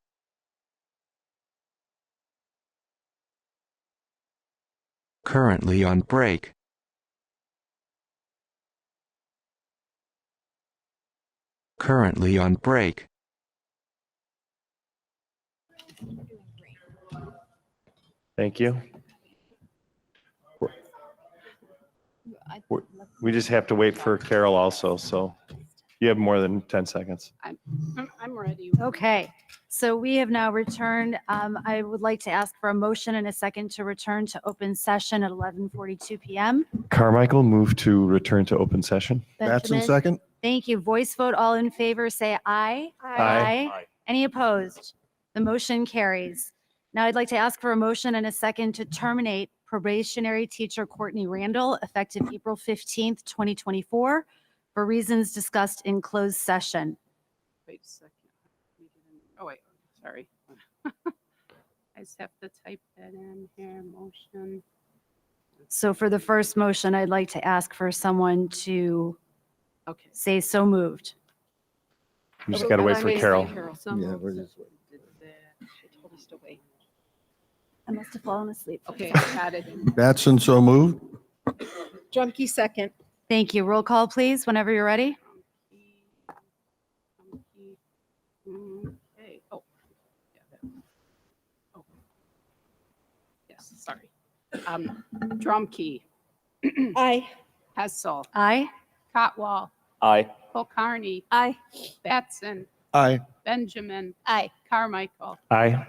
Currently on break. Currently on break. Thank you. We just have to wait for Carol also, so you have more than 10 seconds. I'm ready. Okay, so we have now returned. I would like to ask for a motion and a second to return to open session at 11:42 PM. Carmichael, move to return to open session. Batson, Benjamin? second. Thank you. Voice vote, all in favor, say aye. Aye. Any opposed? The motion carries. Now I'd like to ask for a motion and a second to terminate probationary teacher Courtney Randall effective April 15th, 2024, for reasons discussed in closed session. Wait a second. Oh, wait, sorry. I just have to type that in here, motion. So for the first motion, I'd like to ask for someone to Okay. say so moved. You just got to wait for Carol. Yeah, we're just She told us to wait. I must have fallen asleep. Okay, I got it. Batson, so moved. Drumkey second. Thank you. Roll call, please, whenever you're ready. Okay, oh. Yeah, that- oh. Yes, sorry. Drumkey. Aye. Hessel. Aye. Cotwall. Aye. Kulkarni. Aye. Batson. Aye. Benjamin. Aye. Carmichael. Aye.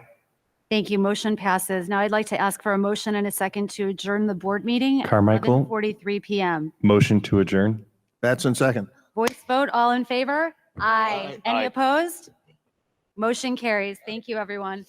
Thank you. Motion passes. Now I'd like to ask for a motion and a second to adjourn the board meeting at Carmichael? 11:43 PM. Motion to adjourn. Batson, second. Voice vote, all in favor? Aye. Any Aye. opposed? Motion carries. Thank you, everyone.